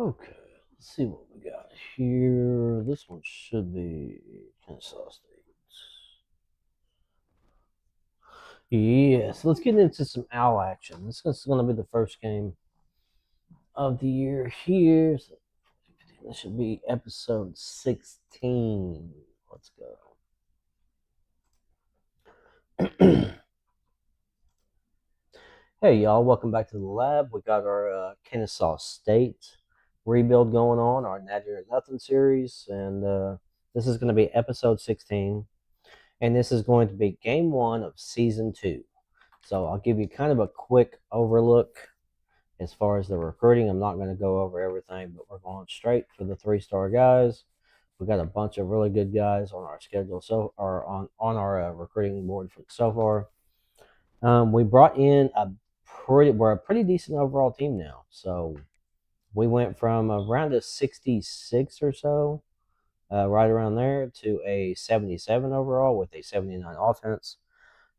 Okay, let's see what we got here. This one should be Kansas State. Yes, let's get into some owl action. This is going to be the first game of the year here. So this should be episode 16. Let's go. Hey, y'all, welcome back to the lab. We got our Kennesaw State rebuild going on, our Natty or Nothing series, and this is going to be episode 16, and this is going to be game one of season two. So I'll give you kind of a quick overlook as far as the recruiting. I'm not going to go over everything, but we're going straight for the 3-star guys. We got a bunch of really good guys on our schedule, or on our recruiting board so far. We brought in we're a pretty decent overall team now. So we went from around a 66 or so, right around there, to a 77 overall with a 79 offense.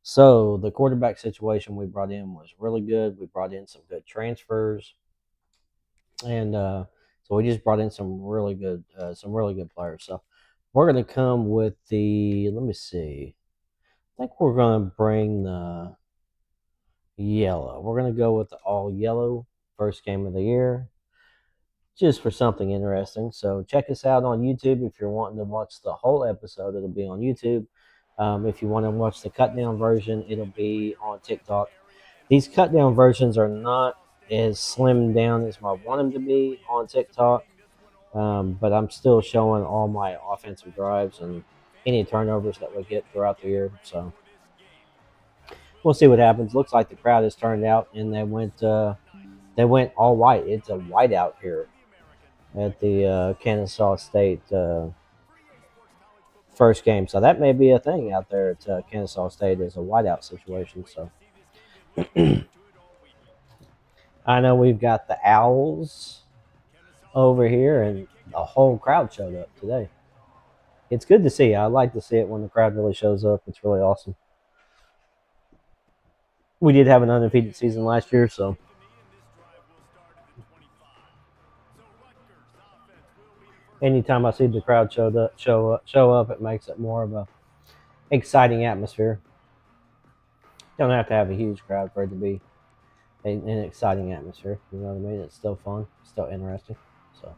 So the quarterback situation we brought in was really good. We brought in some good transfers, and so we just brought in some really good players. So we're going to come with the. Let me see. I think we're going to bring the yellow. We're going to go with the all yellow first game of the year, just for something interesting. So check us out on YouTube if you're wanting to watch the whole episode. It'll be on YouTube. If you want to watch the cut down version, it'll be on TikTok. These cut down versions are not as slimmed down as I want them to be on TikTok, but I'm still showing all my offensive drives and any turnovers that we get throughout the year. So we'll see what happens. Looks like the crowd has turned out, and they went all white. It's a whiteout here at the Kennesaw State first game. So that may be a thing out there at Kennesaw State, is a whiteout situation. So I know we've got the Owls over here, and the whole crowd showed up today. It's good to see. I like to see it when the crowd really shows up. It's really awesome. We did have an undefeated season last year, so anytime I see the crowd show up, it makes it more of a exciting atmosphere. Don't have to have a huge crowd for it to be an exciting atmosphere. You know what I mean? It's still fun, still interesting. So,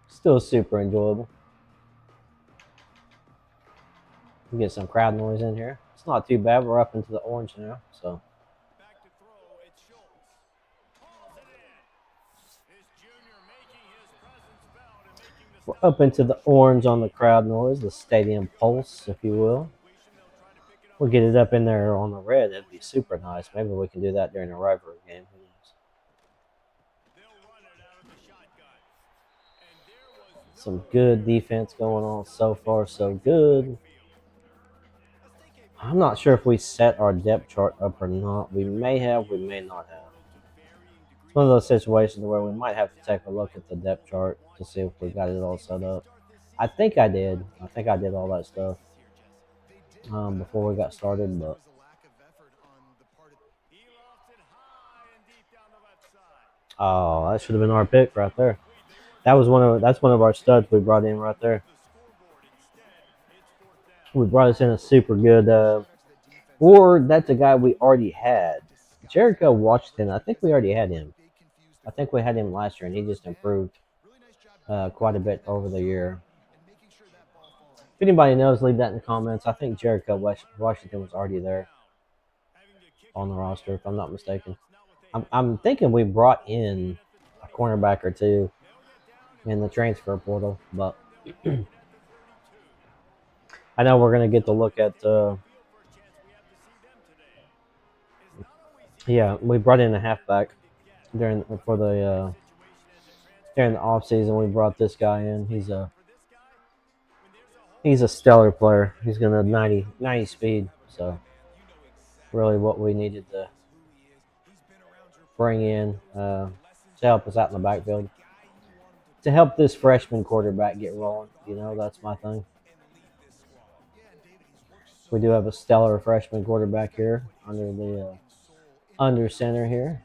still super enjoyable. We get some crowd noise in here. It's not too bad. We're up into the orange now, so we're up into the orange on the crowd noise, the stadium pulse, if you will. We'll get it up in there on the red. That'd be super nice. Maybe we can do that during a rivalry game. Who knows? Some good defense going on so far, so good. I'm not sure if we set our depth chart up or not. We may have, we may not have. It's one of those situations where we might have to take a look at the depth chart to see if we got it all set up. I think I did. I think I did all that stuff before we got started, but oh, that should have been our pick right there. That's one of our studs we brought in right there. We brought us in a super good, or that's a guy we already had. Jericho Washington. I think we already had him. I think we had him last year, and he just improved quite a bit over the year. If anybody knows, leave that in the comments. I think Jericho Washington was already there on the roster, if I'm not mistaken. I'm thinking we brought in a cornerback or two in the transfer portal, but I know we're going to get to look at. Yeah, we brought in a halfback during the off season. We brought this guy in. He's a stellar player. He's going to 90 speed. So really, what we needed to bring in to help us out in the backfield, to help this freshman quarterback get rolling. That's my thing. We do have a stellar freshman quarterback here under center here.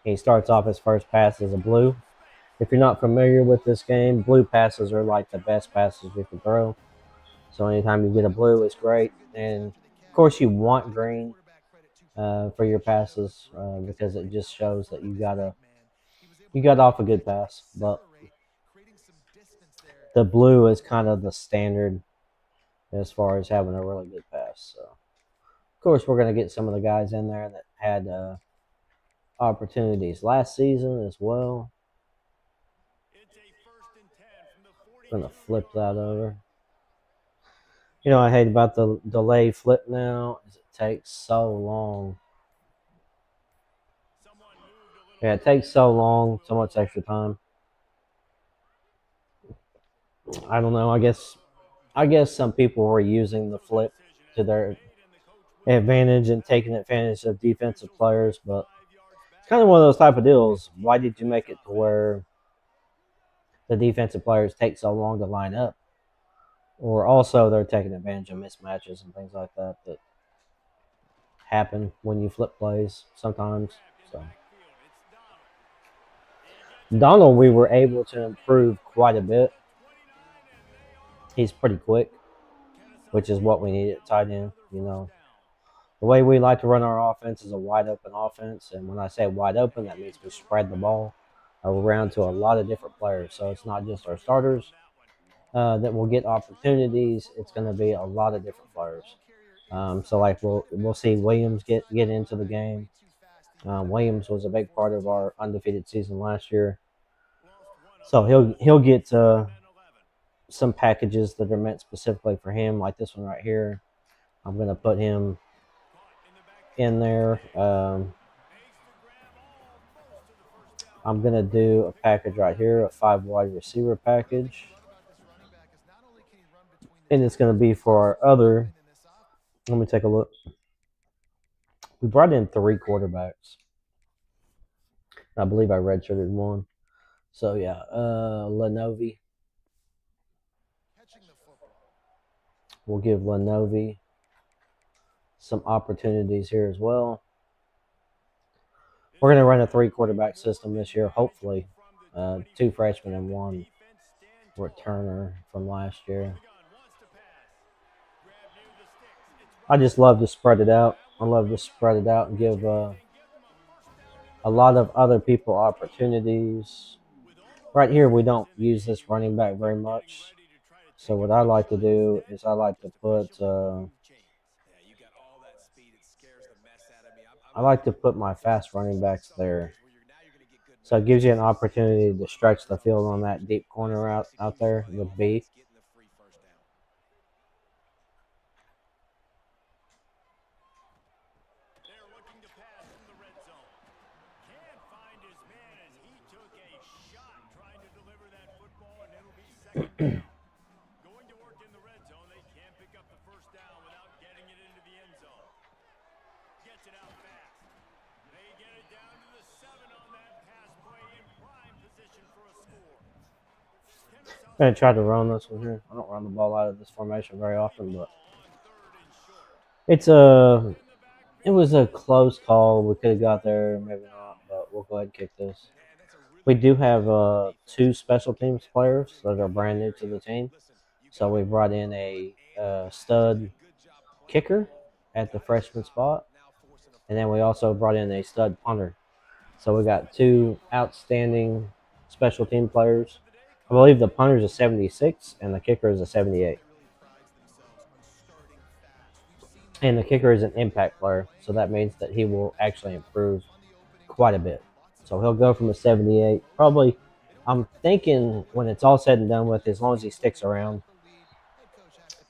He starts off his first pass as a blue. If you're not familiar with this game, blue passes are like the best passes you can throw. So anytime you get a blue, it's great. And of course, you want green for your passes because it just shows that you got off a good pass. But the blue is kind of the standard as far as having a really good pass. So of course, we're going to get some of the guys in there that had opportunities last season as well. I'm going to flip that over. You know, I hate about the delay flip now is it takes so long. Yeah, it takes so long, so much extra time. I don't know. I guess some people were using the flip to their advantage and taking advantage of defensive players, but it's kind of one of those type of deals. Why did you make it to where the defensive players take so long to line up? Or also they're taking advantage of mismatches and things like that that happen when you flip plays sometimes. So Donald, we were able to improve quite a bit. He's pretty quick, which is what we need at tight end. You know, the way we like to run our offense is a wide open offense, and when I say wide open, that means we spread the ball around to a lot of different players. So it's not just our starters that will get opportunities. It's going to be a lot of different players. So like we'll see Williams get into the game. Williams was a big part of our undefeated season last year, so he'll get some packages that are meant specifically for him, like this one right here. I'm going to put him in there. I'm going to do a package right here, a 5 wide receiver package. And it's going to be for our other. Let me take a look. We brought in 3 quarterbacks. I believe I redshirted one. So, yeah, Lenovi. We'll give Lenovi some opportunities here as well. We're going to run a 3 quarterback system this year, hopefully. 2 freshmen and 1 returner from last year. I just love to spread it out. I love to spread it out and give a lot of other people opportunities. Right here, we don't use this running back very much. So what I like to do is I like to put my fast running backs there. So it gives you an opportunity to stretch the field on that deep corner out there with B. I'm going to try to run this one here. I don't run the ball out of this formation very often, but it was a close call. We could have got there, maybe not, but we'll go ahead and kick this. We do have 2 special teams players that are brand new to the team. So we brought in a stud kicker at the freshman spot. And then we also brought in a stud punter. So we got 2 outstanding special team players. I believe the punter is a 76 and the kicker is a 78. And the kicker is an impact player, so that means that he will actually improve quite a bit. So he'll go from a 78, probably, I'm thinking when it's all said and done with, as long as he sticks around,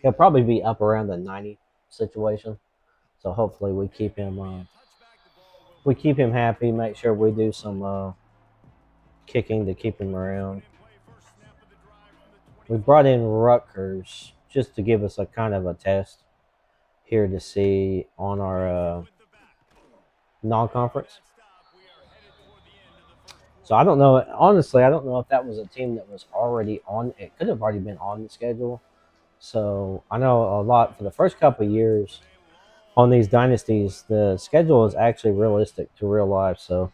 he'll probably be up around the 90 situation. So hopefully we keep him happy, make sure we do some kicking to keep him around. We brought in Rutgers just to give us a kind of a test here to see on our non-conference. So I don't know. Honestly, I don't know if that was a team that was already on. It could have already been on the schedule. So I know a lot for the first couple of years on these dynasties, the schedule is actually realistic to real life. So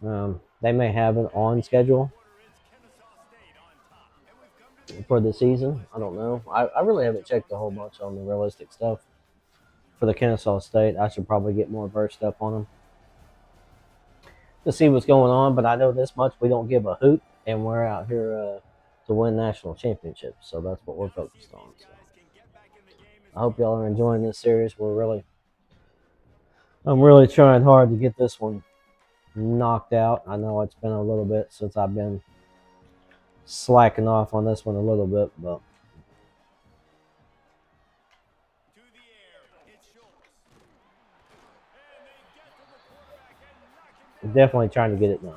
They may have it on schedule for the season. I don't know. I really haven't checked a whole bunch on the realistic stuff for the Kennesaw State. I should probably get more versed up on them to see what's going on. But I know this much: we don't give a hoot, and we're out here to win national championships. So that's what we're focused on. So I hope y'all are enjoying this series. I'm really trying hard to get this one knocked out. I know it's been a little bit since I've been slacking off on this one a little bit, but I'm definitely trying to get it done.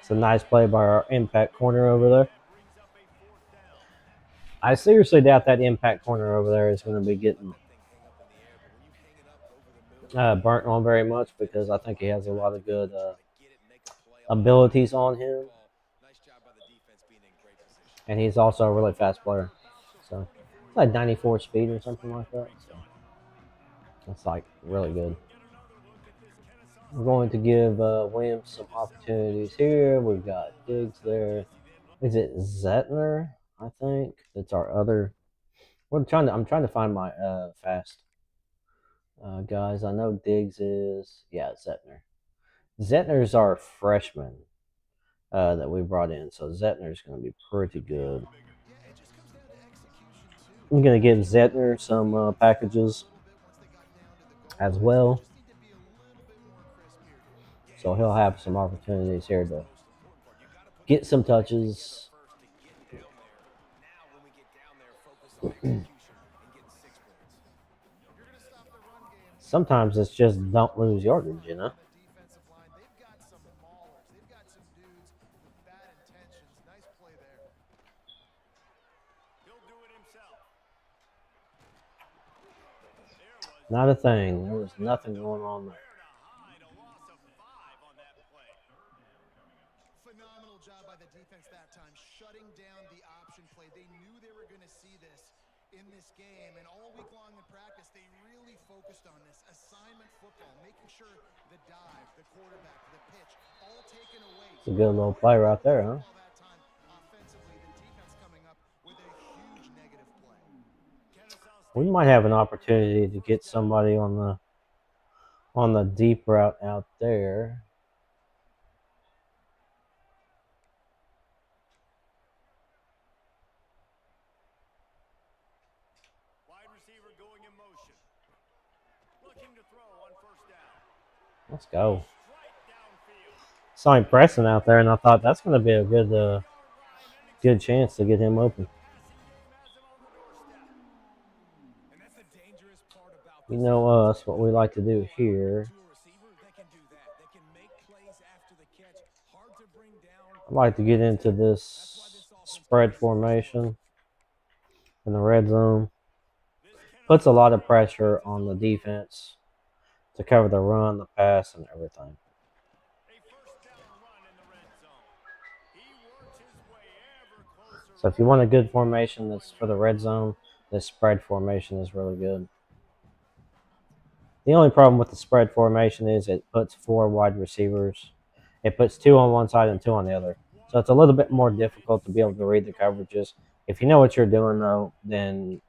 It's a nice play by our impact corner over there. I seriously doubt that impact corner over there is going to be getting burnt on very much because I think he has a lot of good abilities on him, and he's also a really fast player. So it's like 94 speed or something like that. So that's like really good. We're going to give Williams some opportunities here. We've got Diggs there. Is it Zetner? I think that's our other. I'm trying to find my fast guys. I know Diggs is Zetner. Zetner's our freshman that we brought in, so Zetner's going to be pretty good. I'm going to give Zetner some packages as well, so he'll have some opportunities here to get some touches. Sometimes it's just don't lose yardage, you know. Not a thing. There was nothing going on there. Phenomenal job by the defense that time, shutting down the option play. They knew they were going to see this in this game, and all week long in practice, they really focused on this assignment football, making sure the dive, the quarterback, the pitch, all taken away. It's a good little play right there, huh? Offensively, the defense coming up with a huge negative play. We might have an opportunity to get somebody on the deep route out there. Wide receiver going in motion. Looking to throw on first down. Let's go. Saw him pressing out there, and I thought that's going to be a good chance to get him open. You know us, what we like to do here. I like to get into this spread formation in the red zone. Puts a lot of pressure on the defense to cover the run, the pass, and everything. So if you want a good formation that's for the red zone, this spread formation is really good. The only problem with the spread formation is it puts 4 wide receivers. It puts 2 on one side and 2 on the other. So it's a little bit more difficult to be able to read the coverages. If you know what you're doing, though, then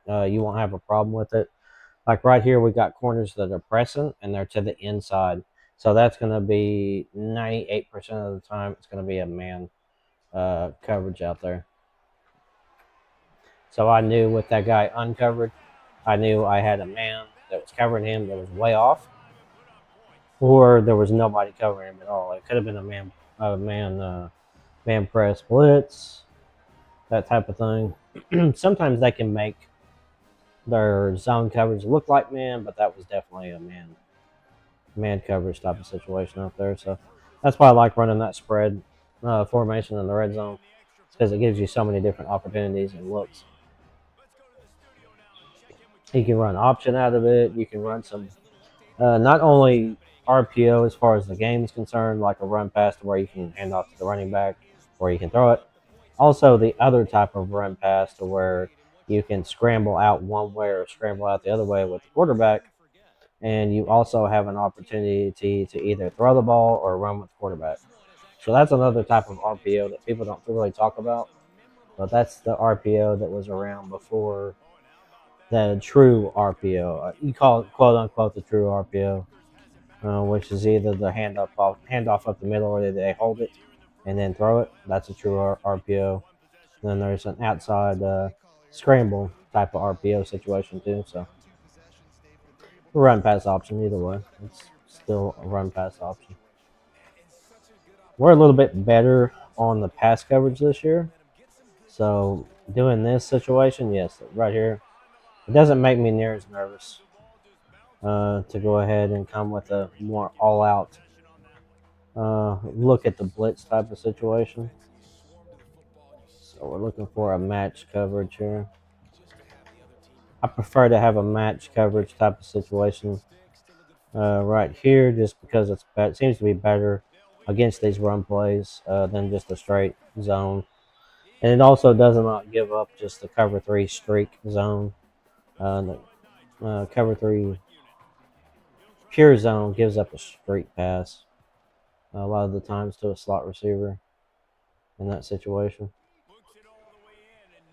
you won't have a problem with it. Like right here, we got corners that are pressing, and they're to the inside. So that's going to be 98% of the time, it's going to be a man coverage out there. So I knew with that guy uncovered, I knew I had a man that was covering him that was way off, or there was nobody covering him at all. It could have been a man press blitz, that type of thing. Sometimes they can make their zone coverage look like man, but that was definitely a man coverage type of situation out there. So that's why I like running that spread formation in the red zone, because it gives you so many different opportunities and looks. You can run option out of it. You can run some, not only RPO as far as the game is concerned, like a run pass to where you can hand off to the running back or you can throw it. Also, the other type of run pass to where you can scramble out one way or scramble out the other way with the quarterback, and you also have an opportunity to either throw the ball or run with the quarterback. So that's another type of RPO that people don't really talk about, but that's the RPO that was around before the true RPO. You call it quote unquote the true RPO, which is either the handoff up the middle or they hold it and then throw it. That's a true RPO. Then there's an outside scramble type of RPO situation too. So run pass option either way. It's still a run pass option. We're a little bit better on the pass coverage this year. So doing this situation, yes, right here, it doesn't make me near as nervous to go ahead and come with a more all-out look at the blitz type of situation. So we're looking for a match coverage here. I prefer to have a match coverage type of situation right here, just because it seems to be better against these run plays than just a straight zone. And it also does not give up just the cover three streak zone. The cover three pure zone gives up a streak pass a lot of the times to a slot receiver in that situation.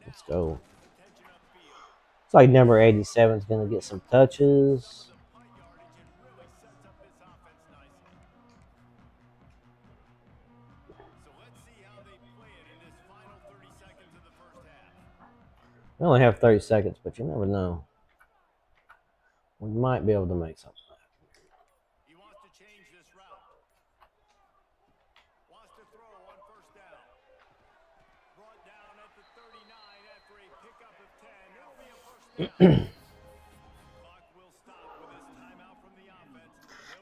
Let's go. It's like number 87 is going to get some touches. We only have 30 seconds, but you never know. We might be able to make something. He wants to change this route. Wants to throw on first down. Brought down at the 39 after a pickup of 10. It'll be a first down. Clock will stop with this timeout from the offense.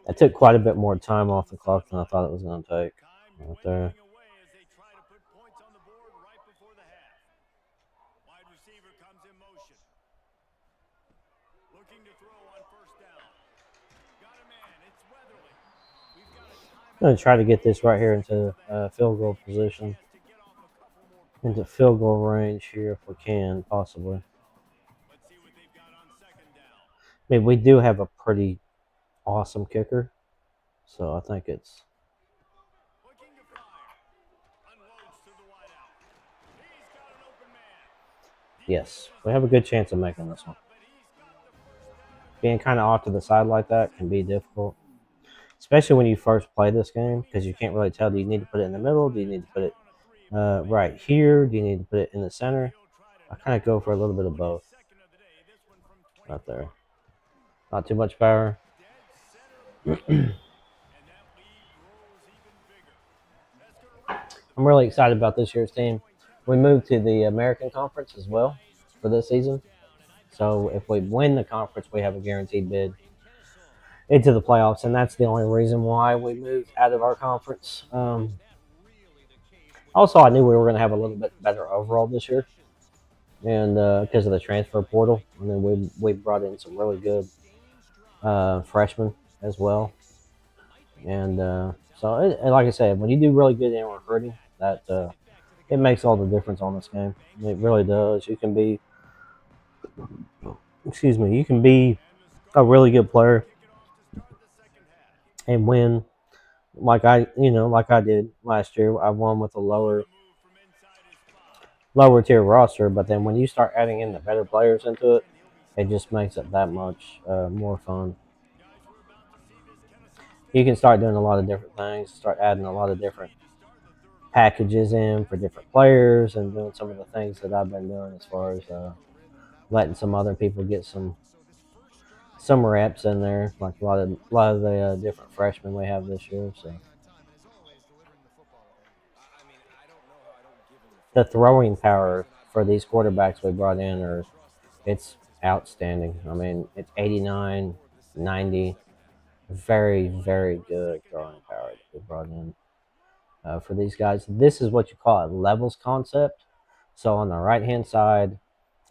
I took quite a bit more time off the clock than I thought it was going to take. Right there. Away as they try to put points on the board right before the half. Wide receiver comes in motion. Looking to throw on first down. Got a man. It's Weatherly. We've got a timeout. I'm going to try to get this right here into field goal position. Into field goal range here if we can, possibly. Let's see what they've got on second down. I mean, we do have a pretty awesome kicker, so I think it's. Looking to fire. Unloads to the wideout. He's got an open man. Yes, we have a good chance of making this one. Being kind of off to the side like that can be difficult, especially when you first play this game, because you can't really tell. Do you need to put it in the middle? Do you need to put it right here? Do you need to put it in the center? I kind of go for a little bit of both. Right there. Not too much power. I'm really excited about this year's team. We moved to the American Conference as well for this season. So if we win the conference, we have a guaranteed bid into the playoffs, and that's the only reason why we moved out of our conference. Also, I knew we were going to have a little bit better overall this year, and because of the transfer portal, and then we brought in some really good freshmen as well, and so like I said, when you do really good in recruiting, that it makes all the difference on this game. It really does. You can be, you can be a really good player and win like I did last year. I won with a lower tier roster, but then when you start adding in the better players into it, it just makes it that much more fun. You can start doing a lot of different things, start adding a lot of different packages in for different players, and doing some of the things that I've been doing as far as letting some other people get some reps in there, like a lot of the different freshmen we have this year. So the throwing power for these quarterbacks we brought in it's outstanding. I mean, it's 89, 90, very, very good throwing power that we brought in for these guys. This is what you call a levels concept. So on the right hand side,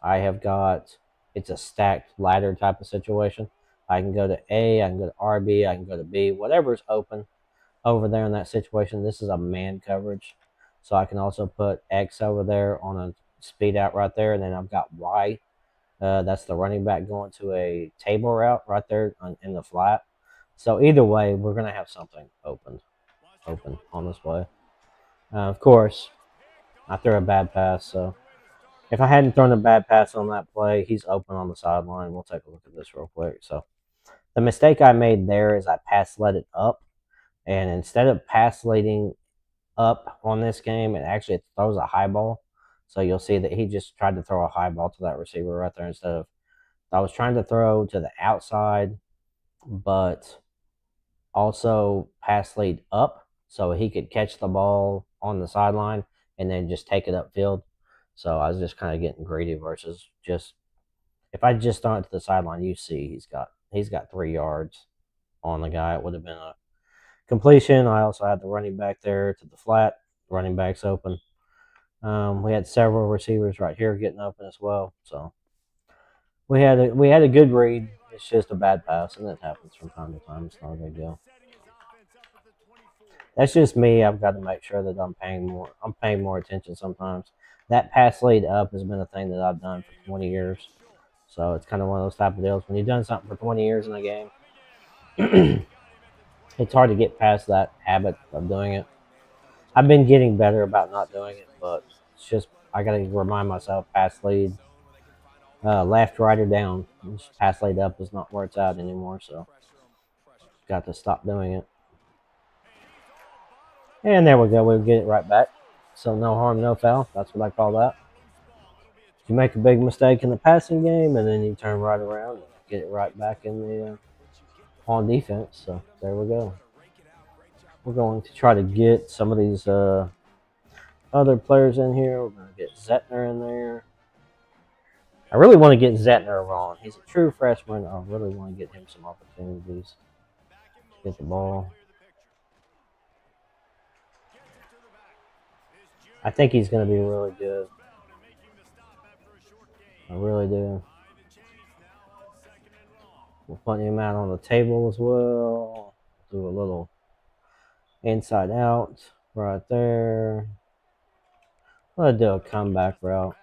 I have got it's a stacked ladder type of situation. I can go to A, I can go to RB, I can go to B, whatever's open over there in that situation. This is a man coverage, so I can also put X over there on a speed out right there, and then I've got Y. That's the running back going to a table route right there in the flat. So either way, we're gonna have something open on this play. Of course, I threw a bad pass, so if I hadn't thrown a bad pass on that play, he's open on the sideline. We'll take a look at this real quick. So the mistake I made there is I pass led it up, and instead of pass leading up on this game, it actually throws a high ball. So you'll see that he just tried to throw a high ball to that receiver right there instead of I was trying to throw to the outside, but also pass lead up so he could catch the ball on the sideline and then just take it upfield. So I was just kind of getting greedy versus just if I just throw it to the sideline, you see he's got 3 yards on the guy. It would have been a completion. I also had the running back there to the flat. Running back's open. We had several receivers right here getting open as well. So we had a good read. It's just a bad pass, and it happens from time to time. It's not a big deal. That's just me. I've got to make sure that I'm paying more attention sometimes. That pass lead up has been a thing that I've done for 20 years. So it's kind of one of those type of deals. When you've done something for 20 years in a game, it's hard to get past that habit of doing it. I've been getting better about not doing it, but it's just I got to remind myself pass lead, left, right, or down. Just pass lead up is not where it's at anymore. So got to stop doing it. And there we go. We'll get it right back. So no harm, no foul. That's what I call that. You make a big mistake in the passing game, and then you turn right around and get it right back in the on defense. So there we go. We're going to try to get some of these other players in here. We're going to get Zettner in there. I really want to get Zettner on. He's a true freshman. I really want to get him some opportunities to get the ball. I think he's going to be really good. I really do. We'll put him out on the table as well. Do a little inside out right there. I'm going to do a comeback route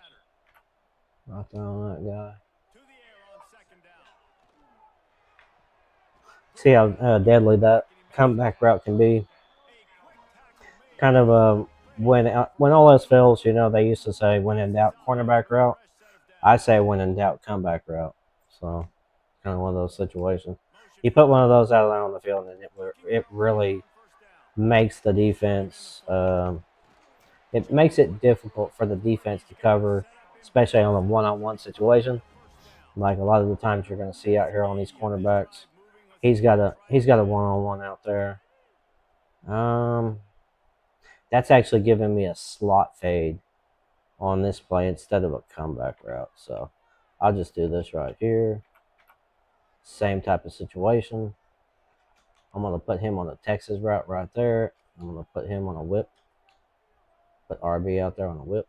right there on that guy. See how deadly that comeback route can be. Kind of when all else fails, they used to say when in doubt cornerback route. I say when in doubt comeback route. So kind of one of those situations. You put one of those out there on the field, and it really makes the defense. It makes it difficult for the defense to cover, especially on a one-on-one situation. Like a lot of the times you're going to see out here on these cornerbacks, he's got a one-on-one out there. That's actually giving me a slot fade on this play instead of a comeback route. So I'll just do this right here. Same type of situation. I'm going to put him on a Texas route right there. I'm going to put him on a whip. Put RB out there on a whip.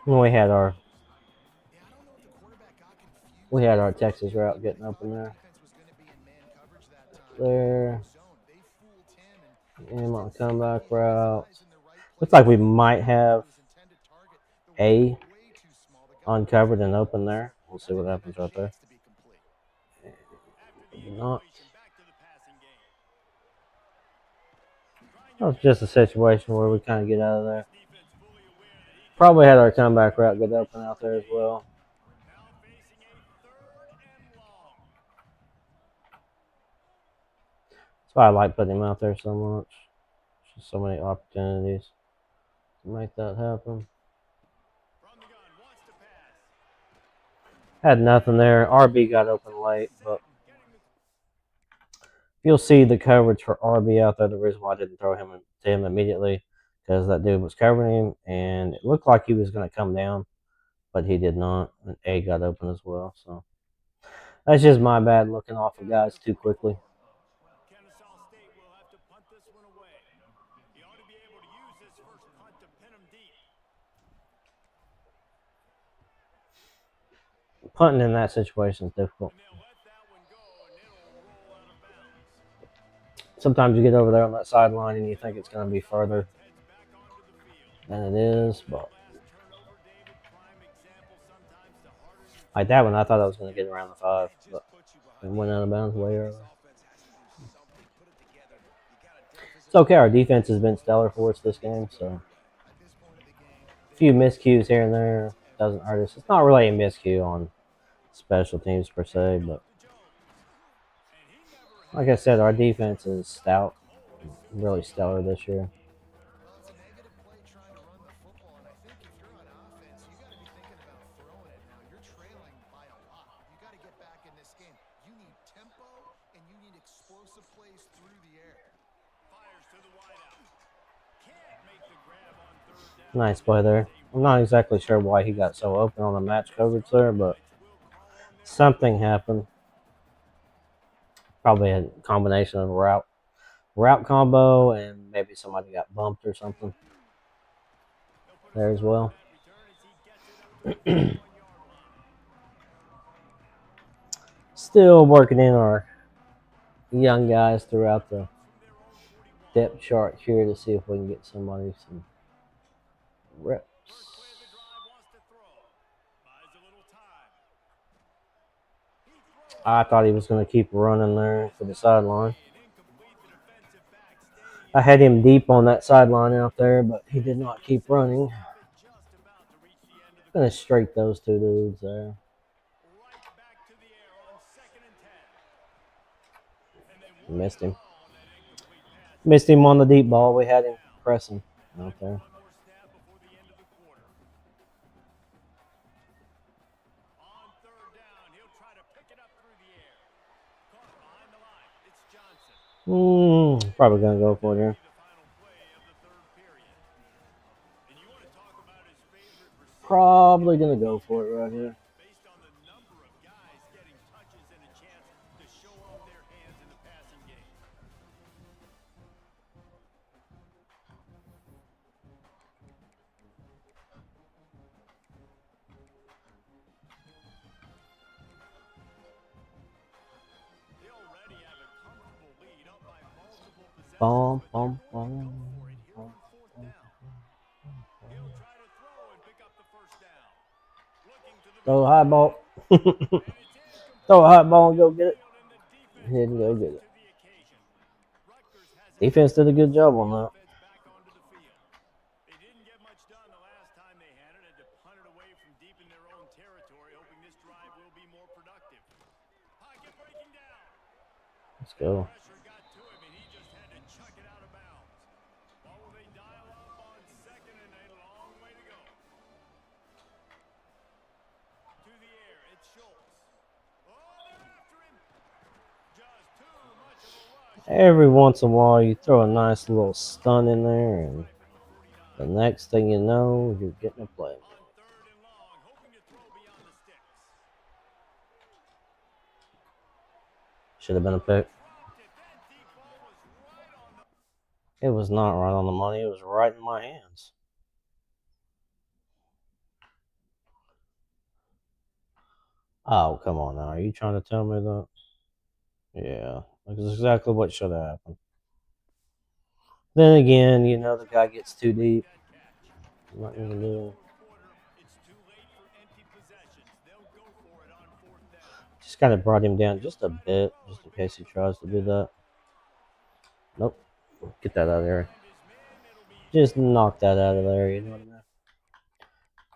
And we had our Texas route getting open there. There. And on comeback route. Looks like we might have A uncovered and open there. We'll see what happens right there. Not. That was just a situation where we kind of get out of there. Probably had our comeback route get open out there as well. That's why I like putting him out there so much. Just so many opportunities to make that happen. Had nothing there. RB got open late, but you'll see the coverage for RB out there. The reason why I didn't throw him to him immediately because that dude was covering him, and it looked like he was going to come down, but he did not. And A got open as well. So that's just my bad looking off of guys too quickly. Punting in that situation is difficult. Sometimes you get over there on that sideline and you think it's going to be further than it is, but like that one, I thought I was going to get around the 5, but it went out of bounds way early. It's okay. Our defense has been stellar for us this game, so a few miscues here and there doesn't hurt us. It's not really a miscue on special teams per se, but like I said, our defense is stout, really stellar this year. Well, it's a negative play trying to run the football, and I think if you're on offense, you got to be thinking about throwing it now. You're trailing by a lot. You got to get back in this game. You need tempo and you need explosive plays through the air. Fires to the wideout. Can't make the grab on third down. Nice play there. I'm not exactly sure why he got so open on the match coverage there, but something happened. Probably a combination of route combo and maybe somebody got bumped or something there as well. Still working in our young guys throughout the depth chart here to see if we can get somebody some reps. I thought he was going to keep running there for the sideline. I had him deep on that sideline out there, but he did not keep running. Going to straight those two dudes there. Missed him. Missed him on the deep ball. We had him pressing out there. Probably going to go for it here. Probably going to go for it right here. Based on the number of guys getting touches and a chance to show off their hands in the passing game. They already have a comfortable lead up by multiple possessions. Bom, bom, bom. Throw a high ball. Throw a high ball and go get it. He didn't go get it. Defense did a good job on that. They didn't get much done the last time they had it. Had to punt it away from deep in their own territory, hoping this drive will be more productive. Pocket breaking down. Let's go. Pressure got to him, and he just had to chuck it out of bounds. What will they dial up on second and a long way to go? To the air, it's Schultz. Oh, they're after him. Just too much of a rush. Every once in a while, you throw a nice little stun in there, and the next thing you know, you're getting a play. On third and long, hoping to throw beyond the sticks. Should have been a pick. It was not right on the money. It was right in my hands. Oh, come on now. Are you trying to tell me that? Yeah. That's exactly what should have happened. Then again, you know, the guy gets too deep. I'm not going to do it. Just kind of brought him down just a bit, just in case he tries to do that. Nope. Get that out of there. Just knock that out of there, you know what I mean?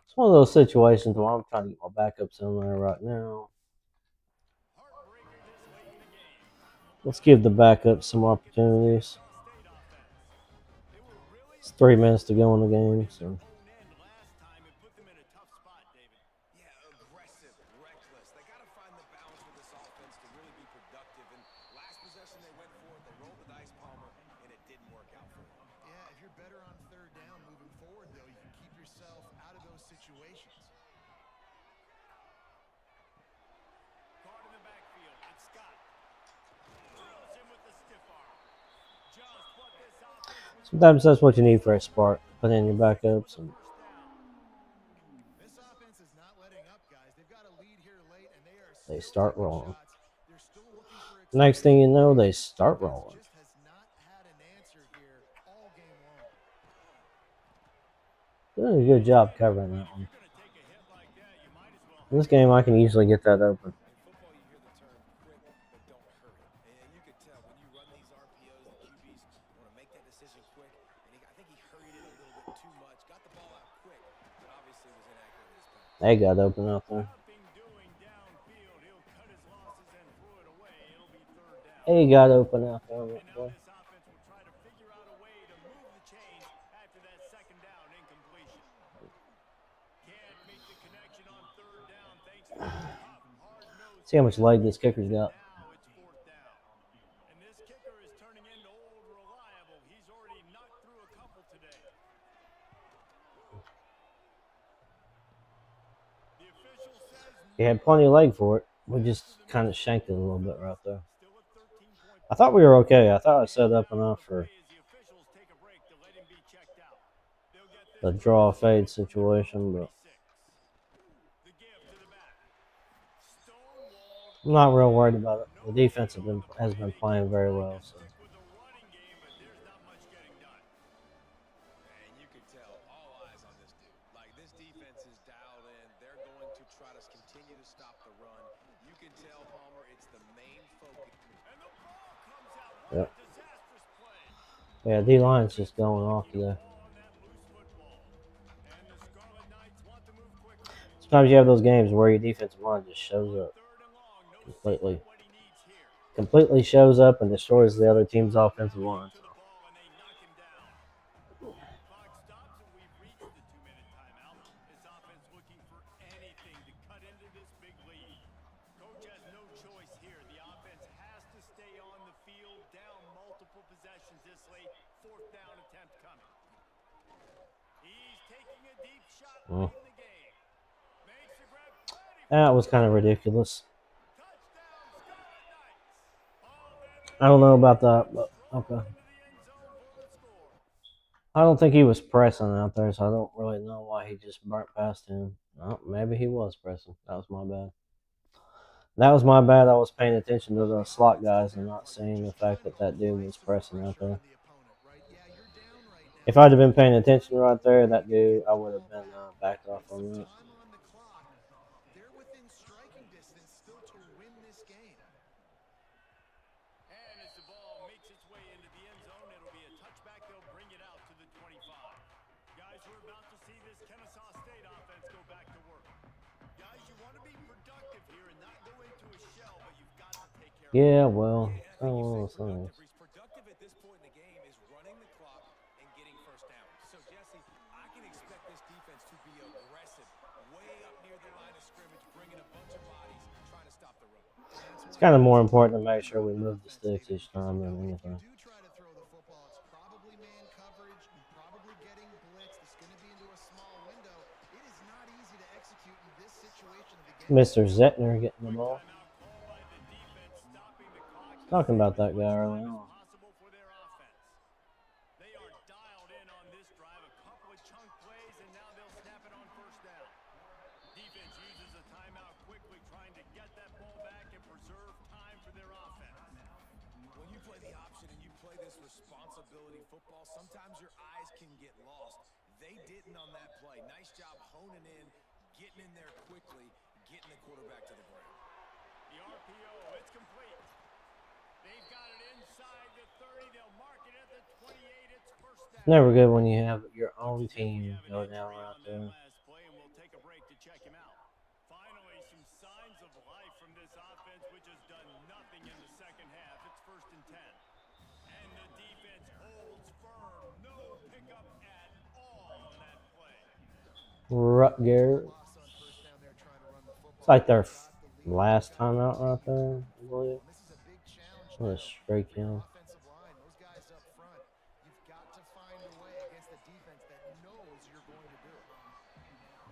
It's one of those situations where I'm trying to get my backups in there right now. Let's give the backups some opportunities. It's 3 minutes to go in the game, so. Yeah, aggressive, reckless. They got to find the balance with this offense to really be productive. And last possession they went for it, they rolled the dice, Palmer, and it didn't work out for them. Yeah, if you're better on third down moving forward, though, you can keep yourself out of those situations. Guard in the backfield. It's Scott. Drills him with the stiff arm. Just what this offense. Sometimes that's what you need for a spark. Put in your backups. And This offense is not letting up, guys. They've got a lead here late, and they are They still start taking rolling. shots. They're still looking for Next thing you explosive know, they plays. start Defense rolling. just has not had an answer here all game long. Doing a good job covering that one. In this game, I can easily get that open. In football, you hear the term quick, but don't hurry. And you could tell when you run these RPOs, the QBs want to make that decision quick. And I think he hurried it a little bit too much. Got the ball out quick, but obviously was inaccurate in his pass. They got open out there. They got open out there. And now this offense will try to figure out a way to move the chains after that second down incompletion. Can't make the connection on third down thanks to the tough, hard-nosed. See how much leg this kicker's got. Now it's fourth down. And this kicker is turning into old reliable. He's already knocked through a couple today. The official says He had plenty of leg for it. We just kind of shanked it a little bit right there. I thought we were okay. I thought I set up enough for the draw fade situation, but I'm not real worried about it. The defense has been playing very well. So. And you could tell all eyes on this dude. Like, this defense is dialed in. They're going to try to continue to stop the run. You can tell, Palmer, it's the main focus. And the ball comes out. What Yep. a disastrous play. Yeah, D-line's just going off today. Sometimes you have those games where your defensive line just shows up completely shows up and destroys the other team's offensive line. So. Well, that was kind of ridiculous. I don't know about that, but okay. I don't think he was pressing out there, so I don't really know why he just burnt past him. Oh, maybe he was pressing. That was my bad. That was my bad. I was paying attention to the slot guys and not seeing the fact that that dude was pressing out there. If I'd have been paying attention right there, that dude, I would have been backed off on that. They're within striking distance still to win this game. And as the ball makes its way into the end zone, it'll be a touchback. They'll bring it out to the 25. Guys, we're about to see this Kennesaw State offense go back to work. Guys, you want to be productive here and not go into a shell, but you've got to take care of it. Yeah, well, I don't know those things. Productive at this point in the game is running the clock and getting first down. So, Jesse, I can expect this defense to be aggressive, way up near the line of scrimmage, bringing a bunch of bodies, trying to stop the run. It's kind of more important to make sure we move the sticks each time than anything. If you do try to throw the football, it's probably man coverage. You're probably getting blitzed. It's going to be into a small window. It is not easy to execute in this situation of the game. Mr. Zettner getting the ball. Talking about that guy early on. They are dialed in on this drive. A couple of chunk plays, and now they'll snap it on first down. Defense uses a timeout quickly, trying to get that ball back and preserve time for their offense. When you play the option and you play this responsibility football, sometimes your eyes can get lost. They didn't on that play. Nice job honing in, getting in there quickly, getting the quarterback to the ground. The RPO, it's complete. They've got it inside the 30. They'll mark it at the 28. It's first down. It's never good when you have your own team go down right there. Last play, and we'll take a break to check him out. Finally, some signs of life from this offense, which has done nothing in the second half. It's first and 10. And the defense holds firm. No pickup at all on that play. Rutger. It's like their last time out right there, I believe. What a straight count. Offensive line, those guys up front, you've got to find a way against a defense that knows you're going to do it.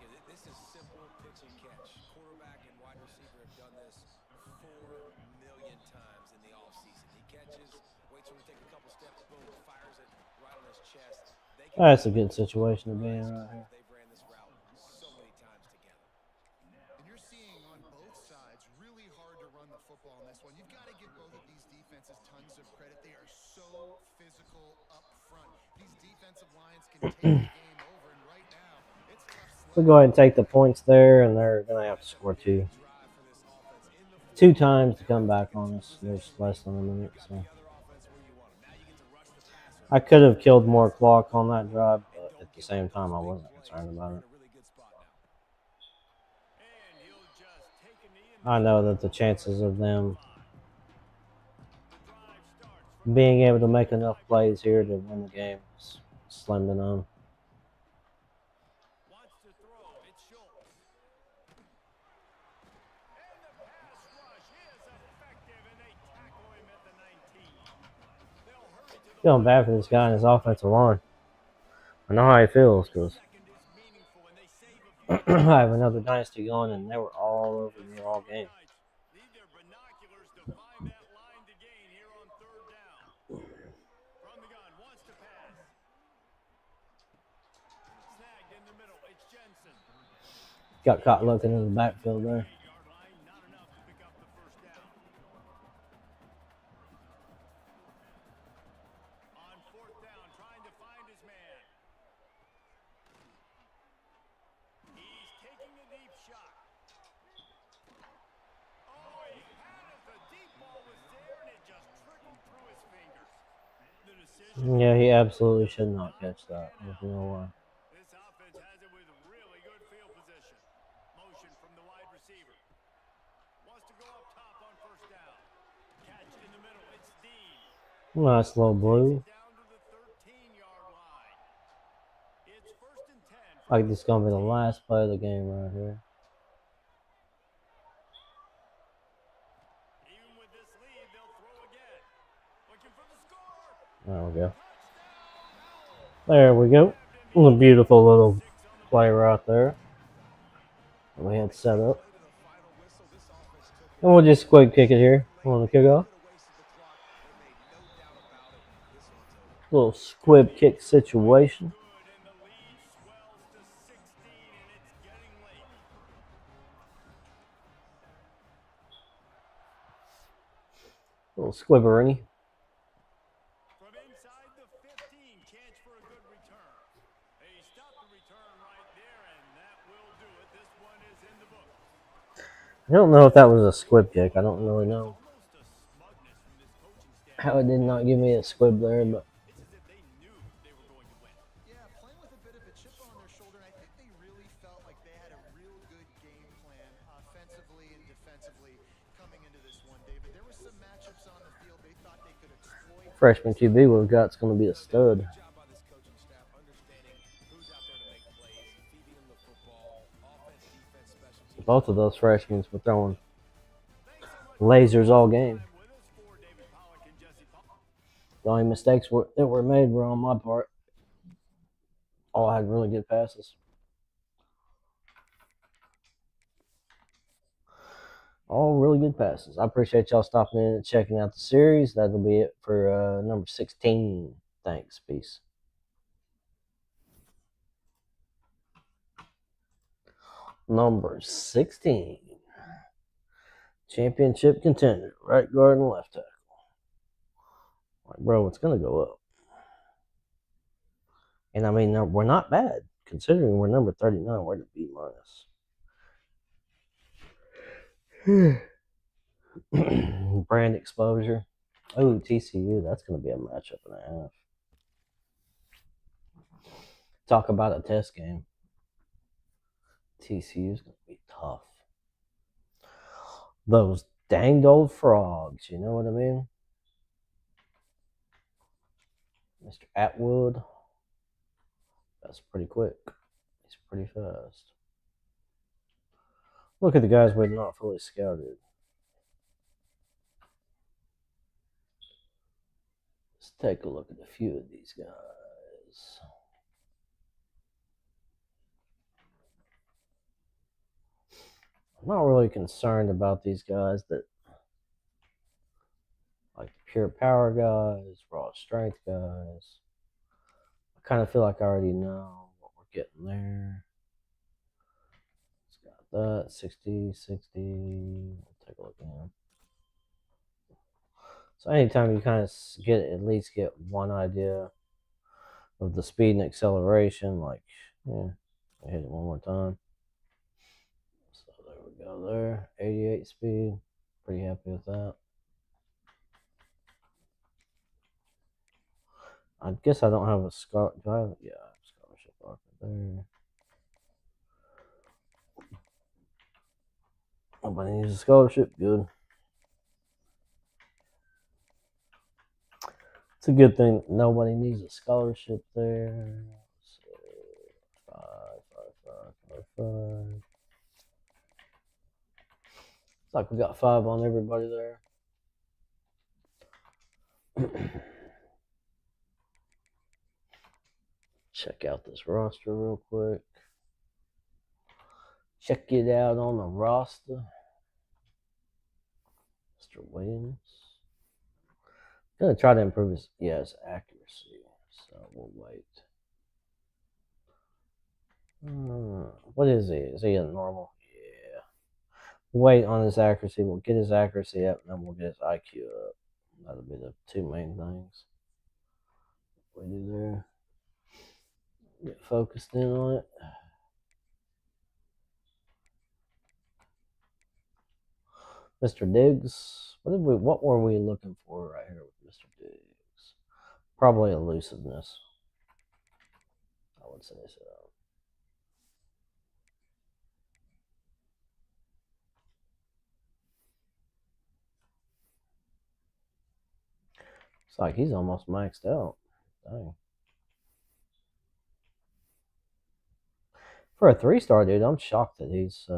Yeah, this is simple pitch and catch. Quarterback and wide receiver have done this 4 million times in the offseason. He catches, waits for him to take a couple steps, boom, fires it right on his chest. That's a good situation to be in right here. They've ran this route so many times together. you're seeing on both sides really hard to run the football in this one. You've got to give both of these defenses tons of credit. They are so physical up front. These defensive lines can take the game over, and right now it's tough We'll sledding. go ahead and take the points there, and they're going to have to score two times to come back on us. There's less than a minute, so I could have killed more clock on that drive, but at the same time, I wasn't concerned about it. I know that the chances of them being able to make enough plays here to win the game is slim to none. Feeling bad for this guy in his offensive line. I know how he feels because I have another dynasty going, and they were all over me all game. Need their binoculars to find that line to gain here on third down. From the gun, wants to pass. Snagged in the middle, it's Jensen. Got caught looking in the backfield there. 8-yard line, not enough to pick up the first down. On fourth down, trying to find his man. He's taking a deep shot. Oh, he had it. The deep ball was there, and it just trickled through his fingers. The decision. Yeah, he absolutely should not catch that. There's no way. This offense has it with really good field position. Motion from the wide receiver. Wants to go up top on first down. Catch in the middle. It's Dean. Nice little blue. Down to the 13-yard line. It's first and 10. Like this is gonna be the last play of the game right here. Even with this lead, they'll throw again. Looking for the score. There we go. There we go. A beautiful little play right there. We had set up. And we'll just quick kick it here on the kickoff. Little squib kick situation. And the lead swells to 16, and it's getting late. Little squibberini. From inside the 15, chance for a good return. They stop the return right there, and that will do it. This one is in the book. I don't know if that was a squib kick. I don't really know Almost a smugness from this coaching staff. how it did not give me a squib there, but It's as if they knew they were going to win. Yeah, playing with a bit of a chip on their shoulder, and I think they really felt like they had a real good game plan offensively and defensively coming into this one, David. There were some matchups on the field they thought they could exploit. freshman QB we've got is going to be a stud. Good job by this coaching staff understanding who's out there to make plays, feeding them the football, offense, defense, special teams. Both of those freshmen were throwing lasers all game. With us for David Pollock and Jesse Pollock. The only mistakes that were made were on my part. All had really good passes. All really good passes. I appreciate y'all stopping in and checking out the series. That'll be it for number 16. Thanks. Peace. Number 16. Championship contender. Right guard and left tackle. Like, bro, it's going to go up. And I mean, we're not bad. Considering we're number 39, we're the B minus. Brand exposure. Oh, TCU. That's going to be a matchup and a half. Talk about a test game. TCU is going to be tough. Those danged old frogs. You know what I mean? Mr. Atwood. That's pretty quick. He's pretty fast. Look at the guys we're not fully scouted. Let's take a look at a few of these guys. I'm not really concerned about these guys that like the pure power guys, raw strength guys. I kind of feel like I already know what we're getting there. It's got that. 60, 60. We'll take a look again. So anytime you kind of at least get one idea of the speed and acceleration, like, yeah, I hit it one more time. So there we go there. 88 speed. Pretty happy with that. I guess I don't have a scholarship. Do I have? Yeah, I have a scholarship offer there. Nobody needs a scholarship. Good. It's a good thing nobody needs a scholarship there. So, 5. It's like we got 5 on everybody there. Check out this roster real quick. Check it out on the roster. Mr. Williams. Gonna try to improve his accuracy. So we'll wait. What is he? Is he a normal? Yeah. Wait on his accuracy. We'll get his accuracy up, and then we'll get his IQ up. That'll be the 2 main things we do there. Get focused in on it. Mr. Diggs. What were we looking for right here with Mr. Diggs? Probably elusiveness. I would say so. It's like he's almost maxed out. Dang. For a 3-star dude, I'm shocked that his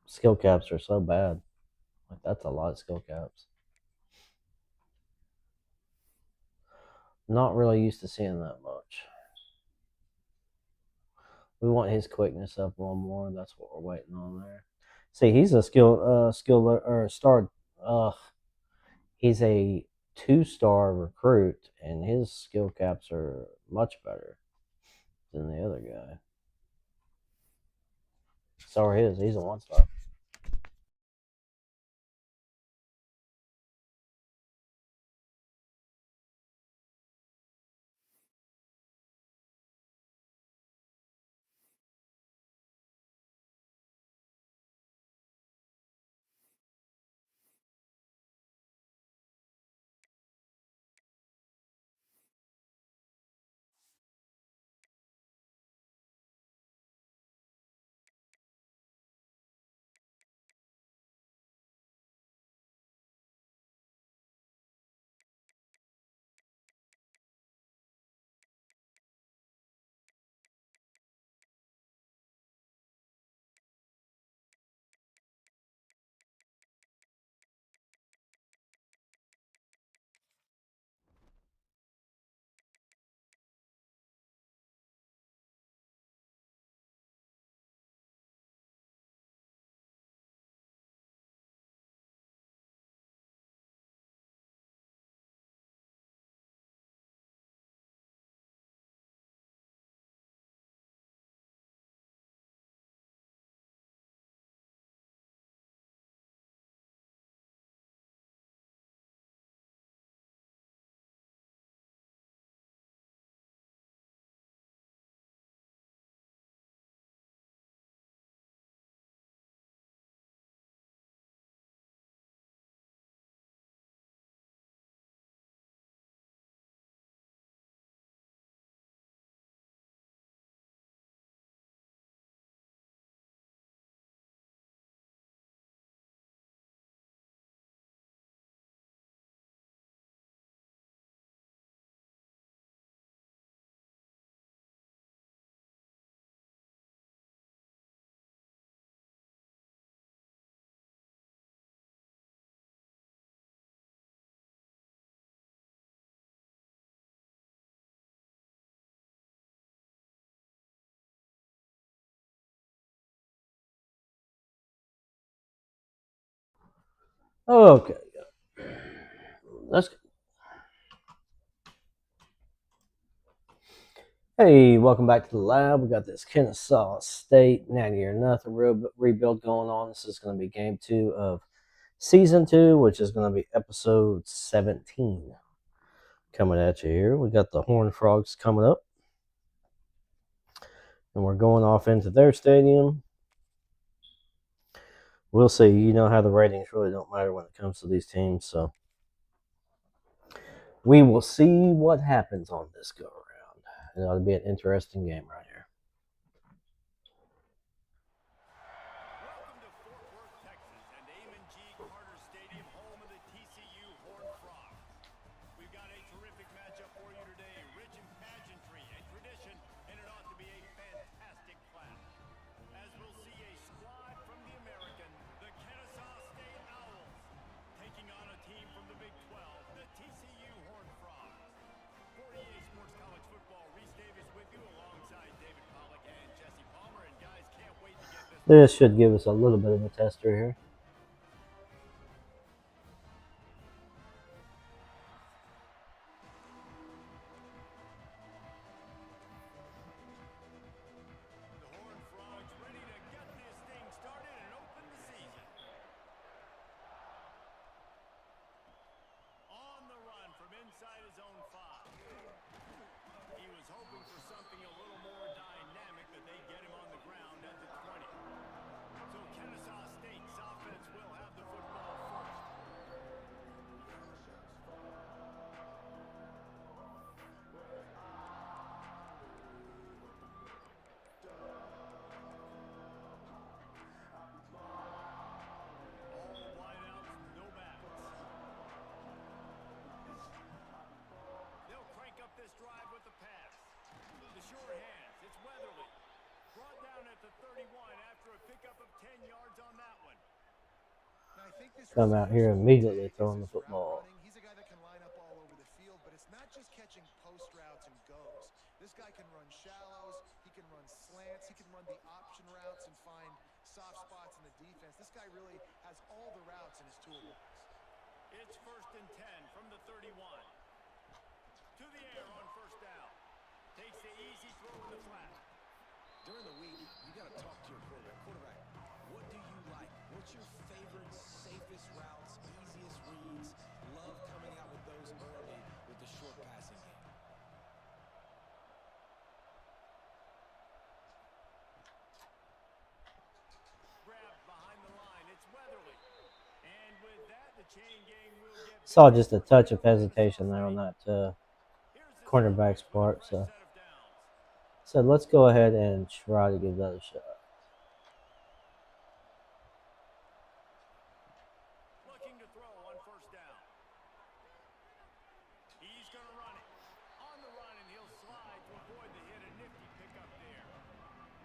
skill caps are so bad. Like, that's a lot of skill caps. Not really used to seeing that much. We want his quickness up one more. That's what we're waiting on there. See, he's a star. He's a 2-star recruit, and his skill caps are much better than the other guy. So are his. He's a 1-star. Okay. Let's Hey, welcome back to the lab. We got this Kennesaw State 90-0 rebuild going on. This is going to be game 2 of season 2, which is going to be episode 17. Coming at you here. We got the Horned Frogs coming up. And we're going off into their stadium. We'll see. You know how the ratings really don't matter when it comes to these teams, so we will see what happens on this go around. It ought to be an interesting game right here. Welcome to Fort Worth, Texas, and Amon G. Carter Stadium, home of the TCU Horned Frogs. We've got a terrific matchup for you today, rich in pageantry and tradition, and it ought to be a fantastic clash. As we'll see a squad from the American, the Kennesaw State Owls, taking on a team from the Big 12, the TCU Horned Frogs. For EA Sports College Football, Reese Davis with you alongside David Pollack and Jesse Palmer, and guys, can't wait to get this. This should give us a little bit of a tester here. The Horned Frogs ready to get this thing started and open the season. On the run from inside his own 5. He was hoping for something a little more dynamic, but they get him on the ground at the 20. So Kennesaw State's offense will have the football first. All wideouts, no backs. They'll crank up this drive with the pass. The short hands, it's Weatherly. Brought down at the 31 after a pickup of 10 yards on that one. Now, I think this Come out here immediately throwing the football. He's a guy that can line up all over the field, but it's not just catching post routes and goes. This guy can run shallows, he can run slants, he can run the option routes and find soft spots in the defense. This guy really has all the routes in his toolbox. It's 1st and 10 from the 31. To the air on 1st down. Takes the easy throw in the flat. During the week, you got to talk to your quarterback. Quarterback, what do you like? What's your favorite, safest routes, easiest reads? Love coming out with those early with the short passing game. Grabbed behind the line. It's Weatherly. And with that, the chain gang will get... Saw just a touch of hesitation there on that cornerback's part, so said let's go ahead and try to give that a shot. Looking to throw on 1st down. He's going to run it. On the run, and he'll slide to avoid the hit. A nifty pickup there.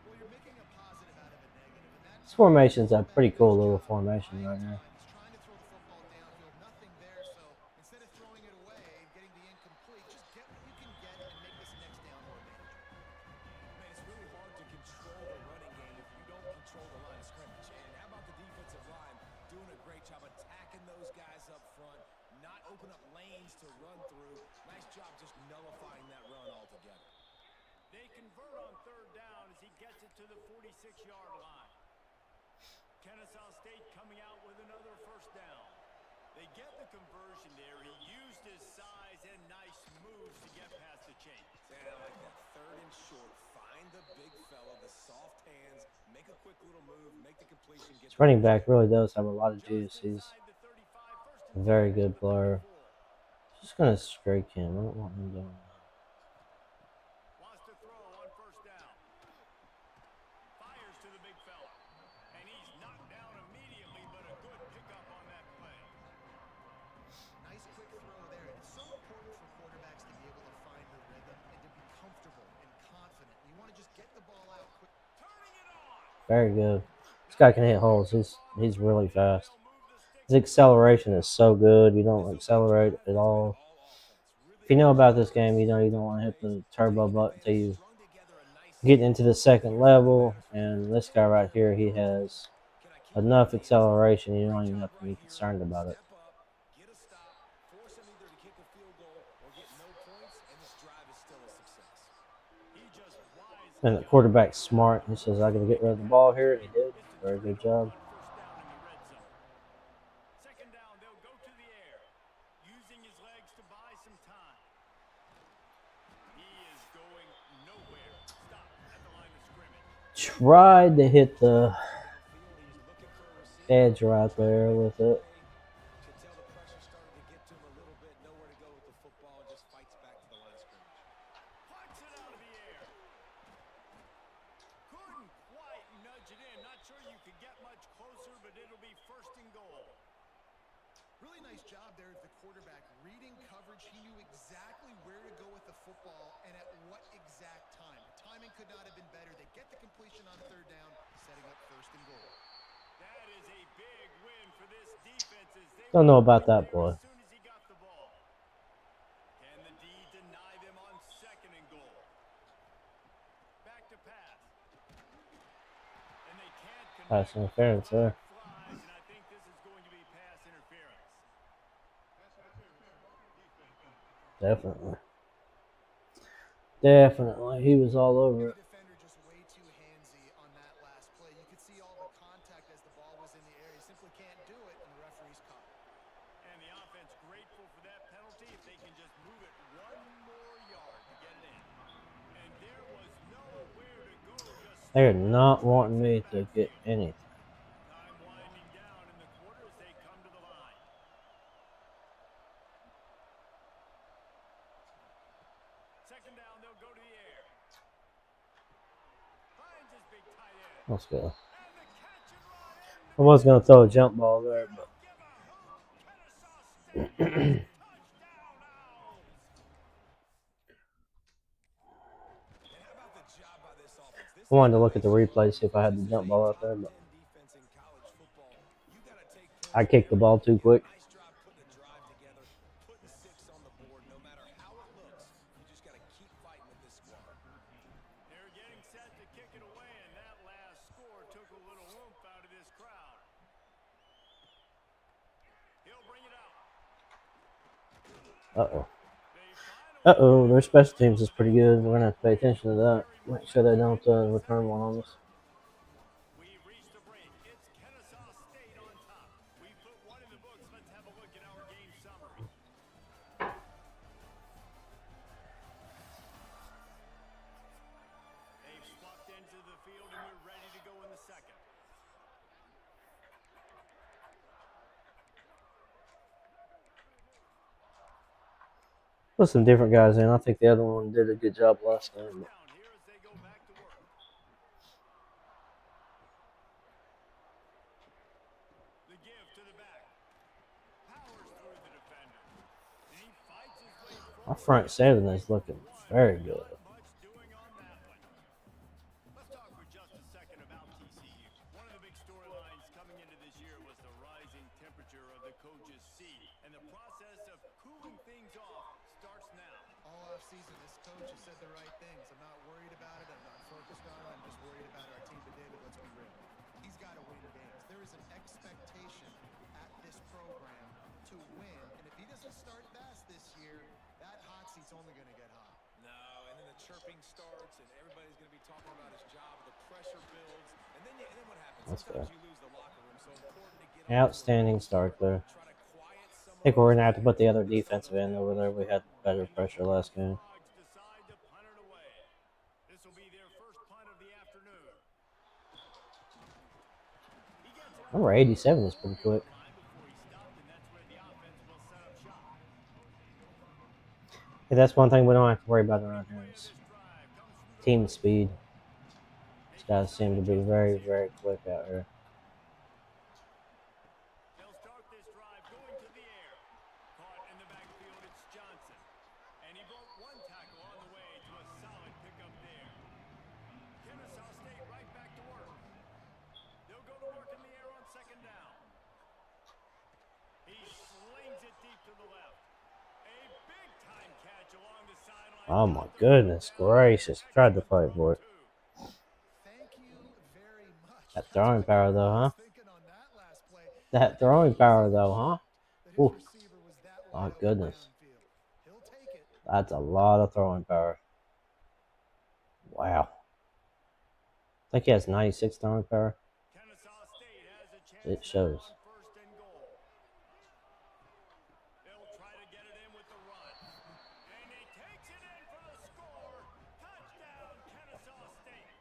Well, you're making a positive out of a negative, and that's This formation's a pretty cool little formation right now. he's trying to throw the football downfield, nothing there, so instead of throwing it away and getting the incomplete, just get what you can get and make this next down more manageable. Man, it's really hard to control the running game if you don't control the line of scrimmage. And how about the defensive line doing a great job attacking those guys up front, not open up lanes to run through. Nice job just nullifying that run altogether. They convert on 3rd down as he gets it to the 46-yard line. Kennesaw State coming out with another 1st down. They get the conversion there. He used his size and nice moves to get past the chain. Man, I like that. 3rd and short. Find the big fella, the soft hands, make a quick little move, make the completion. This running back really does have a lot of juice. He's a very good player. Just gonna strike him. I don't want him doing that. Wants to throw on 1st down. Fires to the big fella. And he's knocked down immediately, but a good pickup on that play. Nice quick throw there. It's so important for quarterbacks to be able to find the rhythm and to be comfortable and confident. You want to just get the ball out quick. Turning it on. Very good. This guy can hit holes. He's really fast. His acceleration is so good. You don't accelerate at all. If you know about this game, you know you don't want to hit the turbo button until you get into the 2nd level. And this guy right here, he has enough acceleration. You don't even have to be concerned about it. Get a stop, force him either to kick a field goal or get no points, and this drive is still a success. He And the quarterback's smart. He says, "I got to get rid of the ball here," and he did. Very good job. Second down, they'll go to the air, using his legs to buy some time. He is going nowhere. Stop at the line of scrimmage. Tried to hit the edge right there with it. Could tell the pressure started to get to him a little bit. Nowhere to go with the football and just fights back to the line of scrimmage. Puts it out of the air. Couldn't quite nudge it in. Not sure you could get much closer, but it'll be first and goal. Really nice job there of the quarterback. Reading coverage, he knew exactly where to go with the football and at what exact time. The timing could not have been better. They get the completion on third down, setting up first and goal. That is a big win for this defense as they Don't know about that boy. as soon as he got the ball. Can the D deny them on second and goal? Back to pass. And they can't connect. Pass interference there. Flies, and I think this is going to be pass interference. Definitely. Definitely. He was all over it. The defender just way too handsy on that last play. You could see all the contact as the ball was in the air. He simply can't do it, and the referee's caught. And the offense grateful for that penalty if they can just move it one more yard to get it in. And there was nowhere to go. Just They're not wanting me to get anything. time winding down in the quarter as they come to the line. Second down, they'll go to the air. Finds his big tight end. Let's go. And the catch and run in. I was going to throw a jump ball there, but Give a hoot. Kennesaw State. Touchdown Owls. And how about the job by this offense? This I wanted to look at the replay, see if I had the jump ball out there, but defense in college football. You got to take points. I kicked the ball too quick. Nice job putting a drive together, putting 6 on the board. No matter how it looks, you just got to keep fighting with this squad. They're getting set to kick it away, and that last score took a little oomph out of this crowd. He'll bring it out. Uh-oh. They finally Uh-oh, their special teams is pretty good. We're going to have to pay attention to that. Make sure they don't return one on us. We've reached the break. It's Kennesaw State on top. We put one in the books. Let's have a look at our game summary. They've swapped into the field, and we're ready to go in the second. Put some different guys in. I think the other one did a good job last time. But Down here as they go back to work. The give to the back. Powers through the defender. And he fights his way our forward. front seven is looking very good. Not much doing on that one. Let's talk for just a second about TCU. One of the big storylines coming into this year was the rising temperature of the coach's seat. And the process of cooling things off starts now. All offseason, this coach has said the right things. I'm not worried about it. I'm not focused on it. I'm just worried about our team. But David, let's be real. He's got to win games. There is an expectation at this program to win. And if he doesn't start fast this year, that hot seat's only going to get hot. No, and then the chirping starts, and everybody's going to be talking about his job. The pressure builds, and then what happens? Let's go. Sometimes you lose the locker room. So important to get off Outstanding start there. try to quiet some I think we're going to have to put the other defensive end over there. We had better pressure last game. Frogs decide to punt it away. This will be their first punt of the afternoon. He gets it Number 87 is pretty quick. line before he stopped, and that's where the offense will set up shop. Hey, that's one thing we don't have to worry about around here is This drive comes from team speed. These guys seem to be very, very quick out here. They'll start this drive going to the air. Caught in the backfield, it's Johnson. And he broke one tackle on the way to a solid pickup there. Kennesaw State right back to work. They'll go to work in the air on second down. He slings it deep to the left. A big time catch along the sideline. Oh my goodness gracious. Tried to fight for it. Thank you very much. That throwing power though, huh? Thinking on that last play, That throwing power though, huh? that his Ooh. receiver was that My wide open goodness. downfield. He'll take it. That's a lot of throwing power. Wow. think he has 96 throwing power. Kennesaw State has a chance It now shows. on first and goal. They'll try to get it in with the run. And he takes it in for the score. Touchdown, Kennesaw State.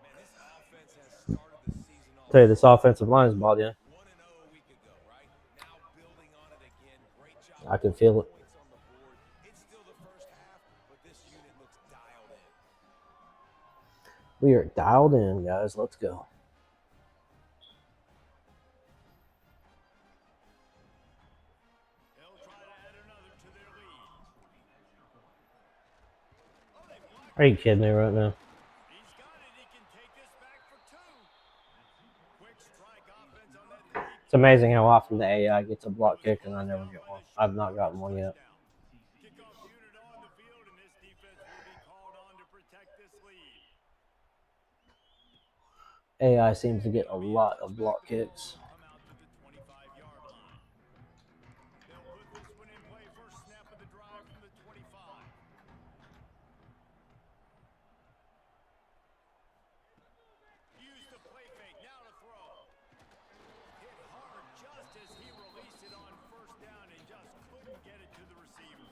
Man, this offense has started the season off Tell you, this strong. offensive line is balled in. 1-0 a week ago, right? Now building on it again. Great job I can putting feel it. points on the board. It's still the first half, but this unit looks dialed in. We are dialed in, guys. Let's go. They'll try to add another to their lead. Oh, they blocked Are you kidding me right now? He's got it. He can take this back for two. Quick strike offense on that three. It's amazing how often the AI gets a block kick and I never get one. I've not gotten one yet. Kickoff unit on the field, and this defense will be called on to protect this lead. AI seems to get a lot of block kicks. Come out to the 25-yard line. They'll put this one in play. First snap of the drive from the 25. Use the play fake. Now to throw. Hit hard just as he released it on first down and just couldn't get it to the receiver.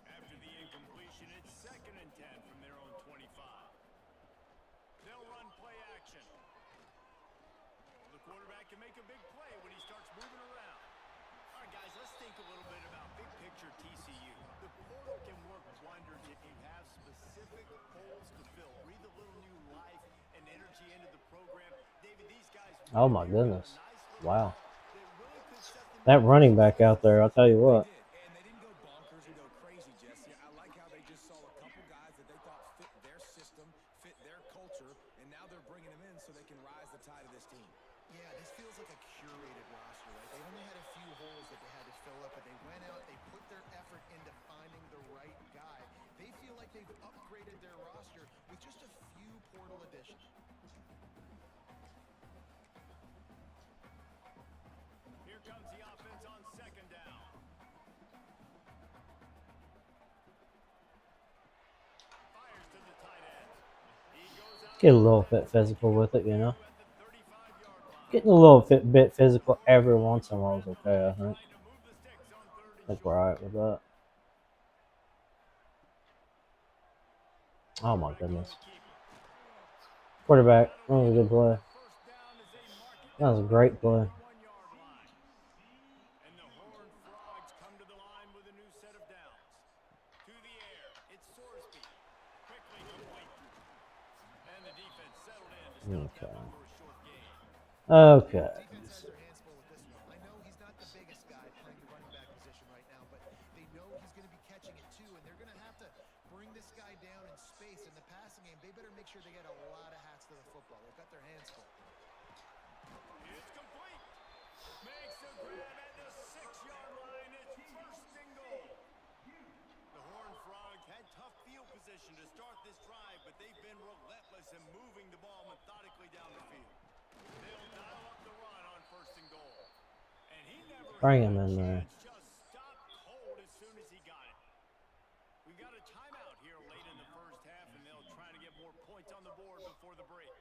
After the incompletion, it's 2nd and 10 from their own 25. They'll run play action. The quarterback can make a big play when he starts moving around. All right, guys, let's think a little bit about big picture TCU. The portal can work wonders if you have specific holes to fill. Breathe a little new life and energy into the program. David, these guys. Oh my goodness. Wow. They really could set the That running back out there, I'll tell you what. And they didn't go bonkers and go crazy, Jesse. I like how they just saw a couple guys that they thought fit their system, fit their culture, and now they're bringing them in so they can rise the tide of this team. Yeah, this feels like a curated roster, right? They only had a few holes that they had to fill up, but they went out, they put their effort into finding the right guy. They feel like they've upgraded their roster with just a few portal additions. Here comes the offense on 2nd down. Fires to the tight end. He goes out Get a little bit physical with it, you know. at the 35-yard line. Getting a little bit physical every once in a while is okay, I think. Trying to move the sticks on 3rd I and think short. we're alright with that. Oh my goodness. Quarterback, that was a good play. First down as they mark it That was a great play. 1-yard line. And the Horned Frogs come to the line with a new set of downs. To the air, it's Sorsby. Quickly complete. And the defense settled in to stop that Okay. one for a short gain. Okay. Defense has their hands full with this one. I know he's not the biggest guy playing the running back position right now, but they know he's going to be catching it too, and they're going to have to bring this guy down in space. In the passing game, they better make sure they get a lot of hats to the football. They've got their hands full. It's complete. Makes the grab at the 6-yard line. It's 1st and goal. The Horned Frogs had tough field position to start this drive, but they've been relentless in moving the ball methodically down the field. They'll dial up the run on 1st and goal. And he never Bring had him a in there. chance, just stopped cold as soon as he got it. We've got a timeout here late in the first half, and they'll try to get more points on the board before the break.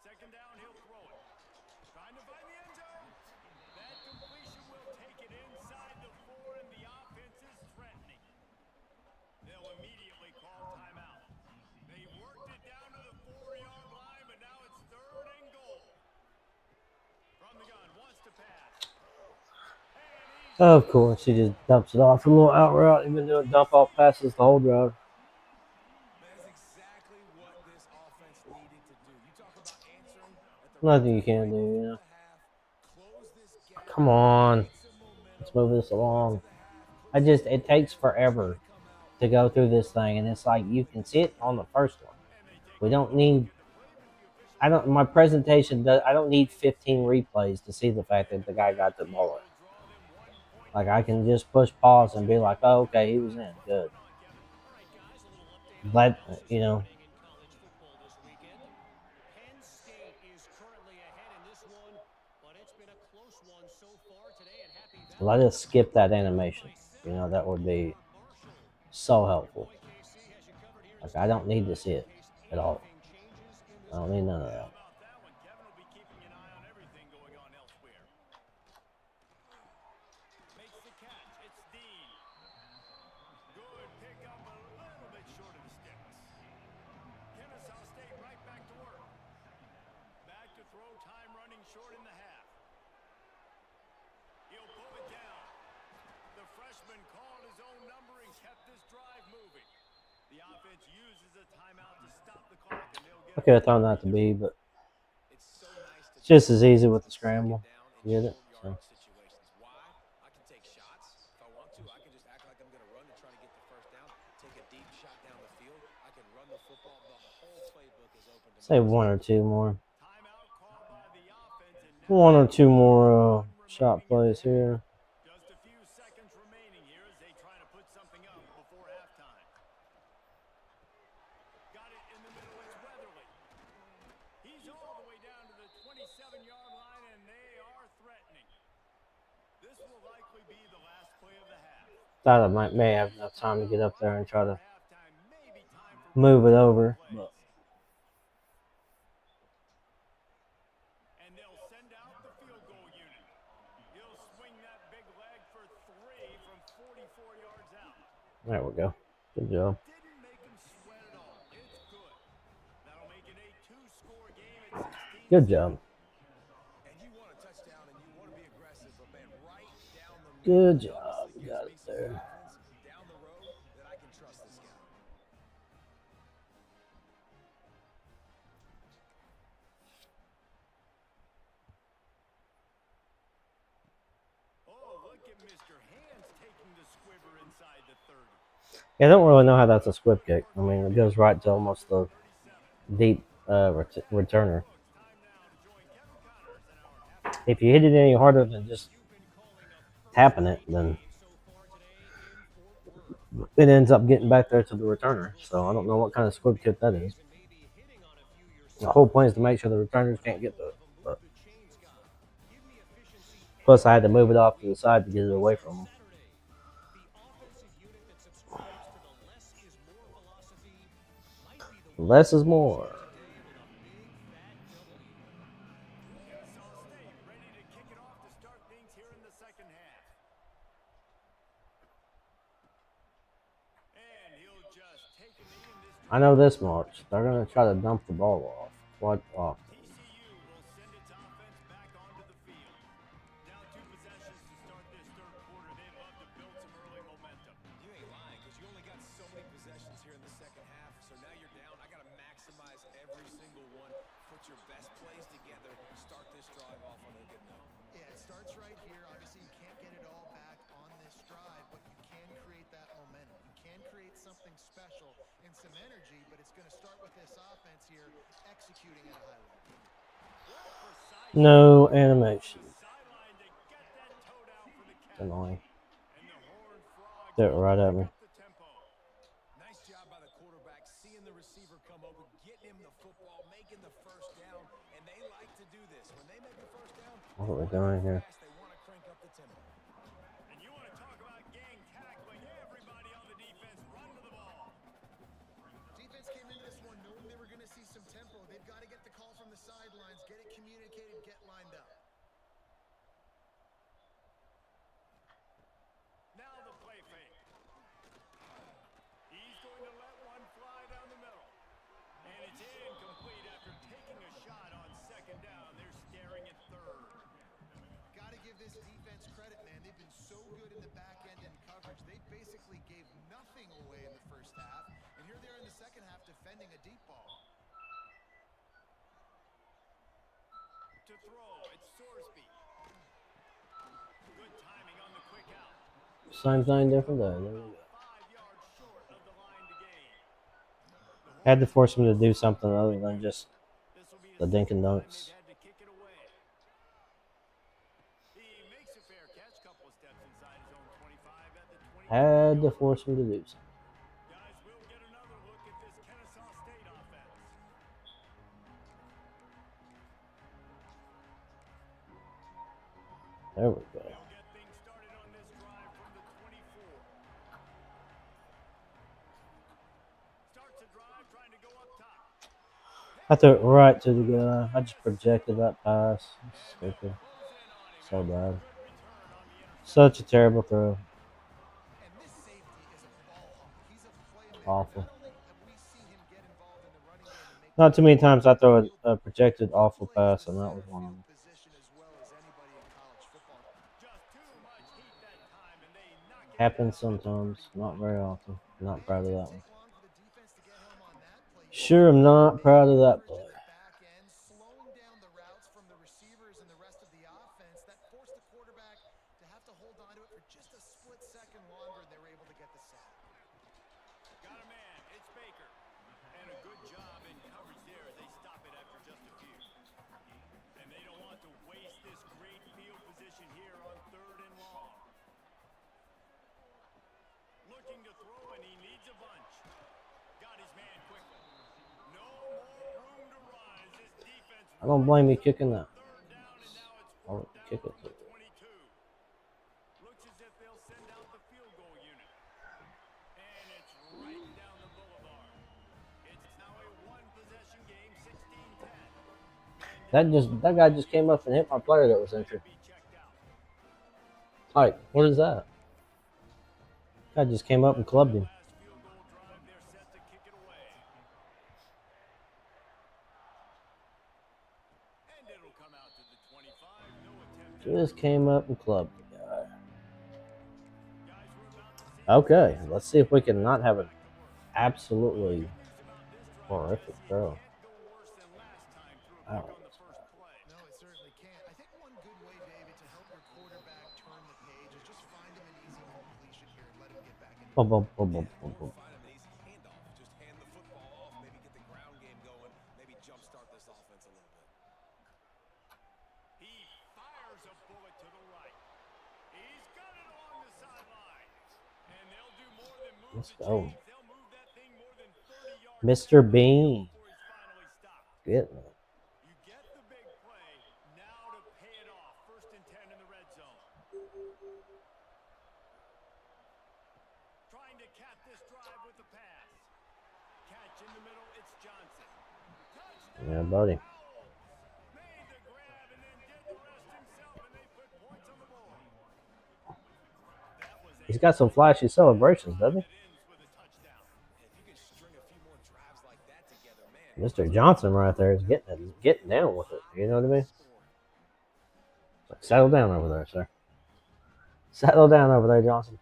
2nd down, he'll throw it. Trying to find the end zone. That completion will take it inside the 4, and the offense is threatening. They'll immediately call timeout. They worked it down to the 4-yard line, but now it's 3rd and goal. From the gun, wants to pass. Of course, he just dumps it off a little out route. He's been doing dump off passes the whole drive. That is exactly what this offense needed to do. You talk about answering at the Nothing you can do, you know. close this gap. Come on. Get some momentum. Let's move this along. To the half. It takes forever to go through this thing, and it's like you can see it on the first one. We don't need. My presentation does. I don't need 15 replays to see the fact that the guy got the bullet. Like I can just push pause and be like, oh, okay, he was in. Good. But you know, Penn State is currently ahead in this one, but it's been a close one so far today at Happy Valley. let us skip that animation. You know, that would be so helpful. KC has you covered Like, I don't need to see it at all. Anything changes in this I don't need none of How that. about that one? Kevin will be keeping an eye on everything going on elsewhere. Makes the catch. It's Dean. Good pick up a little bit short of the sticks. Kennesaw State right back to work. Back to throw, time running short in the half. He'll pull it down. The freshman called his own number and kept this drive moving. The offense uses a timeout to stop the clock, and they'll get I could have thought that to be, but It's so nice to it's just as easy with the scramble. down in Get it? short So. yardage situations. Why? I can take shots. If I want to, I can just act like I'm going to run to try to get the first down, take a deep shot down the field. I can run the football. The whole playbook is open to me. Say one or two more. timeout called by the offense, and now One or two more one shot remaining in plays the half. here. Just a few seconds remaining here as they try to put something up before halftime. Got it in the middle. It's Weatherly. He's all the way down to the 27-yard line, and they are threatening. This will likely be the last play of the half. Thought I may have enough time to get up there and try to Halftime, maybe time for move it over. plays. But And they'll send out the field goal unit. He'll swing that big leg for 3 from 44 yards out. there we go. Good job. Didn't make him sweat at all. It's good. That'll make it a 2-score game at 16. Good job. And you want a touchdown and you want to be aggressive, but man, right down the middle. Good job. You got it there. Down the road that I can trust this guy. Oh, look at Mr. Hands taking the squibber inside the 30. Yeah, I don't really know how that's a squib kick. I mean, it goes right to almost the deep returner. Time now to join Kevin Connors in our half. If you hit it any harder than just tapping it, then it ends up getting back there to the returner. So I don't know what kind of squib kick that is. The whole point is to make sure the returners can't get to it. But plus, I had to move it off to the side to get it away from them. Less is more. Kennesaw State ready to kick it off to start things here in the second half. And he'll just take a knee in this. I know this much. They're going to try to dump the ball off. What off? TCU will send its offense back onto the field. Down 2 possessions to start this third quarter. They'd love to build some early momentum. You ain't lying because you only got so many possessions here in the second half. So now you're down. I got to maximize every single one. Put your best plays together. Start this drive off on a good note. Yeah, it starts right here. Obviously, you can't get it all back on this drive, but you can create that momentum. You can create something special and some energy, but it's going to start with this offense here executing at a high level. No animation. Sideline to get that toe down for the catch. Annoying. And the Horned Frogs Threw it right at me. up the tempo. Nice job by the quarterback, seeing the receiver come over, getting him the football, making the first down, and they like to do this. When they make a first down, What are we doing here? they want to crank up the tempo. And you want to talk about gang tackling. Everybody on the defense run to the ball. Defense came into this one knowing they were going to see some tempo. They've got to get the call from the sidelines, get it communicated, get lined up. Now the play fake. He's going to let one fly down the middle. And it's incomplete after taking a shot on second down. They're staring at third. Got to give this defense credit, man. They've been so good in the back end and coverage. They basically gave nothing away in the first half. And here they are in the second half defending a deep ball. To throw, it's Sorsby. Good timing on the quick out. Same thing, different day. There we go. 5 yards short of the line to gain. Had to force him to do something other than just This will be the dink and second time dunks. they've had to kick it away. He makes a fair catch, couple of steps inside his own 25 at the 20. Had to force him to do something. Guys, we'll get another look at this Kennesaw State offense. There we go. They'll get things started on this drive from the 24. Starts a drive I threw it right to the guy. I just projected that pass. Stupid. So bad. Such a terrible throw. And this safety is a ball hawk. He's a playmaker. Awful. Not only have we seen him get involved in the running game and make Not too many times I throw field, a projected he awful plays pass, the and that was center one of field them. position as well as anybody in college football. Just too much heat that time, and they knock it Happens down at the sometimes, not 31. very often. Not And proud it of didn't that one. take long for the defense to get home on that play. You Sure, saw I'm not man proud of that coverage play. in the back end, slowing down the routes from the receivers and the rest of the offense. That forced the quarterback to have to hold on to it for just a split second longer, and they were able to get the sack. Got a man. It's Baker. And a good job in coverage there as they stop it after just a few. And they don't want to waste this great field position here on 3rd and long. Looking to throw, and he needs a bunch. Got his man quickly. No more room to run as this defense I don't blame you rises up kicking on that. 3rd down, and now it's I'll 4th kick down it. from the 22. Looks as if they'll send out the field goal unit. And it's right down the boulevard. It's now a one-possession game, 16-10. That guy just came up and hit my player that was injured. Be checked out. Alright, what is that? Guy just came up and clubbed him. Last field goal drive, they're set to kick it away. And it'll come out to the 25. No attempt. Just came up and clubbed the guy. Guys, we're about to see Okay, let's see if we can not have an absolutely horrific throw. Ouch. No, it certainly can't. I think one good way, David, to help your quarterback turn the page is just find him an easy completion here and let him get back into Boom, it. boom, boom, boom, boom, boom. Find him an easy handoff. Just hand the football off, maybe get the ground game going, maybe jumpstart this offense a little bit. He fires a bullet to the right. He's got it along the sideline. And they'll do more than move Let's the go. chains. They'll move that thing more than 30 yards. Mr. Bean. Before he's finally stopped. Getting it. You get the big play. Now to pay it off. 1st and 10 in the red zone. Trying to cap this drive with the pass. Catch in the middle. It's Johnson. Touchdown. Yeah, buddy. Made the grab and then did the rest himself, and they put points on the board. That was a He's got some flashy celebrations, doesn't that ends with a touchdown. And if you can string a few more drives like that together, man. he? Mr. Johnson right there is getting down with it. You know what I mean? It's like, settle down over there, sir. Settle down over there, Johnson.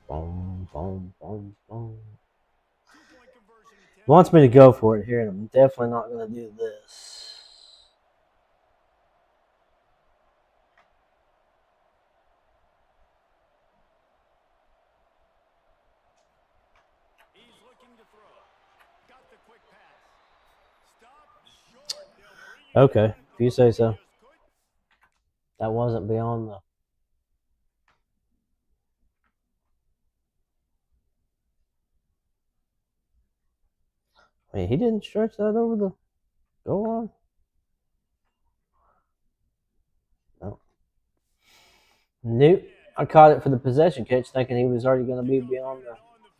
Boom, boom, boom, boom. 2-point conversion attempt. Wants me to go for it here, and I'm definitely not going to do this. He's looking to throw. Got the quick pass. Stop short. They'll bring it Okay, in. if you say so. Just couldn't. That wasn't beyond the... I mean, he didn't stretch that over the goal line. No. Nope. I caught it for the possession catch, thinking he was already going to be beyond the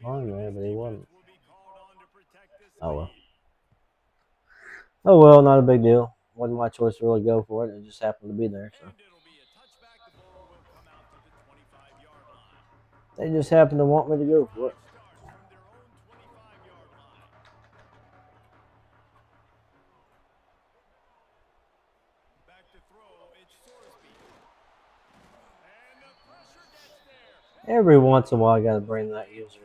line there, but he wasn't. Will be called on to protect this Oh well. lead. Oh well, not a big deal. Wasn't my choice to really go for it. It just happened to be there. So And it'll be a touchback. The ball will come out to the 25-yard line. they just happened to want me to go for it. Starts from their own 25-yard line. Back to throw. It's Sorsby. And the pressure gets there. Every once in a while, I got to bring that user.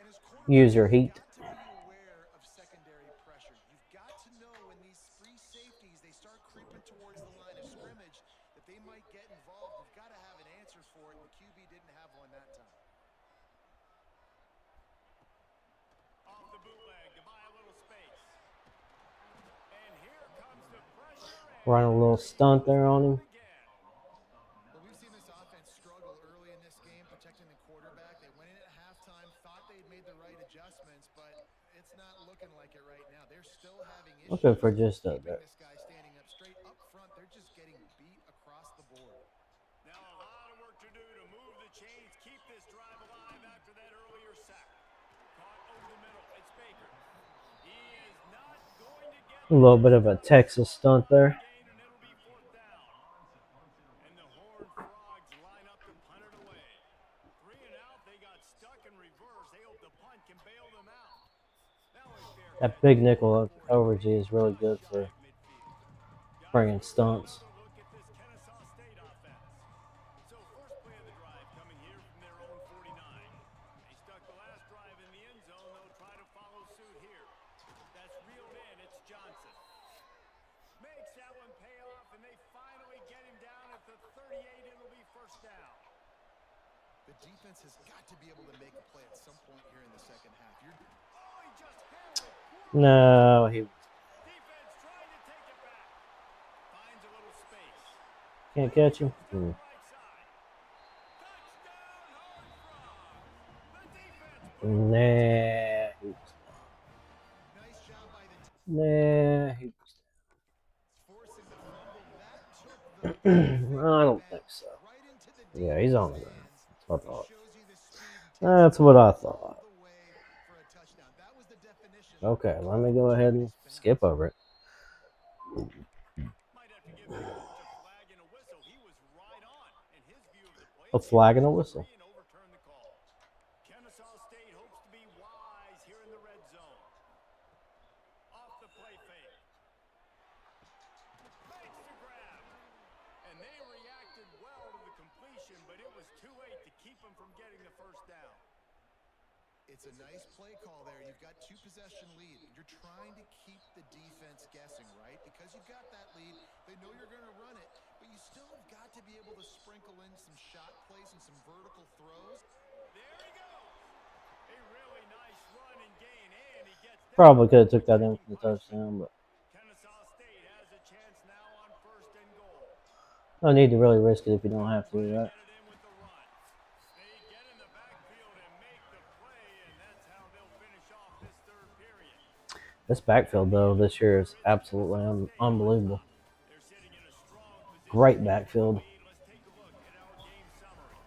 And as Use your quarterbacks, heat. you've got to be aware of secondary pressure. You've got to know when these free safeties, they start creeping towards the line of scrimmage, that they might get involved. You've got to have an answer for it, and the QB didn't have one that time. Off the bootleg to buy a little space. And here comes the pressure. Run a little stunt there on him. Well, we've seen this offense struggle early in this game, protecting the quarterback. They went in at halftime, thought they'd made the right adjustments, but it's not looking like it right now. They're still having issues Looking for just a... keeping this guy standing up straight up front. They're just getting beat across the board. Now a lot of work to do to move the chains, keep this drive alive after A little bit of a Texas stunt there. Gain, and it'll be fourth down. And the Horned Frogs line up to punt it away. 3 and out, they got stuck in reverse. They hope the punt can bail them out. Now a fair That catch big at the nickel 40, overage is really just good shy for of midfield. Guys, bringing we're taking stunts. another look at this Kennesaw State offense. So first play of the drive coming here from their own 49. They stuck the last drive in the end zone. They'll try to follow suit here. That's reeled in. It's Johnson. Makes that one pay off, and they finally get him down at the 38. It'll be first down. The defense has got to be able to make a play at some point here in the second half. Oh, he just handled it poorly. No, he Defense trying to take it back. Finds a little space. can't catch him. Goes down the right side. Touchdown, Horned Frogs. The defense put it Nice job by the team Nah, he forcing the fumble. That took I don't think so. right into the Yeah, he's on the defense's ground. hands. That's what I It thought. shows you the speed That's what I thought. all the way for a touchdown. That was the definition. Okay, let me go ahead and skip over it. Might have to give the coach a flag and a whistle. He was right on in his view of the play. A flag and a whistle. And overturn the call. Kennesaw State hopes to be wise here in the red zone. Off the play fake. Makes the grab. And they reacted well to the completion, but it was too late to keep them from getting the first down. It's a nice play call there. You've got 2-possession lead. You're trying to keep the defense guessing, right? Because you've got that lead. They know you're going to run it, but you still have got to be able to sprinkle in some shot plays and some vertical throws. There he goes. A really nice run and gain, and he gets down. Probably could have took that in for the touchdown, but Kennesaw State has a chance now on first and goal. no need to really risk it if you don't have to, right? Get it in with the run. They get in the backfield and make the play, and that's how they'll finish off this third period. This backfield, though, this year is absolutely unbelievable. They're sitting in a strong position. Great backfield. Let's take a look at our game summary.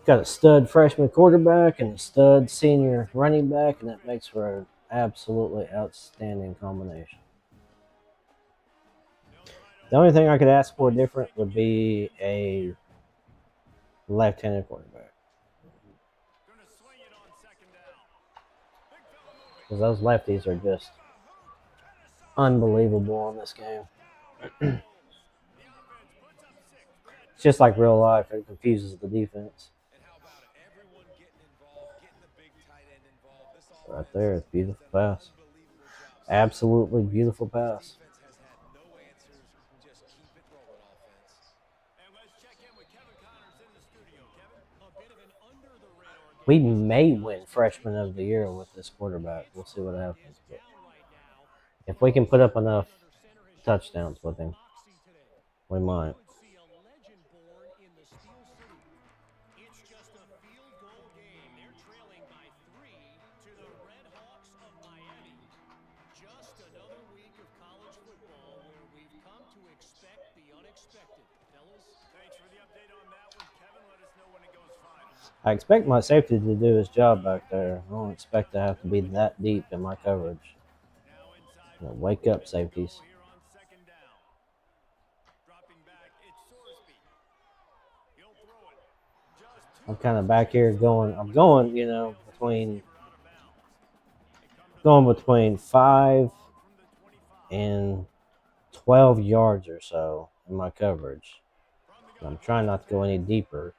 Got a stud freshman quarterback and a stud senior running back, and that makes for an absolutely outstanding combination. The only thing I could ask for different would be a left-handed quarterback, Gonna swing it on second down. Big fella moving. because those lefties are just unbelievable on this game. The offense puts up 6. It's just like real life. It confuses the defense. And how about it? Everyone getting involved, getting the big tight end involved. This Right offense there, it's beautiful has done an pass. unbelievable job. Absolutely beautiful pass. Defense has had no answers. Just keep it rolling, offense. And let's check in with Kevin Connors in the studio. Kevin? A bit of an under-the-radar game. We may win Freshman of the Year with this quarterback. We'll see what happens. But Down right now. if we can put up enough touchdowns with him, we might. Could see a legend born in the Steel City. It's just a field goal game. They're trailing by 3 to the Red Hawks of Miami. Just another week of college football where we've come to expect the unexpected. Fellas, Thanks for the update on that one, Kevin. Let us know when it goes final. I expect my safety to do his job back there. I don't expect to have to be that deep in my coverage. Now inside. You know, wake up, safeties. Here on second down. Dropping back, it's Sorsby. He'll throw it. Just I'm kind of back here going, you know, going between 5 and 12 yards or so in my coverage. And I'm trying not to go any deeper,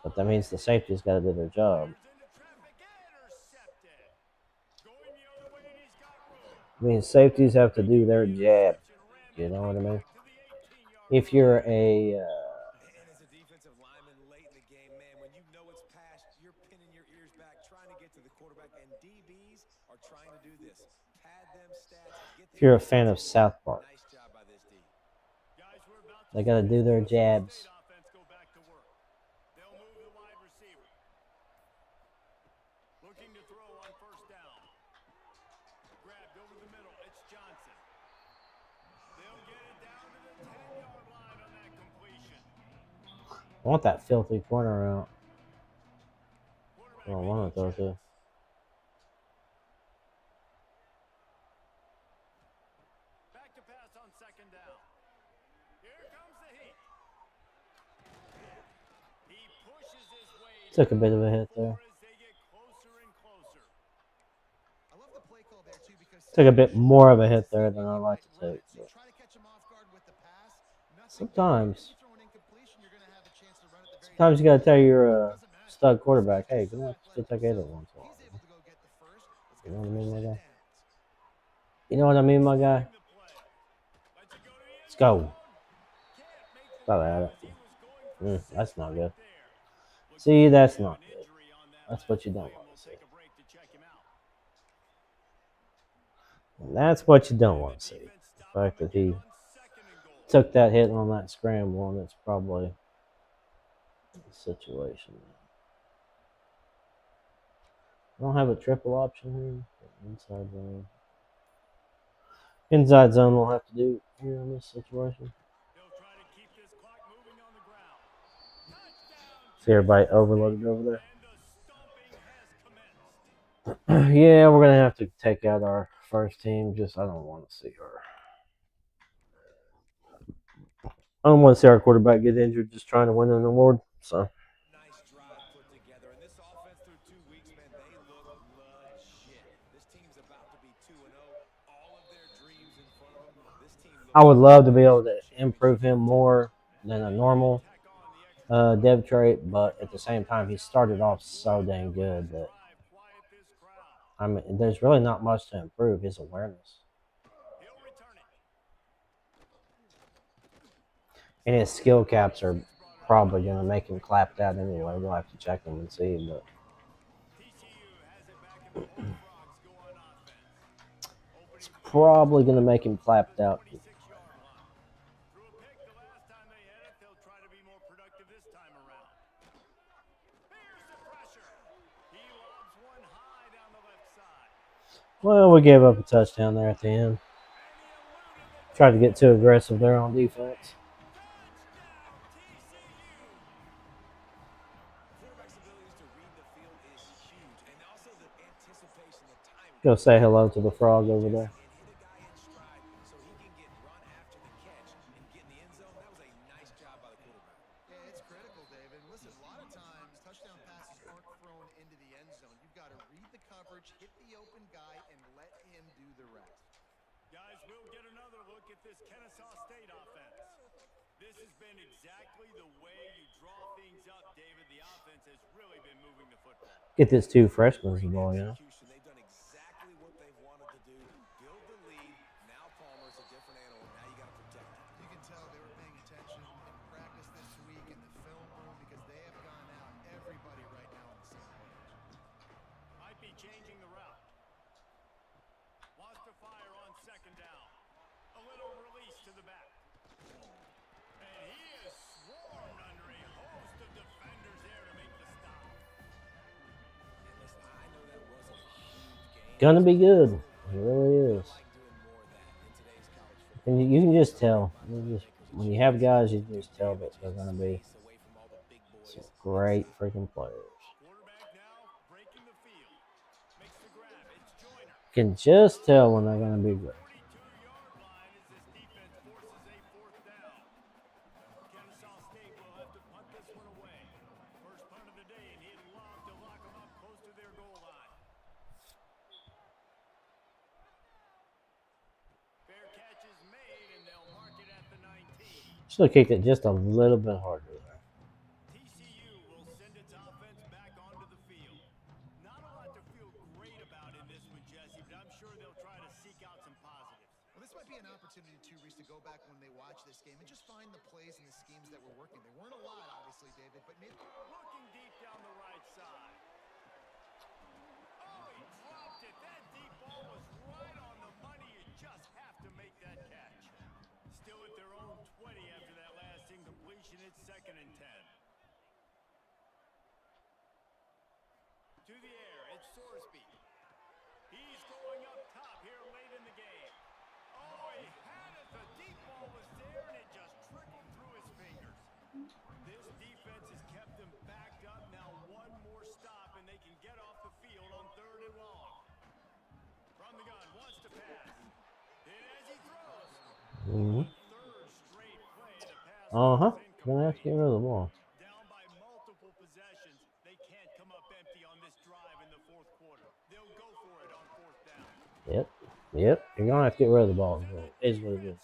but that means the safety's got to do their job. I mean, safeties have to do their jab. You know what I mean? If you're a And as a defensive lineman late in the game, man, when you know it's past, you're pinning your ears back, trying to get to the quarterback, and DBs are trying to do this. Pad them stats. Get if you're a fan of South Park, Nice job by this D. they got to do their jabs. Go back to work. They'll move the wide receiver. Looking to throw on first down. Grabbed over the middle. It's Johnson. They'll get it down to the 10-yard line on that completion. I want that filthy corner out. I don't want it though, too. Took a bit of a hit there. as they get closer and closer. I love the play call there too because Took a bit more of a hit there than I like to take. you But try to catch him off guard with the pass, nothing there. sometimes, Then you throw an incompletion, you're going to have a chance to run it the very sometimes next you gotta play. tell your Doesn't matter. stud quarterback, This hey, guy's you're gonna just have so to take a hit athletic once in a himself. while. He's able to go get the first. Let's You go know what I for mean, my second guy? downs. You know what I mean, my guy? The play. Lets it go to the end Let's go. zone. Can't make the About grab at as he it. was going for six That's not right good. there. Looks See, like that's we have not an good. injury on that That's last what you play, don't and want we'll to see. take a break to check him out. That's what you don't And want the to see. defense The stopped fact him that again he on 2nd and goal. took that hit on that scramble, and it's probably the situation. I don't have a triple option here. Inside zone. Inside zone will have to do here in this situation. They'll try to keep this clock moving on the ground. Touchdown, See everybody Kansas overloaded State. over And the stomping has commenced. there. Yeah, we're gonna have to take out our first team. I don't want to see our. I don't want to see our quarterback get injured just trying to win an award. So Nice drive put together. And this offense through 2 weeks, man, they look legit. This team's about to be 2-0. All of their dreams in front of them. This team I looks would like love to they're be ready able for to a improve championship him contender. more than a normal Tack on the extra point. dev trait, but at the same time, he started off so dang good that Drive quiet this crowd. I mean, there's really not much to improve. His awareness He'll return it. and his skill caps are probably gonna make him clapped out anyway. We'll have to check them and see, but TCU has it back and the Horned Frogs go on offense. it's Opening probably gonna make him clapped out. 26-yard line. Threw a pick the last time they had it. They'll try to be more productive this time around. Here's the pressure. He lobs one high down the left side. Well, we gave up a touchdown there at the end. And he eluded the Tried to get too aggressive there on defense. touchdown, TCU. Quarterback's abilities to read the field is huge. And also the anticipation, the timing. Go say hello to the frog over there. And hit a guy in stride so he can get run after the catch and get in the end zone. That was a nice job by the quarterback. Yeah, it's critical, David. Listen, a lot of times touchdown passes aren't thrown into the end zone. You've got to read the coverage, hit the open guy, and let him do the rest. Guys, we'll get another look at this Kennesaw State offense. This has been exactly the way you draw things up, David. The offense has really been moving the football. Get this two freshmen the ball, you know. Execution. They've done exactly what they've wanted to do. Build the lead. Now Palmer's a different animal. Now you got to protect him. You can tell they were paying attention in practice this week in the film room because they have gone out, everybody right now on the same page. Might be changing the route. Wants to fire on 2nd down. A little release to the back. And he is swarmed under a host of defenders there to make the stop. And listen, I know that wasn't a huge game. Gonna be good. It really is. I like doing more of that in today's college football. And you can just tell. When you have guys, you can just tell that they're gonna be Away from all the big boys. some great freaking players. Quarterback now breaking the field. Makes the grab. It's Joyner. Can just tell when they're gonna be great. 42-yard line as this defense forces a 4th down. Kennesaw State will have to punt this one away. First punt of the day, and he'd love to lock them up close to their goal line. Fair catch is made, and they'll mark it at the 19. Should have kicked it just a little bit harder there. TCU will send its offense back onto the field. Not a lot to feel great about in this one, Jesse, but I'm sure they'll try to seek out some positives. Well, this might be an opportunity, too, Reese, to go back when they watch this game and just find the plays and the schemes that were working. There weren't a lot, obviously, David, but maybe... Looking deep down the right side. Oh, he dropped it. That deep ball was right on the money. You just have to make that catch. Still at their own 20 after that last incompletion. It's 2nd and 10. To the air, it's Sorsby. He's going up top here late in the game. Oh, he had it. The deep ball was there, and it just trickled through his fingers. This defense has kept them backed up. Now one more stop, and they can get off the field on 3rd and long. From the gun, wants to pass. And as he throws, Mm-hmm. 3rd straight play, the pass Uh huh. was Gonna have to get rid of the ball. down by multiple possessions, they can't come up empty on this drive in the fourth quarter. They'll go for it on fourth down. Yep. Yep. You're going to have to get rid of the ball. It is what it is.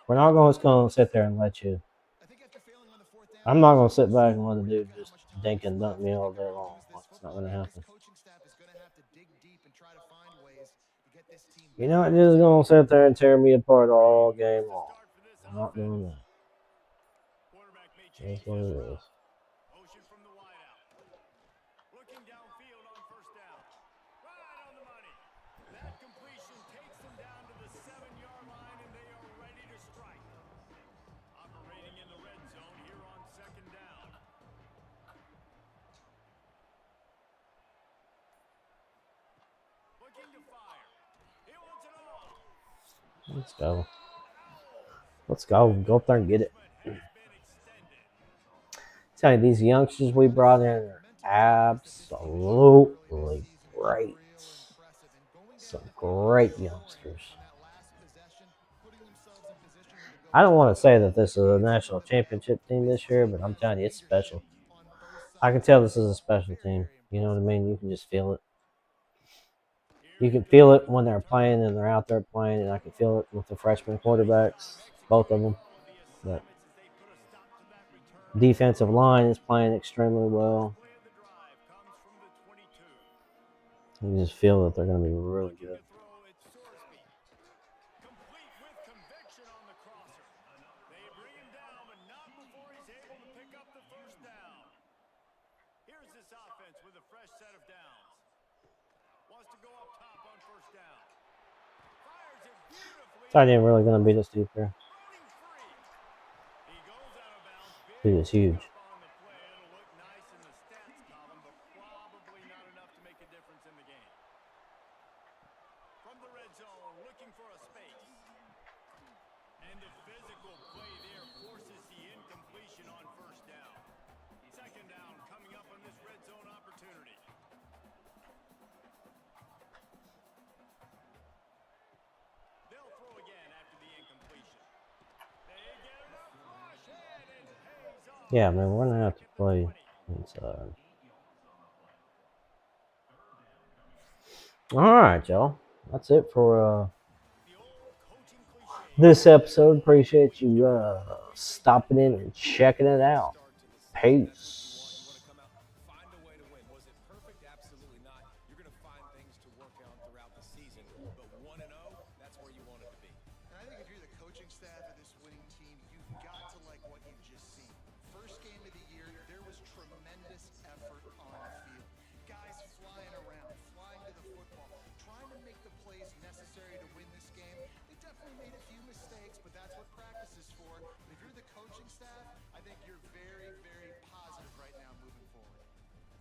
We're not going to sit there and let you. I think after failing on the fourth down, I'm not going to sit back and let the dude just dink and dunk me all day long. It's not going to happen. this coaching staff is going to have to dig deep and try to find ways to get this team. You're not just going to sit there and tear me apart all game long. I'm not doing that. Quarterback may That's change what his it route. is. Motion from the wideout. Looking downfield on first down. Right on the money. That completion takes them down to the 7-yard line, and they are ready to strike. Operating in the red zone here on second down. Looking to fire. He wants it all. Let's go. Let's go. Go up there and get it. Tell you, these youngsters we brought in are absolutely great. Some great youngsters. I don't want to say that this is a national championship team this year, but I'm telling you, it's special. I can tell this is a special team. You know what I mean? You can just feel it. You can feel it when they're playing and they're out there playing, and I can feel it with the freshman quarterbacks, both of them. But defensive line is playing extremely well. You just feel that they're going to be really good. Complete with conviction on the crosser. They bring him down, but not before he's able to pick up the first down. Here's this offense with a fresh set of downs. Wants to go up top on first down. Fires it beautifully. Tight end really going to beat us deep here. Running free. He goes out of bounds. Dude is huge. On the play. It'll look nice in the stats column, but probably not enough to make a difference in the game. From the red zone, looking for a space. And the physical play there forces the incompletion on first down. Second down coming up on this red zone opportunity. They'll throw again after the incompletion. They get enough rush in and pays off. Yeah, man, we're going to have to play inside. All right, y'all. That's it for this episode. Appreciate you stopping in and checking it out. Peace. Find a way to win. Was it perfect? Absolutely not. You're going to find things to work on throughout the season, but 1-0, that's where you want it to be. And I think if you're the coaching staff of this winning team, you've got to like what you've just seen. First game of the year, there was tremendous effort on the field. Guys flying around, flying to the football, trying to make the plays necessary to win this game. They definitely made a few mistakes, but that's what practice is for. But if you're the coaching staff, I think you're very, very positive right now moving forward.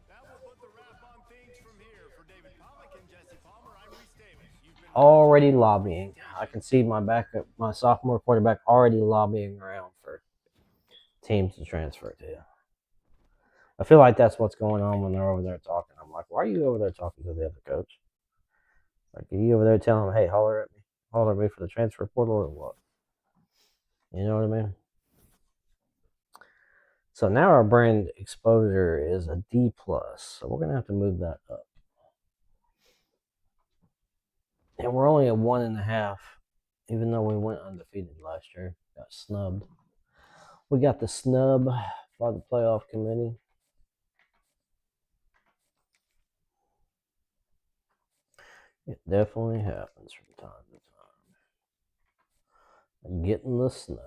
That will put the wrap on things from here. For David Pollack and Jesse Palmer, I'm Reese Davis. You've been Already lobbying. I can see my sophomore quarterback already lobbying around for teams to transfer to. I feel like that's what's going on when they're over there talking. I'm like, why are you over there talking to the other coach? Like, are you over there telling him, hey, holler at me for the transfer portal or what? You know what I mean? So now our brand exposure is a D+. So we're going to have to move that up. And we're only at 1.5, even though we went undefeated last year. Got snubbed. We got the snub by the playoff committee. It definitely happens from time to time. Getting the snub.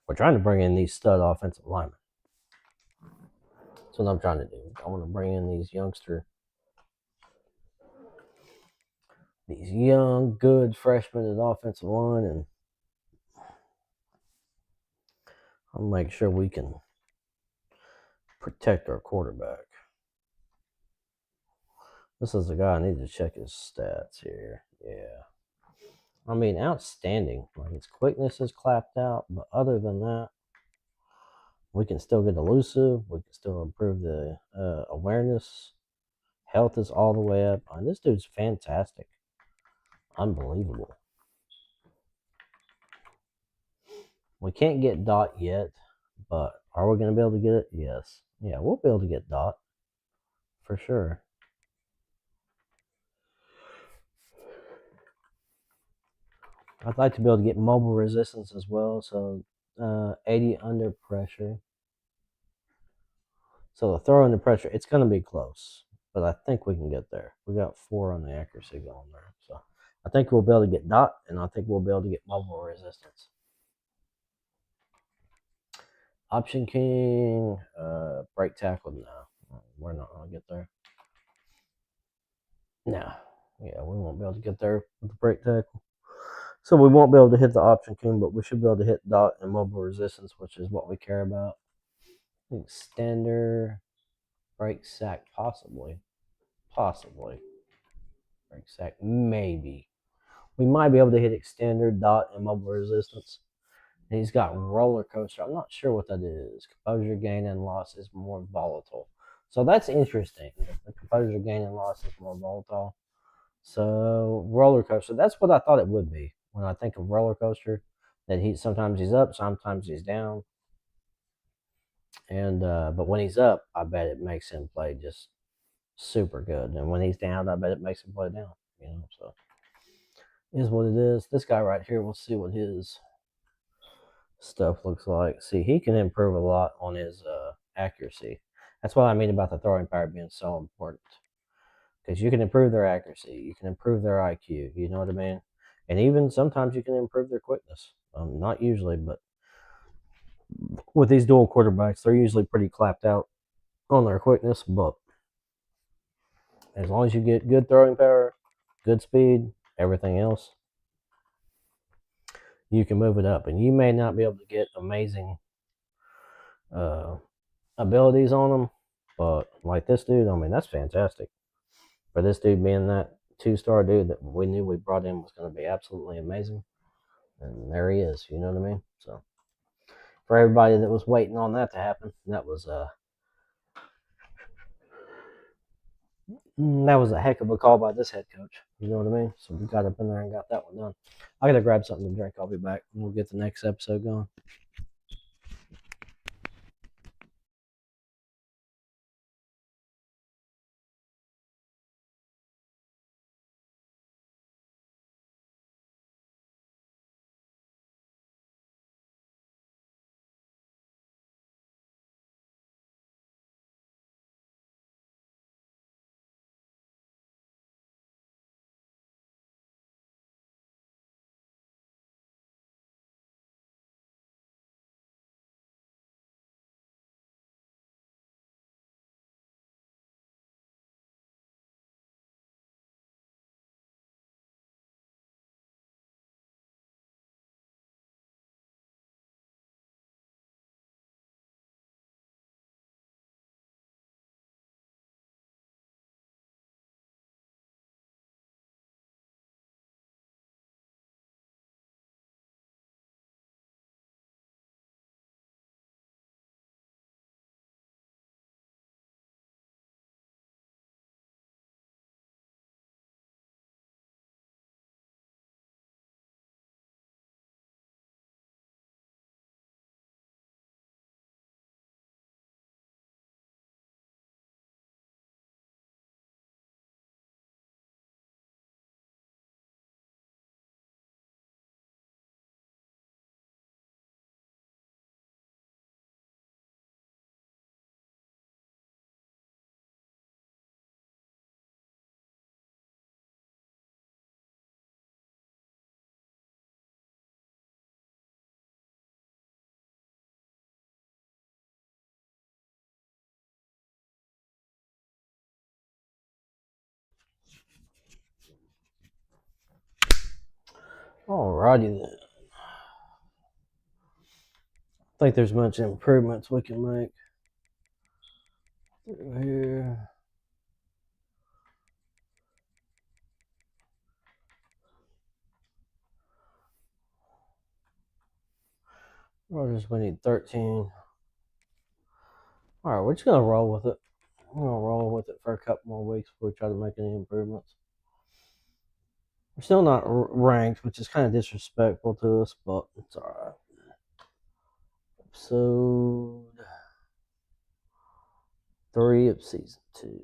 We're trying to bring in these stud offensive linemen. That's what I'm trying to do. I want to bring in these young, good freshmen at offensive line, and I'll make sure we can protect our quarterback. This is the guy I need to check his stats here. Yeah. I mean, outstanding. Like, his quickness is clapped out, but other than that, we can still get elusive. We can still improve the awareness. Health is all the way up. And this dude's fantastic. Unbelievable. We can't get Dot yet, but are we going to be able to get it? Yes. Yeah, we'll be able to get Dot for sure. I'd like to be able to get mobile resistance as well. So 80 under pressure. So the throw under pressure, it's going to be close, but I think we can get there. We got 4 on the accuracy going there. So I think we'll be able to get Dot, and I think we'll be able to get mobile resistance. Option King, break tackle, no. We're not going to get there. No. Yeah, we won't be able to get there with the break tackle. So we won't be able to hit the option king, but we should be able to hit Dot and mobile resistance, which is what we care about. Extender, break sack, possibly. Break sack, maybe. We might be able to hit extender, Dot, and mobile resistance. And he's got roller coaster. I'm not sure what that is. Composure gain and loss is more volatile. So that's interesting. The composure gain and loss is more volatile. So roller coaster, that's what I thought it would be when I think of roller coaster. That sometimes he's up, sometimes he's down, and but when he's up, I bet it makes him play just super good, and when he's down, I bet it makes him play down. So is what it is. This guy right here, we'll see what his stuff looks like. See, he can improve a lot on his accuracy. That's what I mean about the throwing power being so important. Because you can improve their accuracy, you can improve their IQ, you know what I mean? And even sometimes you can improve their quickness. Not usually, but with these dual quarterbacks, they're usually pretty clapped out on their quickness. But as long as you get good throwing power, good speed, everything else, you can move it up. And you may not be able to get amazing abilities on them, but like this dude, I mean, that's fantastic. For this dude being that 2-star dude that we knew we brought in was going to be absolutely amazing. And there he is, you know what I mean? So for everybody that was waiting on that to happen, that was a heck of a call by this head coach. You know what I mean? So we got up in there and got that one done. I gotta grab something to drink. I'll be back and we'll get the next episode going. Alrighty then. I think there's much improvements we can make here. Rogers, we need 13. Alright, we're just gonna roll with it. We're gonna roll with it for a couple more weeks before we try to make any improvements. We're still not ranked, which is kind of disrespectful to us, but it's alright. Episode 3 of season 2.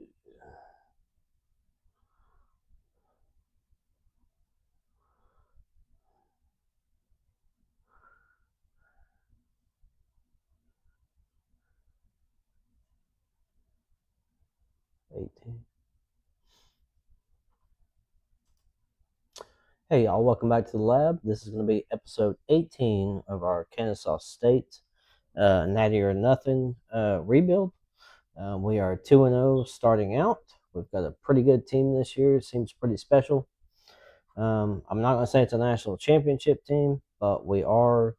Hey y'all, welcome back to the lab. This is going to be episode 18 of our Kennesaw State Natty or Nothing rebuild. We are 2-0 starting out. We've got a pretty good team this year. Seems pretty special. I'm not going to say it's a national championship team, but we are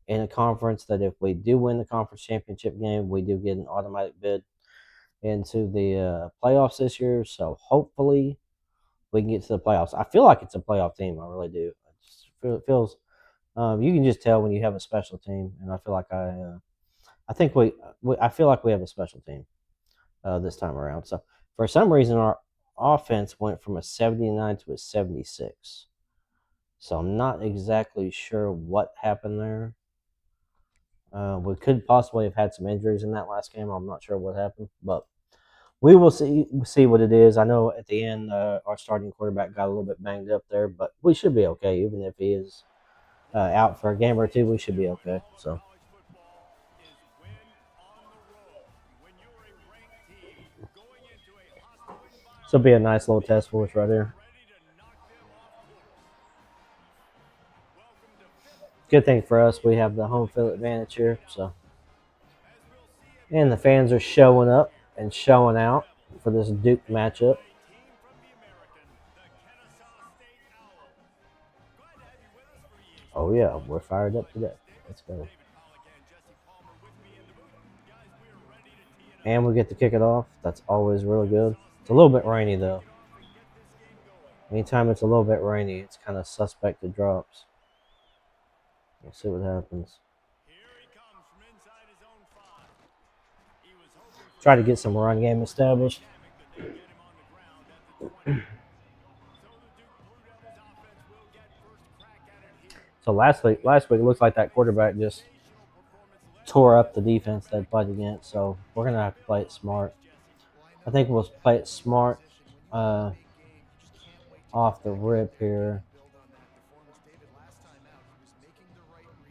in a conference that if we do win the conference championship game, we do get an automatic bid into the playoffs this year. So hopefully we can get to the playoffs. I feel like it's a playoff team. I really do. It feels. You can just tell when you have a special team, and I feel like I think I feel like we have a special team this time around. So for some reason, our offense went from a 79 to a 76. So I'm not exactly sure what happened there. We could possibly have had some injuries in that last game. I'm not sure what happened, but we will see what it is. I know at the end our starting quarterback got a little bit banged up there, but we should be okay. Even if he is out for a game or two, we should be okay. So. This will be a nice little test for us right here. Good thing for us, we have the home field advantage here. So, and the fans are showing up and showing out for this Duke matchup. Oh yeah, we're fired up today. Let's go. And we get to kick it off. That's always really good. It's a little bit rainy though. Anytime it's a little bit rainy, it's kind of suspect to drops. We'll see what happens. Try to get some run game established. So last week it looks like that quarterback just tore up the defense they played against. So we're gonna have to play it smart. I think we'll play it smart off the rip here.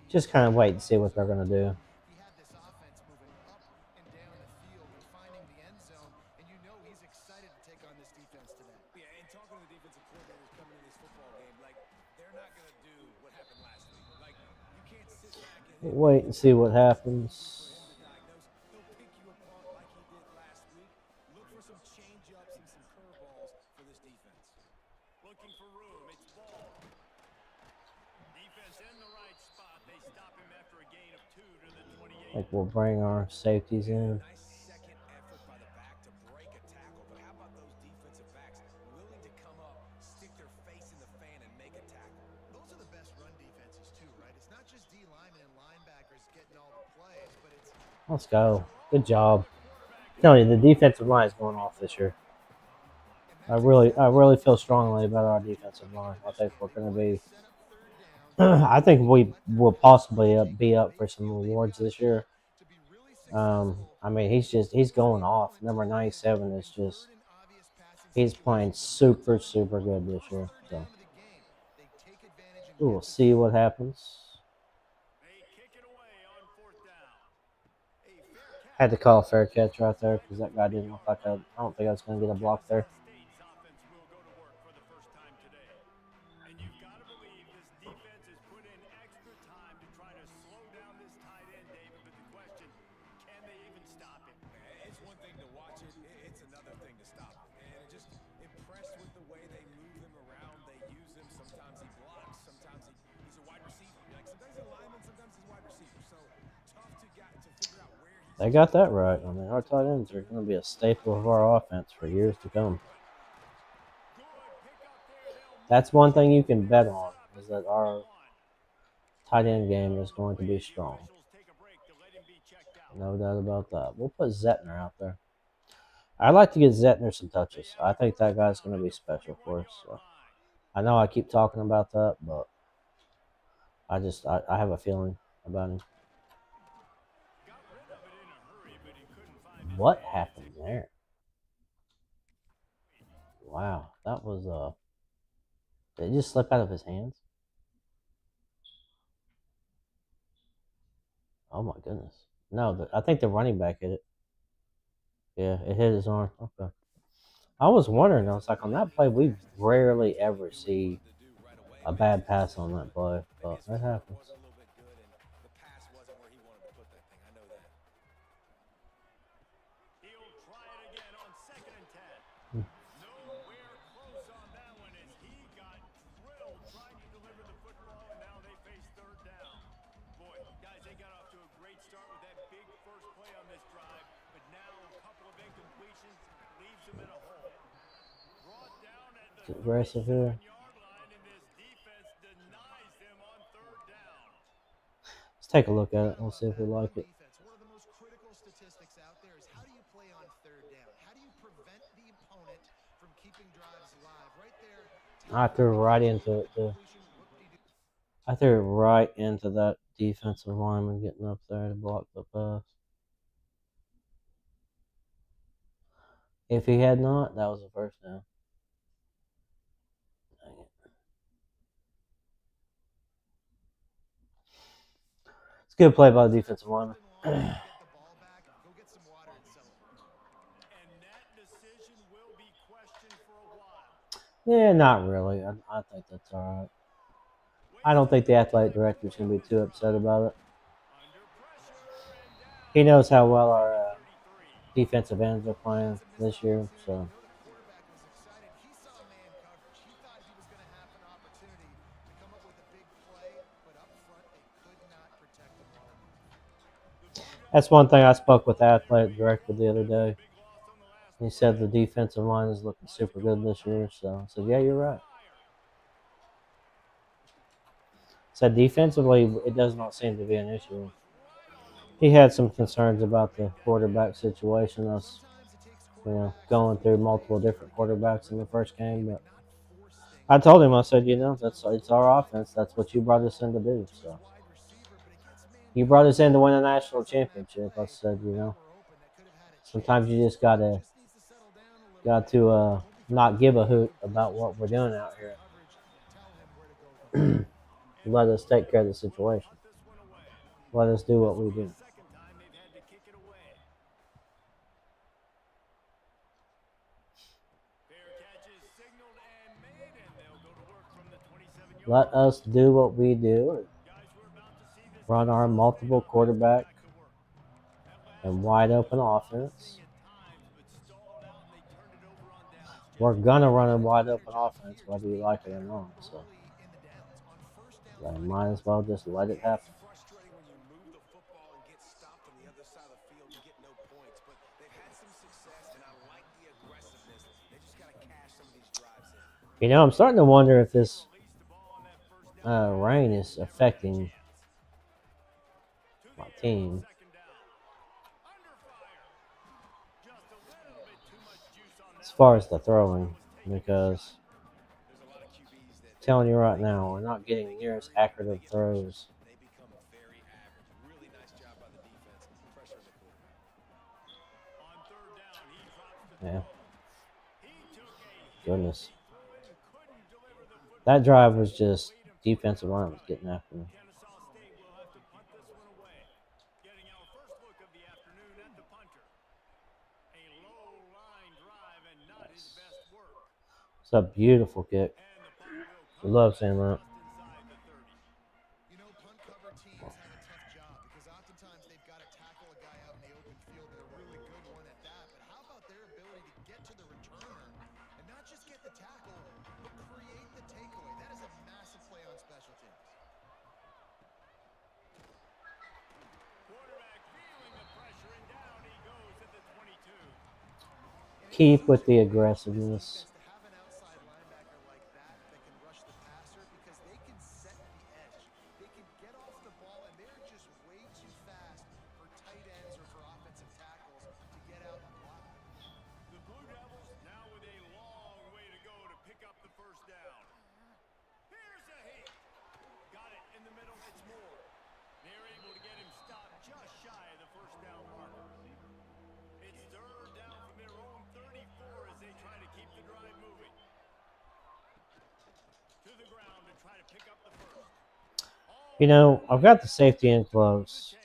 Just kind of wait and see what they're gonna do. He had this offense moving up and down the field and finding the end zone, and you know he's excited to take on this defense today. Yeah, and talking to the defensive coordinators coming in this football game, like, they're not going to do what happened last week. Like, you can't sit back and We'll wait and see what happens. He'll pick you apart like he did last week. Look for some change-ups and some curveballs for this defense. Looking for room. It's ball. Defense in the right spot. They stop him after a gain of 2 to the 28. I think we'll bring our safeties in. Nice second effort by the back to break a tackle, but how about those defensive backs willing to come up, stick their face in the fan, and make a tackle? Those are the best run defenses too, right? It's not just D linemen and linebackers getting all the plays, but it's Let's go. Good job. I'm telling you, the defensive line is going off this year. I really feel strongly about our defensive line. I think we're going to be. I think we will possibly be up for some awards this year. I mean, he's going off. Number 97 is just he's playing super good this year. So we'll see what happens. Had to call a fair catch right there because that guy didn't look like I don't think I was going to get a block there. And you've got to believe this defense has put in extra time to try to slow down this tight end, David. But the question, can they even stop him? It's one thing to watch it, it's another thing to stop it. And just impressed with the way they move him around. They use him. Sometimes he blocks. Sometimes he's a wide receiver. Like sometimes he's a lineman. Sometimes he's a wide receiver. So tough to figure out where he's. They got that right. I mean, our tight ends are going to be a staple of our offense for years to come. That's one thing you can bet on, is that our tight end game is going to be strong. No doubt about that. We'll put Zettner out there. I'd like to get Zettner some touches. I think that guy's going to be special for us. So. I know I keep talking about that, but I have a feeling about him. What happened there? Wow, that was did it just slip out of his hands? Oh my goodness. No, I think the running back hit it. Yeah, it hit his arm. Okay. I was wondering. I was like, on that play, we rarely ever see a bad pass on that play, but Maybe his it footwork happens. was a little bit good, and the pass wasn't where he wanted to put that thing. I know that. He'll try it again on 2nd and 10. Hmm. Nowhere close on that one as he got drilled trying to deliver the football, and now they face 3rd down. Boy, guys, they got off to a great start with that big first play on this drive, but now a couple of incompletions leaves them in a hole. Brought down at the Get aggressive here. 37-yard line, and this defense denies them on 3rd down. Let's take a look at it. Gotta We'll love see if we that on like it. defense. One of the most critical statistics out there is how do you play on 3rd down? How do you prevent the opponent from keeping drives alive? Right there, I threw right into it too. I threw it right into that defensive lineman getting up there to block the pass. If he had not, that was a first down. Dang it. It's a good play by the defensive lineman. Get the ball back, go get some water and celebrate. And that decision will be questioned for a while. Yeah, not really. I think that's all right. I don't think the athletic director's going to be too upset about it. Under pressure and down. He knows how well our defensive ends are playing this year, so. You know the quarterback was excited. He saw man coverage. He thought he was going to have an opportunity to come up with a big play, but up front they could not protect him well enough. That's one thing I spoke with the athletic director the other day. He said the defensive line is looking super good this year, so I said, yeah, you're right. Said defensively, it does not seem to be an issue. He had some concerns about the quarterback situation. Us, going through multiple different quarterbacks in the first game, but I told him, I said, it's our offense. That's what you brought us in to do. So you brought us in to win a national championship. I said, sometimes you just got to not give a hoot about what we're doing out here. Let us take care of the situation. Let us do what we do. Let us do what we do. Run our multiple quarterback and wide open offense. We're gonna run a wide open offense, whether you like it or not. So I might as well just let it happen. It's frustrating when you move the football and get stopped on the other side of the field and get no points, but they've had some success, and I like the aggressiveness. They just got to cash some of these drives in. I'm starting to wonder if this rain is affecting my team. As far as the throwing, because I'm telling you right now, we're not getting near as accurate of throws. They become very average. Really nice job by the defense. Pressure in the quarterback. Yeah. Goodness. That drive was just defensive line was getting after me. It's a beautiful kick. We love seeing that. Punt cover teams have a tough job because oftentimes they've got to tackle a guy out in the open field and a really good one at that. But how about their ability to get to the returner and not just get the tackle, but create the takeaway? That is a massive play on special teams. Quarterback feeling the pressure, and down he goes at the 22. Keep with the aggressiveness. To have an outside linebacker like that can rush the passer because they can set the edge. They can get off the ball, and they're just way too fast for tight ends or for offensive tackles to get out and block them. The Blue Devils now with a long way to go to pick up the first down. Here's a hit. Got it in the middle. It's Moore. They're able to get him stopped just shy of the first down marker. It's the ground to try to pick up the first. You know, I've got the safety in close,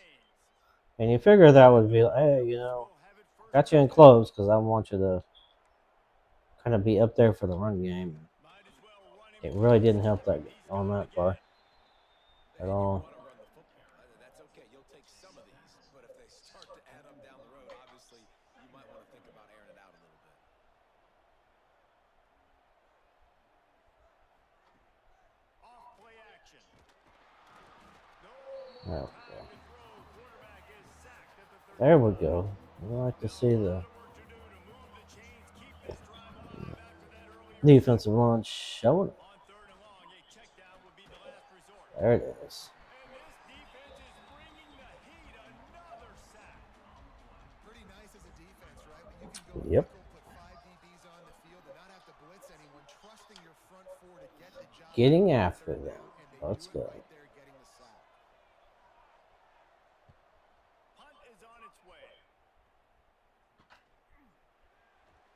and you figure that would be, hey, you know, got you in close because I want you to kind of be up there for the run game. It really didn't help that on that part at And you all. want to run the football. That's okay. You'll take some of these, but if they start to add up down the road, obviously you might want to think about airing it out a little bit. Off play action. There we go. There we go. I like to see the defensive line showing it. On third and long, a check down would be the last resort. There it is. And this defense is bringing the heat. Another sack. Pretty nice as a defense, right? When you can go Yep. nickel, put 5 DBs on the field and not have to blitz anyone, trusting your front four to get the job Getting done on after third them. down, and they Let's do it go. right there, getting the sack. Punt is on its way.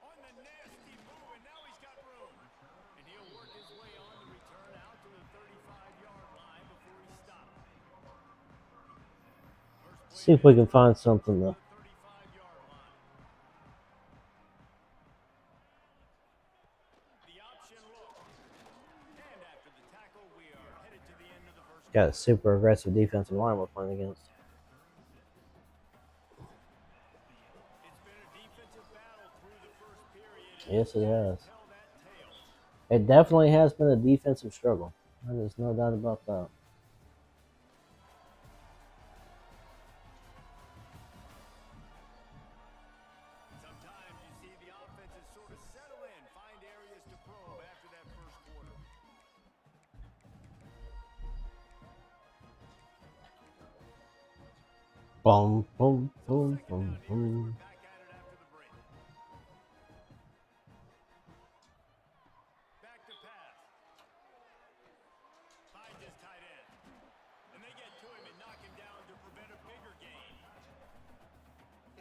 On the nasty move, and now he's got room. And he'll work his way on the return out to the 35-yard line before he stops. See if we can find something to 35-yard line. The option look. And after the tackle, we are headed to the end of the first got a super aggressive defensive line we're playing against. It's been a defensive battle through the first period. Yes, it has. Tell that tale. It definitely has been a defensive struggle. There's no doubt about that. Sometimes you see the offenses sort of settle in, find areas to probe after that first quarter. Boom, boom, boom, boom, boom. Back at it after the break. Back to pass. Finds his tight end. And they get to him and knock him down to prevent a bigger gain.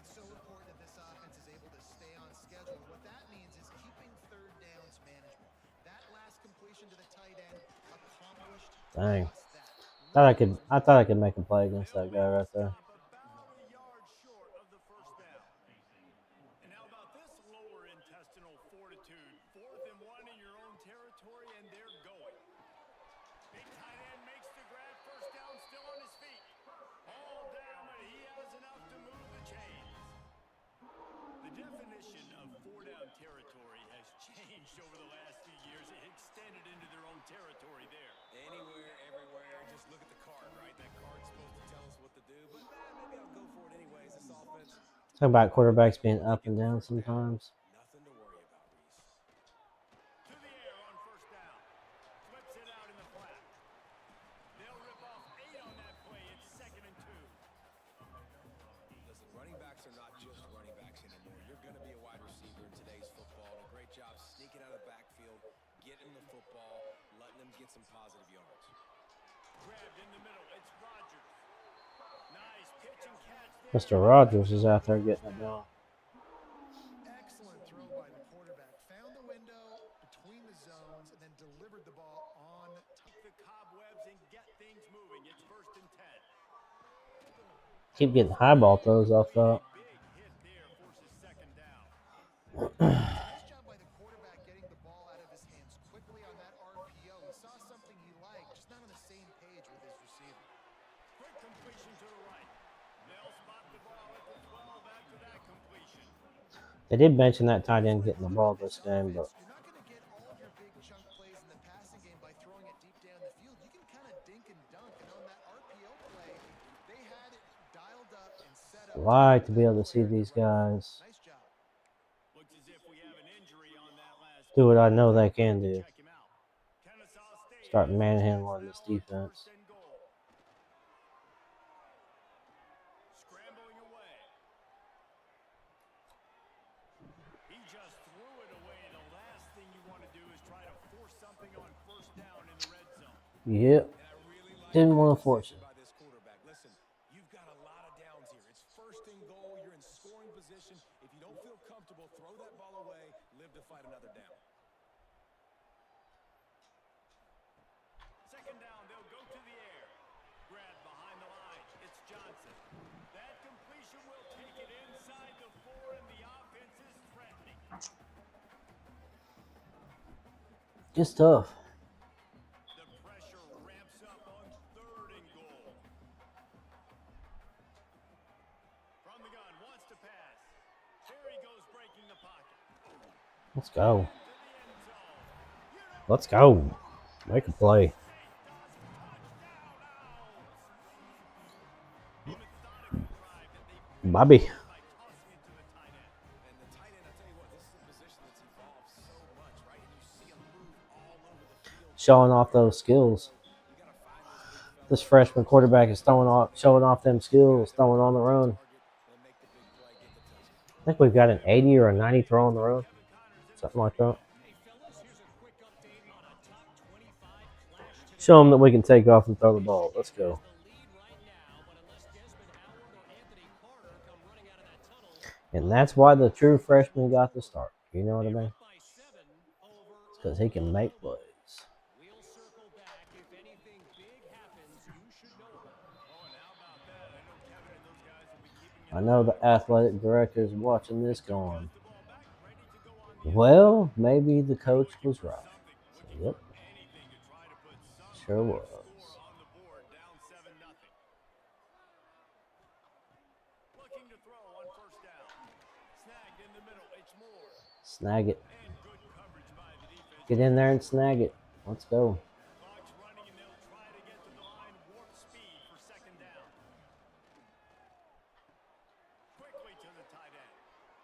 It's so important that this offense is able to stay on schedule. What that means is keeping third downs manageable. That last completion to the tight end accomplished Dang. just that. I thought I could make a play against that guy right there. About a yard short of the first down. And how about this lower intestinal fortitude? 4th and 1 in your own territory, and they're going. Big tight end makes the grab. First down, still on his feet. All down, but he has enough to move the chains. The definition of 4-down territory has changed over the last few years. It extended into their own territory there. Anywhere, everywhere, just look at the card, right? That card's supposed to tell us what to do, but maybe I'll go for it anyways. This offense. Talk about quarterbacks being up and down sometimes. Nothing to worry about, Reese. To the air on first down. Flips it out in the flat. They'll rip off 8 on that play. It's 2nd and 2. Listen, running backs are not just running backs anymore. You're going to be a wide receiver in today's football. A great job sneaking out of the backfield, getting the football, letting them get some positive yards. Grabbed in the middle. It's Rodgers. Nice pitch and catch there. Mr. Rogers is out there getting it done. Excellent throw by the quarterback. Found the window between the zones and then delivered the ball on top. The cobwebs and get things moving. It's 1st and 10. Keep getting highball throws off that. Big hit there forces 2nd down. Nice job by the quarterback getting the ball out of his hands quickly on that RPO. He saw something he liked, just not on the same page with his receiver. Quick completion to the right. They'll spot the ball at the 12 after that completion. They did mention that tight end getting the ball this game, but You're not going to get all of your big chunk plays in the passing game by throwing it deep down the field. You can kind of dink and dunk, and on that RPO play, they had it dialed up and set up. I like to be able to see these guys Nice job. Looks as if we have an injury on that last do what I know they can do. check him out. Kennesaw State Start has manhandling this now on defense. 1st and goal. Scrambling away. He just threw it away. The last thing you want to do is try to force something on 1st down in the red zone. Yep. And I really like Didn't that want to force decision it. by this quarterback. Listen, you've got a lot of downs here. It's 1st and goal. You're in scoring position. If you don't feel comfortable, throw that ball away. Live to fight another down. It's tough. The pressure ramps up on 3rd and goal. From the gun, wants to pass. Here he goes, breaking the pocket. Let's go. To the end zone. Let's go. Make a play. A methodical drive that they Bobby. by tossing it to the tight end. And the tight end, I tell you what, this is a position that's evolved so much, right? And you see him move all over the field. Showing off those skills. You got to find those big fellas. This freshman quarterback is showing off them skills, throwing on the run. And make the big play, get the touchdown. I think we've got an 80 or a 90 throw on the run. Something like that. Hey, fellas, here's a quick update on a top 25 clash tonight. Show them that we can take off and throw the ball. Let's go. The lead right now, but unless Desmond Howard or Anthony Carter come running out of that tunnel, And that's why the true freshman got the start. You know what I mean? up by 7 over. Because he can make plays. We'll circle back. If anything big happens, you should know about it. Oh, and how about that? I know Kevin and those guys will be keeping I know the athletic director is watching this going, the ball back, ready to go on the well, maybe the coach was right. So, yep, anything to try to put some sure was. score on the board, down 7-0. Looking to throw on 1st down. Snagged in the middle. It's Moore. Snag it. And good coverage by the defense. Get in there and snag it. Let's go. Clock's running and they'll try to get to the line. Warp speed for 2nd down. Quickly to the tight end.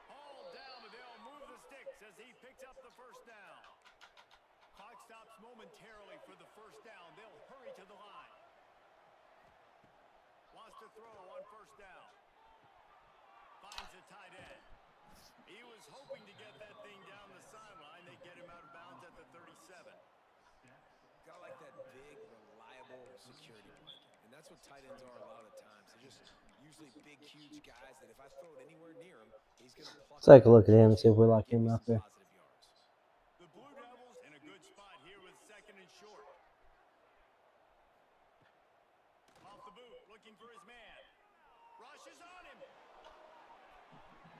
Hauled down, but they'll move the sticks as he picks up the 1st down. Clock stops momentarily for the 1st down. They'll hurry to the line. Wants to throw on 1st down. Finds the tight end. He was hoping to get that thing down the sideline. They get him out of bounds at the 37. Gotta like that big, reliable security blanket. And that's what tight ends are a lot of the times. They're just usually big, huge guys that if I throw it anywhere near him, he's going to pluck Let's take a look at him and see if we like him out there. positive yards. The Blue Devils in a good spot here with 2nd and short. Off the boot, looking for his man. Rushes on him.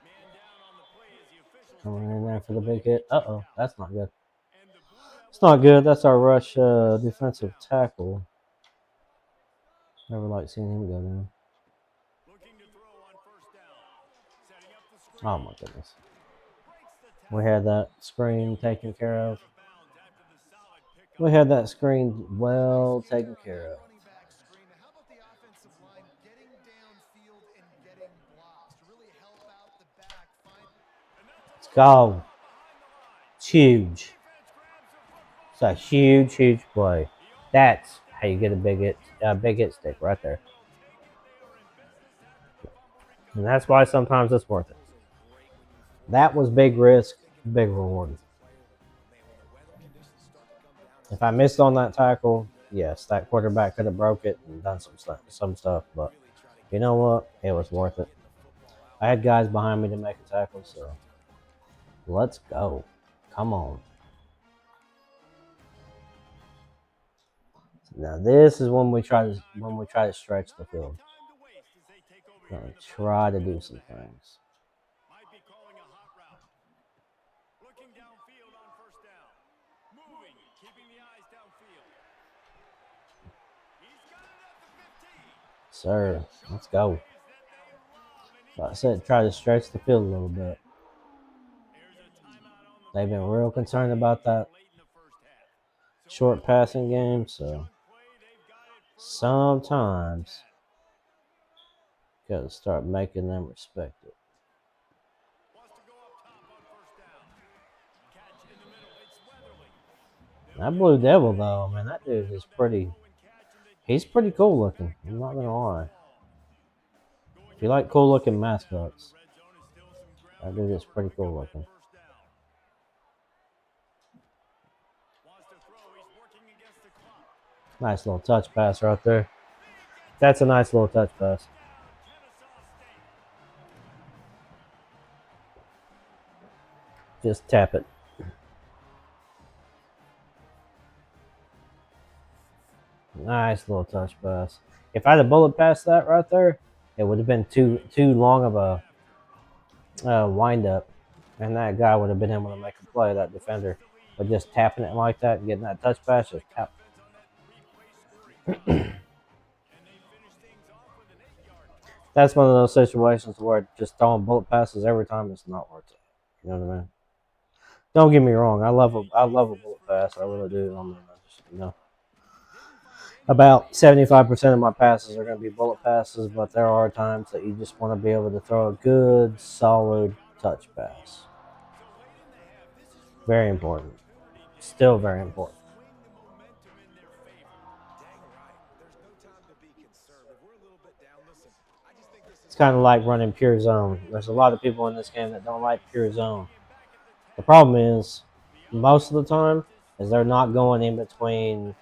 Man down on the play as the officials Coming in there for the big hit. Uh-oh, that's not good. and the Blue Devils It's not good. That's our rush defensive tackle. Never like seeing him go down. looking to throw on 1st down. Setting up the screen. Oh, my goodness. Breaks the tackle. We had that screen taken care of. Out of bounds after the solid pickup. We had that screen well taken care of. Running back screen. Now, how about the offensive line getting downfield and getting blocks to really help out the back? Let's go. It's huge. It's a huge, huge play. That's how you get a big hit stick right there. And that's why sometimes it's worth it. That was big risk, big reward. If I missed on that tackle, yes, that quarterback could have broke it and done some stuff. But you know what? It was worth it. I had guys behind me to make a tackle, so let's go. Come on. Now this is when we try to stretch the field. Gonna try to do some things. Might be calling a hot route. Looking downfield on 1st down. Moving, keeping the eyes downfield. He's got it at the 15. Sir, let's go. Like I said, try to stretch the field a little bit. Here's a timeout on the They've been real concerned about that late in the 1st half. short passing game, so Play, they've got it first. sometimes gotta start making them respect it. Wants to go up top on 1st down. Catch in the middle. It's Weatherly. That Blue Devil though, man, that dude is pretty. He's pretty cool looking. I'm not gonna lie. If you like cool looking mascots, that dude is pretty cool looking. Nice little touch pass right there. That's a nice little touch pass. Just tap it. Nice little touch pass. If I had a bullet past that right there, it would have been too long of a wind up. And that guy would have been able to make a play, that defender. But just tapping it like that and getting that touch pass, just tap. That's one of those situations where just throwing bullet passes every time is not worth it. You know what I mean? Don't get me wrong. I love a bullet pass. I really do. I mean, about 75% of my passes are going to be bullet passes, but there are times that you just want to be able to throw a good, solid touch pass. Very important. Still very important. It's kind of like running pure zone. There's a lot of people in this game that don't like pure zone. The problem is, most of the time, is they're not going in between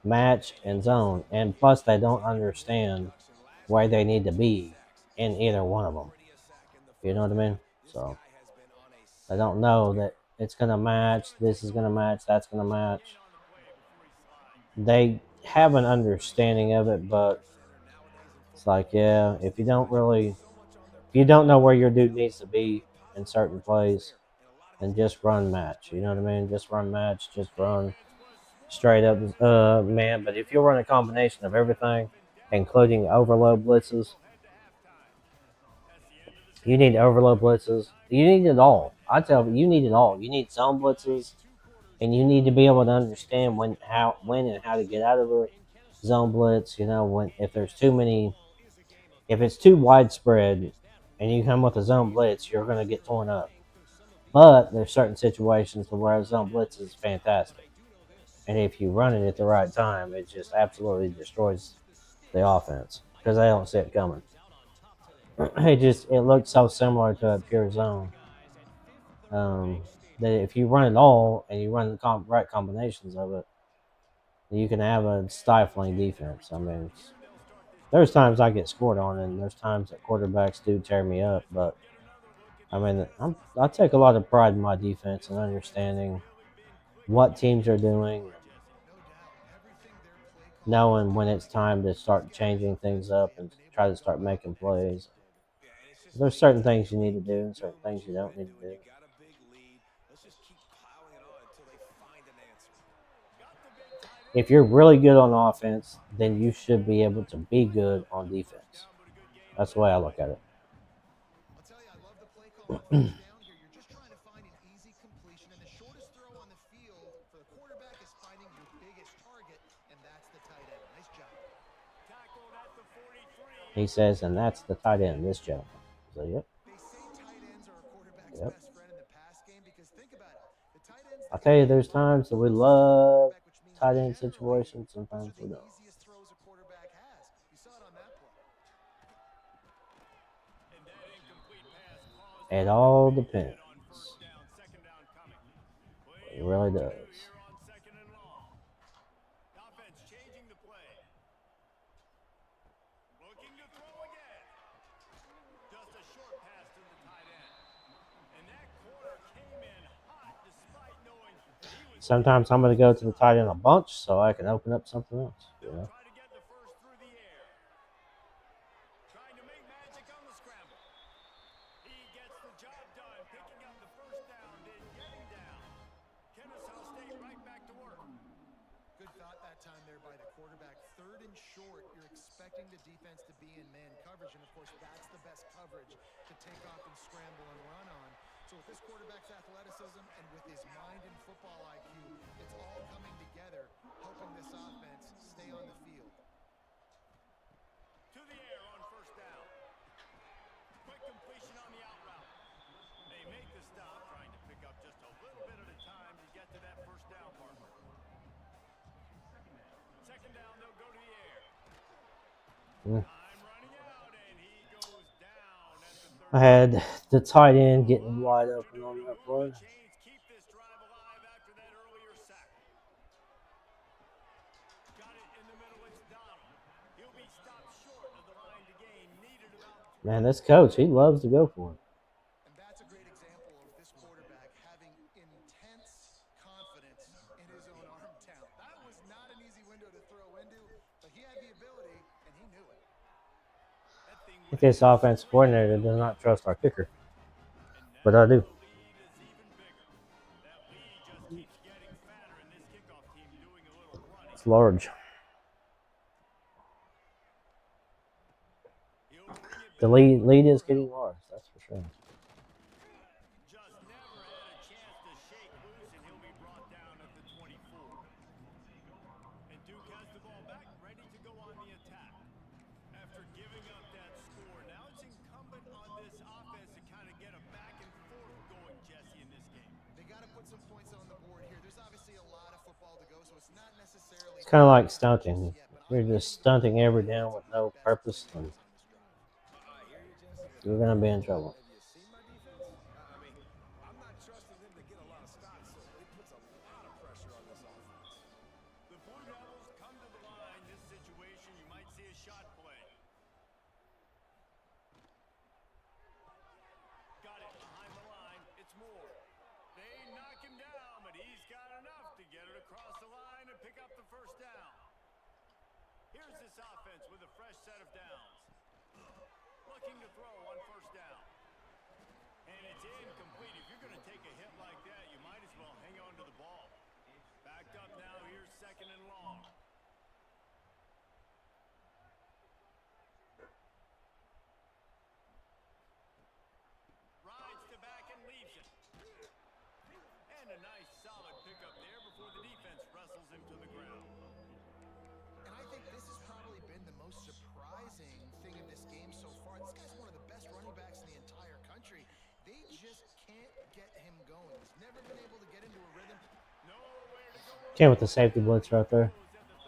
match and zone, and plus they don't understand where they need to be in either one of them. You know what I mean? So they don't know that it's gonna match. This is gonna match. That's gonna match. They have an understanding of it, but it's like, yeah, if you don't know where your dude needs to be in certain plays, then just run match. You know what I mean? Just run match. Just run straight up, man. But if you run a combination of everything, including overload blitzes, you need overload blitzes. You need it all. I tell you, you need it all. You need zone blitzes, and you need to be able to understand when and how to get out of a zone blitz. You know, when if there's too many, if it's too widespread, and you come with a zone blitz, you're going to get torn up. But there's certain situations where a zone blitz is fantastic. And if you run it at the right time, it just absolutely destroys the offense because they don't see it coming. It looks so similar to a pure zone that if you run it all and you run the right combinations of it, you can have a stifling defense. I mean, there's times I get scored on, and there's times that quarterbacks do tear me up. But I mean, I take a lot of pride in my defense and understanding what teams are doing, knowing when it's time to start changing things up and try to start making plays. There's certain things you need to do and certain things you don't need to do. If you're really good on offense, then you should be able to be good on defense. That's the way I look at it. I'll tell you, I love the play call on first down here. You're just trying to find an easy completion, and the shortest throw on the field for the quarterback is finding your biggest target, and that's the tight end. Nice job. He says, and that's the tight end, this gentleman. So, yep. They say tight ends are a quarterback's Yep. best friend in the pass game because think about it. The tight ends I'll that tell can you, make there's the throw times that we versus the love quarterback, which means tight end generally situations, those sometimes are we the don't. easiest throws a quarterback has. You saw it on that play. It all depends. It really does. Offense changing the play. Looking to throw again. Just a short pass to the tight end. And that corner came in hot despite knowing he was Sometimes I'm going to go to the tight end a bunch so I can open up something else. You know? trying to get the first through the air. Trying to make magic on the scramble. He gets the job done, picking up the first down, then getting down. Kennesaw State right back to work. Good thought that time there by the quarterback. Third and short, you're expecting the defense to be in man coverage, and of course that's the best coverage to take off and scramble and run on. So with this quarterback's athleticism and with his mind and football IQ, it's all coming together, helping this offense stay on the field. To the air on first down. Quick completion on the out route. They make the stop, trying to pick up just a little bit at a time to get to that first down marker. Second down, they'll go to the air. Time running out, and he goes down at the 30. I had the tight end getting wide open on that play. Chains keep this drive alive after that earlier sack. Got it in the middle, it's Donald. He'll be stopped short of the line to gain. Needed about Man, this coach, he loves to go for it. And that's a great example of this quarterback having intense confidence in his own arm talent. That was not an easy window to throw into, but he had the ability, and he knew it. I think this offensive coordinator does not trust our kicker. But I do. It's large. He'll bring it The back. lead is getting large, that's for sure. Just never had a chance to shake loose, and he'll be brought down at the 24. And Duke has the ball back, ready to go on the attack. After giving up that score, now it's incumbent on this offense to kind of get a back and forth going, Jesse, in this game. They got to put some points on the board here. There's obviously a lot of football to go, so it's not necessarily. It's kind of like stunting. You're just stunting every down with no purpose, and I hear you, Jesse. you're gonna be in trouble. Have you seen my defense? I mean, I'm not trusting them to get a lot of stops, so it puts a lot of pressure on this offense. The Blue Devils come to the line. This situation, you might see a shot play. Got it behind the line. It's Moore. They knock him down, but he's got enough to get it across the line and pick up the first down. Here's this offense with a fresh set of downs. Looking to throw on first down. And it's incomplete. If you're going to take a hit like that, you might as well hang on to the ball. Backed up now. Here's second and long. Rides to back and leaves it. And a nice solid pickup there before the defense wrestles him to the ground. And I think this has probably been the most surprising thing in this game so far. This guy's one of the best running backs in the entire country. They just can't get him going. He's never been able to get into a rhythm. Nowhere to go. Came with the safety blitz right there. At the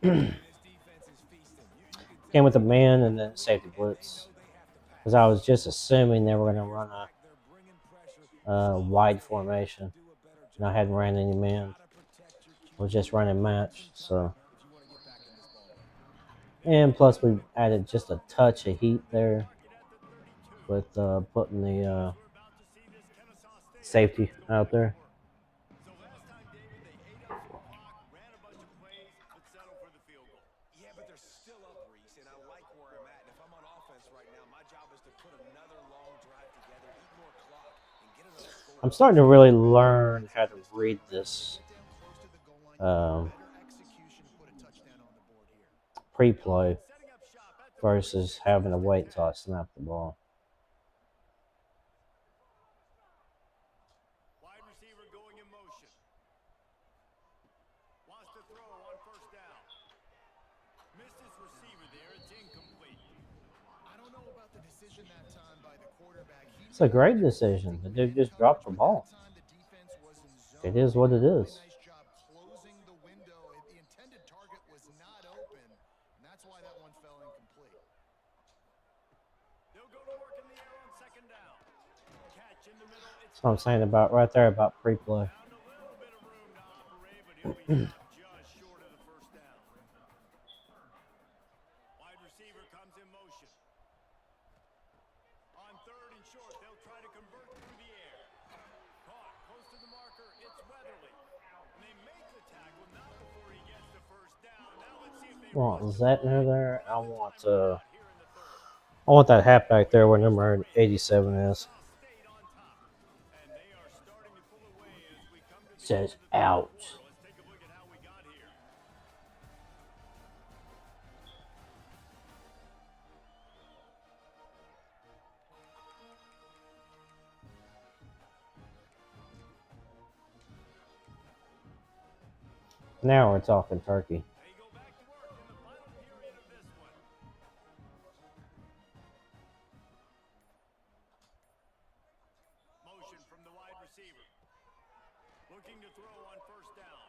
39. This defense is feasting. You can Came with the man and then safety blitz. they have to pass. Because I was just assuming they were gonna run They're bringing pressure. a wide formation, Do a better job. and I hadn't ran any man. Gotta protect your I was just running match, so. if you want to get back in this ball game. And plus, we added just a touch of heat there Mark it at the 32. with putting the We're about to see this Kennesaw State safety out there. So last time, David, they ate up some clock, ran a bunch of plays, but settled for the field goal. Yeah, but they're still up, Reese, and I like where I'm at. And if I'm on offense right now, my job is to put another long drive together, eat more clock, and get another score. I'm starting to really learn how to read this Get down close to the goal line. Better execution to put a touchdown on the board here. pre-play Setting up shop at the versus having to wait until I snap the ball. wide receiver going in motion. Wants to throw on first down. Missed his receiver there. It's incomplete. I don't know about the decision that time by the quarterback. It's a great decision. The dude just dropped the ball. It is what it is. Nice job closing the window. The intended target was not open, and that's why that one fell incomplete. They'll go to work in the air on second down. Catch in the middle. It's That's what I'm saying about right there about pre-play. found a little bit of room to operate, but he'll be stopped just short of the first down. Wide receiver comes in motion. On third and short, they'll try to convert through the air. Caught close to the marker. It's Weatherly. And they make the tackle, not before he gets the first down. Now let's see if they Want rush Zetner there? I want here in the third. I want that halfback there where number 87 is. State on top. And they are starting to pull away as we come to the Says end of the out. quarter. Let's take a look at how we got here. Now we're talking turkey. They go back to work in the final period of this one. Motion from the wide receiver. Looking to throw on first down.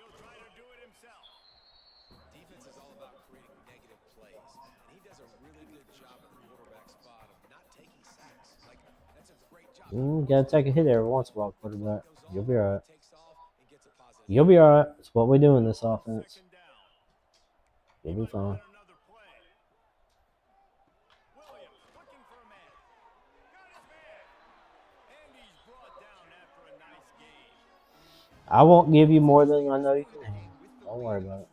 He'll try to do it himself. Defense is all about creating negative plays, and he does a really good job at the quarterback spot of not taking sacks. Like, that's a great job. Gotta take a hit every once in a while, quarterback. You'll be alright. Takes off and gets a positive. You'll be alright. It's what we do in this offense. Second down. You'll be fine. Another play. Williams looking for a man. Got his man. And he's brought down after a nice game. I won't give you more than I know you can handle. Don't worry about it.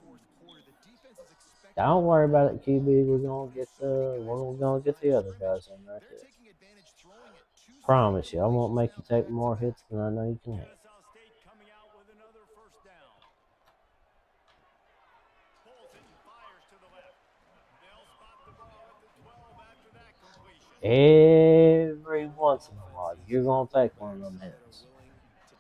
Don't worry about it, QB. We're gonna get the other guys in right They're there. taking advantage, throwing it 2 Promise you, I won't make you take more hits than I know you can handle. Kennesaw State coming out with another first down. Pulls it and fires to the left. They'll spot the ball at the 12 after that completion. Every once in a while, you're gonna take one of them hits.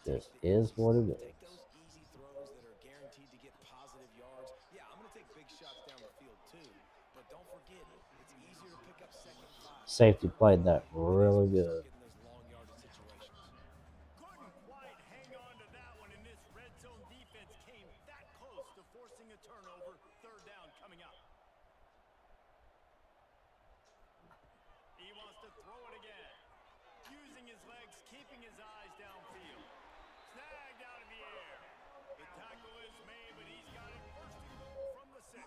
Just is what it Take is. those easy throws that are guaranteed to get positive yards. Yeah, I'm going to take big shots down the field too, but don't forget, it's easier to pick up second five. Safety played that really good. Getting those long yardage situations. Couldn't quite hang on to that one, and this red zone defense came that close to forcing a turnover. Third down coming up. He wants to throw it again. Using his legs, keeping his eyes downfield. Snagged out of the air. The tackle is made, but he's got it first and goal from the 6.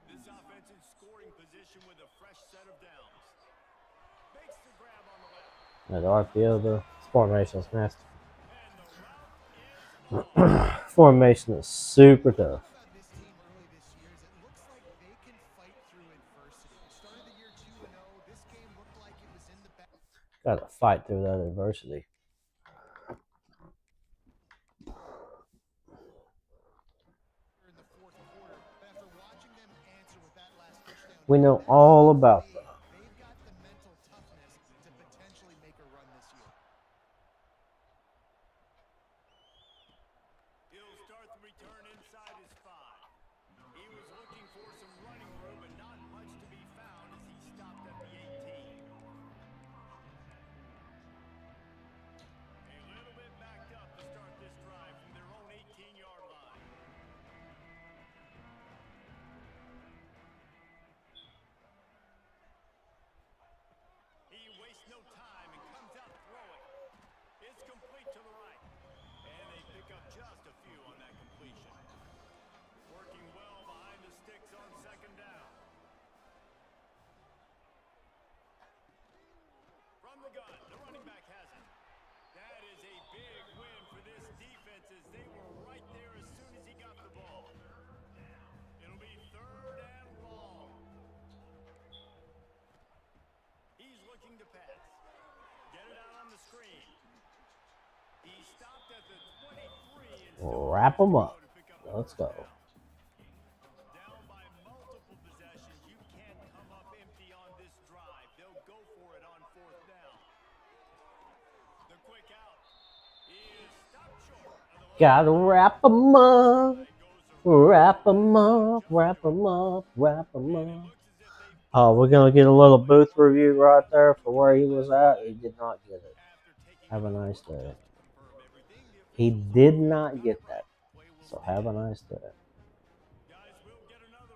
This offense in scoring position with a fresh set of downs. Makes the grab on the left. That RPO, the formation is nasty. And the route is on. Formation is super tough. About this team early this year is it looks like they can fight through adversity. Started the year 2-0. This game looked like it was in the back. Got to fight through that adversity. In the fourth quarter, but after watching them answer with that last touchdown, We know all about that. they've got the mental toughness to potentially make a run this year. He'll start the return inside his 5. He was looking for some running room, but not much to be found as he stopped at the 18. A little bit backed up to start this drive from their own 18-yard line. He wastes no time and comes out throwing. It's complete to the right. And they pick up just a few on that completion. Working well behind the sticks on second down. From the gun, the running back has it. That is a big win for this defense as they were right there as soon as he got the ball. It'll be third and long. He's looking to pass. Get it out on the screen. He stopped at the 23 and still Wrap them up. to pick up the Let's first go. down. Down by multiple possessions. You can't come up empty on this drive. They'll go for it on fourth down. The quick out. He is stopped short of the Gotta wrap them up. Wrap them up. Wrap them up. Wrap them up. Oh, we're gonna get a little booth review right there for where he was at. He did not get it. Have a nice day. He did not get that. So have a nice day.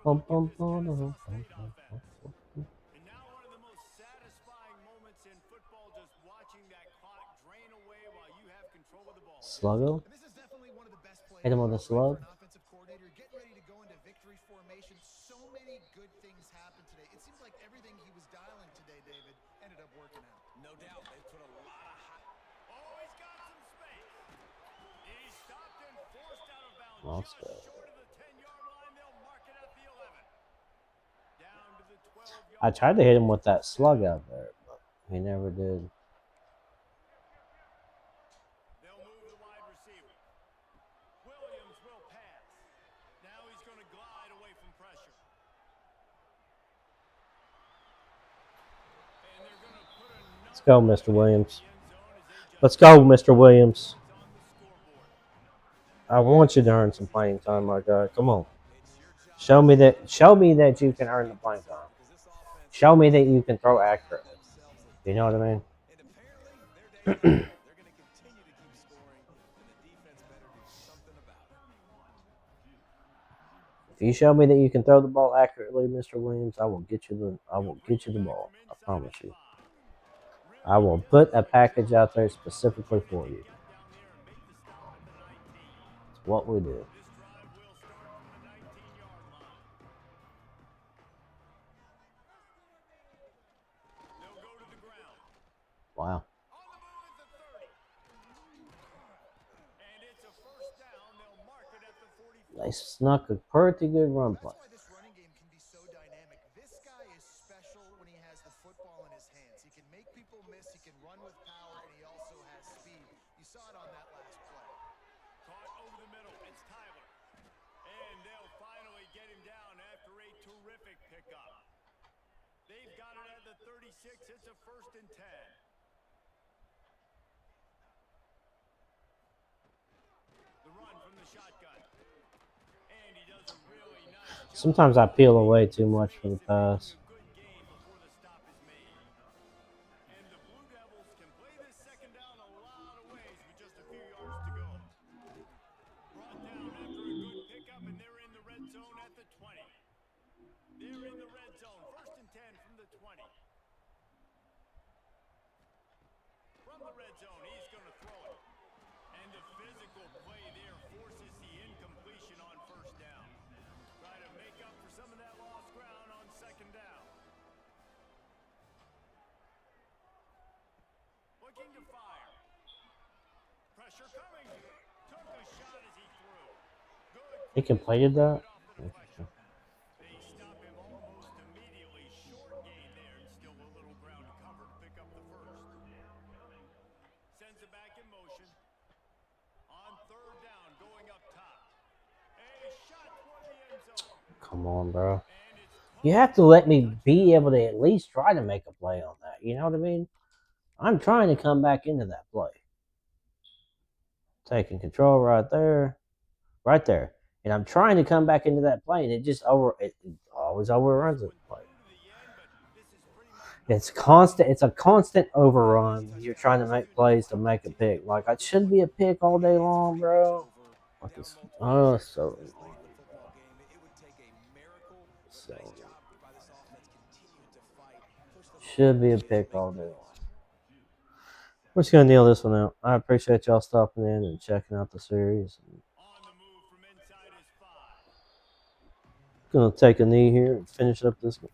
Bum, bum, bum, bum, bum, bum, bum. And now one of the most satisfying moments in football, just watching that clock drain away while you have control of the ball. Sluggo? And this is definitely one of the best plays Hit him with a for slug. an offensive coordinator getting ready to go into victory formation. So many good things happened today. It seems like everything he was dialing today, David, ended up working out. No doubt, they put a lot of high. Oh, he's got some space. He stopped and forced out of bounds. Let's Just go. short of the 10-yard line. They'll mark it at the 11. Down to the 12-yard I tried to hit him with that slug out there, but he never did. They'll move the wide receiver. Williams will pass. Now he's going to glide away from pressure. And they're going to put another Let's go, Mr. Williams. in the end zone as they just Let's go, Mr. Williams. on the scoreboard. I want you to earn some playing time, my guy. Come on. Show me that you can earn the playing time. Show me that you can throw accurately. You know what I mean? And apparently, they're going to continue to keep scoring, and the defense better do something about it. If you show me that you can throw the ball accurately, Mr. Williams, I will get you the ball. I promise you. I will put a package out there specifically for you. It's what we do. This drive will start from the 19-yard line. They'll go to the ground. Wow. On the move at the 30. And it's a first down. They'll mark it at the 44. They snuck a pretty good run play. That's why this running game can be so dynamic. This guy is special when he has the football in his hands. He can make people miss. He can 36, it's a 1st and 10. The run from the shotgun. And he does a really nice job. Sometimes I peel away too much for the pass. A good game before the stop is made. And the Blue Devils can play this 2nd down a lot of ways with just a few yards to go. Brought down after a good pickup, and they're in the red zone at the 20. They're in the red zone. 1st and 10 from the 20. From the red zone, he's going to throw it. And the physical play there forces the incompletion on 1st down. Try to make up for some of that lost ground on 2nd down. Looking to fire. Pressure coming. Took a shot as he threw. Good. He completed that? They stop him almost immediately. Short gain there, and still a little ground to cover to pick up the 1st. Sends it back in motion. On 3rd down, going up top. A shot toward the end zone. Come on, bro. And it's You have to let me be able to at least try to make a play on that. You know what I mean? I'm trying to come back into that play. Taking control right there. Right there. And I'm trying to come back into that play, and it always overruns it. Play. It's constant. It's a constant overrun when you're trying to make plays to make a pick. Like, it should be a pick all day long, bro. Like this. Oh, so annoying. So should be a pick all day long. We're just gonna nail this one out. I appreciate y'all stopping in and checking out the series. on the move from inside his 5. Gonna take a knee here and finish up this one.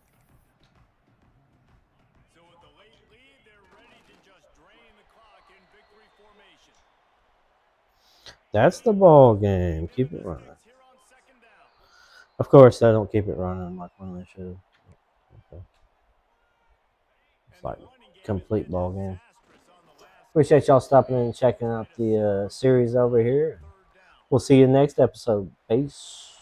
So with the late lead, they're ready to just drain the clock in victory formation. That's the ball game. Keep it running. Here on 2nd down. Of course, they don't keep it running like when they should. Okay. It's like complete ball game. Appreciate y'all stopping in and checking out the series over here. We'll see you next episode. Peace.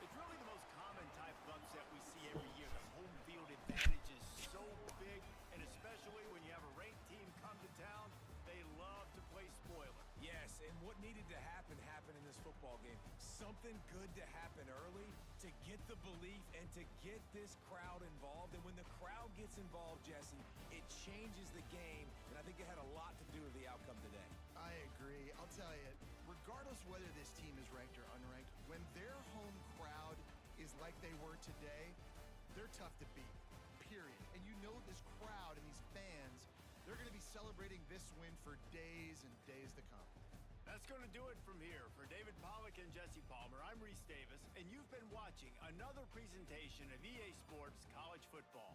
It's really the most common type of upset we see every year. The home field advantage is so big, and especially when you have a ranked team come to town, they love to play spoiler. Yes, and what needed to happen happened in this football game. Something good to happen early to get the belief and to get this crowd involved. And when the crowd gets involved, Jesse, it changes the game. And I think it had a lot to do with the outcome today. I agree. I'll tell you, regardless whether this team is ranked or unranked, when their home crowd is like they were today, they're tough to beat, period. And you know this crowd and these fans, they're going to be celebrating this win for days and days to come. That's going to do it from here. For David Pollack and Jesse Palmer, I'm Reese Davis, and you've been watching another presentation of EA Sports College Football.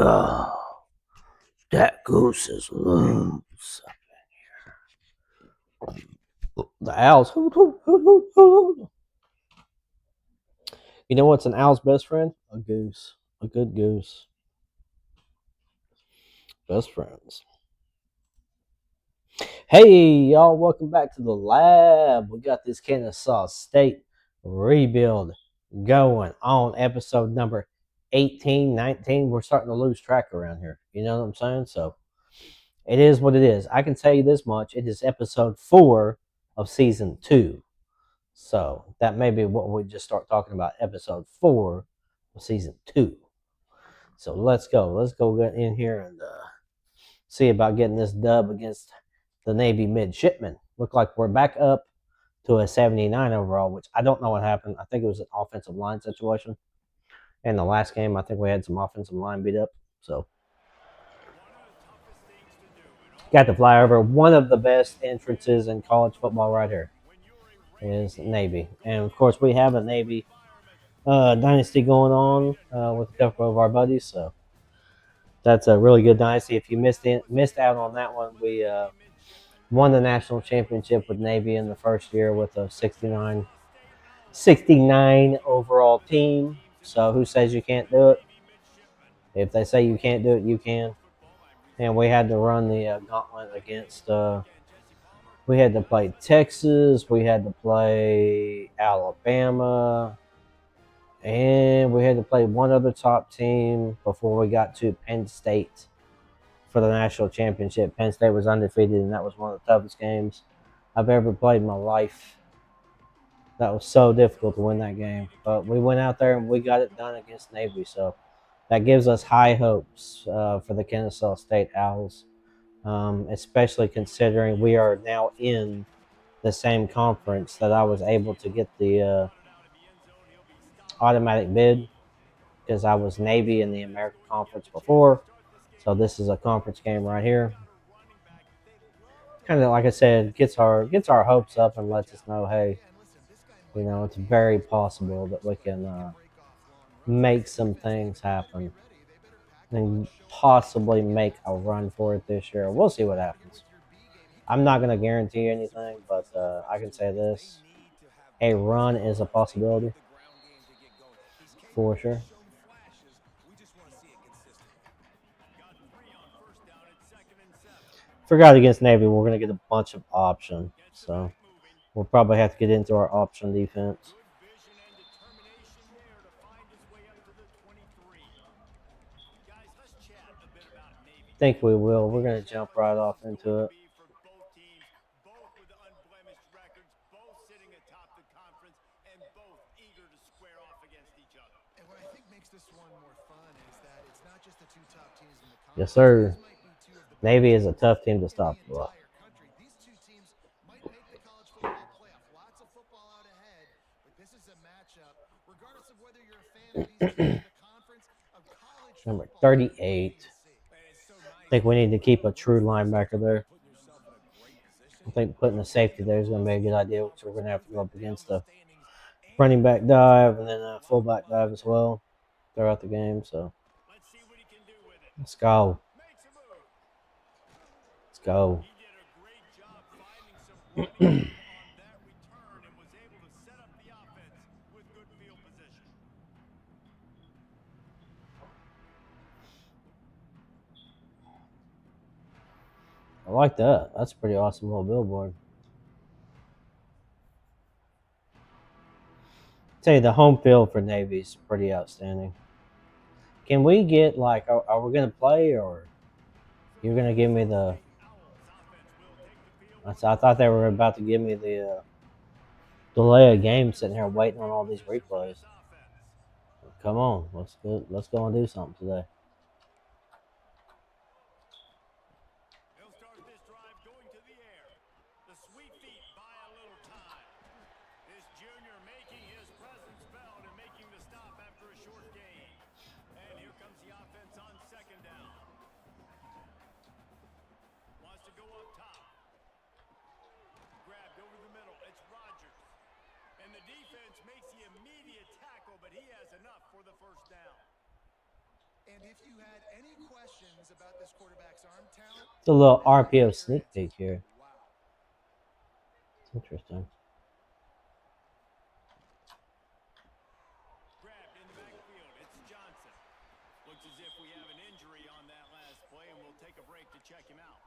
Oh, that goose is loose. The owls. You know what's an owl's best friend? A goose. A good goose. Best friends. Hey, y'all, welcome back to the lab. We got this Kennesaw State rebuild going on episode number 18, 19. We're starting to lose track around here. You know what I'm saying? So it is what it is. I can tell you this much. It is episode 4 of season 2. So that may be what we just start talking about, episode 4 of season 2. So let's go. Let's go get in here and see about getting this dub against the Navy midshipmen. Look like we're back up to a 79 overall, which I don't know what happened. I think it was an offensive line situation. In the last game, I think we had some offensive line beat up. So got to fly over. One of the best entrances in college football right here is Navy. And of course, we have a Navy dynasty going on with a couple of our buddies. So that's a really good dynasty. If you missed out on that one, we won the national championship with Navy in the first year with a 69 overall team. So who says you can't do it? If they say you can't do it, you can. And we had to run the gauntlet against. We had to play Texas. We had to play Alabama. And we had to play one other top team before we got to Penn State for the national championship. Penn State was undefeated, and that was one of the toughest games I've ever played in my life. That was so difficult to win that game. But we went out there and we got it done against Navy. So that gives us high hopes for the Kennesaw State Owls, especially considering we are now in the same conference that I was able to get the automatic bid because I was Navy in the American Conference before. So this is a conference game right here. Kind of like I said, gets our hopes up and lets us know, hey, you know, it's very possible that we can make some things happen and possibly make a run for it this year. We'll see what happens. I'm not going to guarantee anything, but I can say this: a run is a possibility for sure. Forgot against Navy, we're going to get a bunch of option, so we'll probably have to get into our option defense. Think we will. We're going to jump right off into it. And what I think makes this one more fun is that it's not just the two top teams in the conference. Yes, sir. These might be two of the Navy is a tough team to stop. in the entire country. These two teams might make the college football playoff. Lots of football out ahead, but this is a matchup, regardless of whether you're a fan of these teams in the conference of college Number football. 38. I think we need to keep a true linebacker there. I think putting a safety there is going to be a good idea. So we're going to have to go up against the running back dive and then a fullback dive as well throughout the game. So let's go. Let's go. I like that. That's a pretty awesome little billboard. Tell you, the home field for Navy is pretty outstanding. Can we get, like, are we going to play, or you're going to give me the... I thought they were about to give me the delay of game sitting here waiting on all these replays. Come on. Let's go and do something today. And if you had any questions about this quarterback's arm talent, It's a little now you RPO have your sneak answer. peek here. Wow. It's interesting. Grabbed in the backfield. It's Johnson. Looks as if we have an injury on that last play, and we'll take a break to check him out.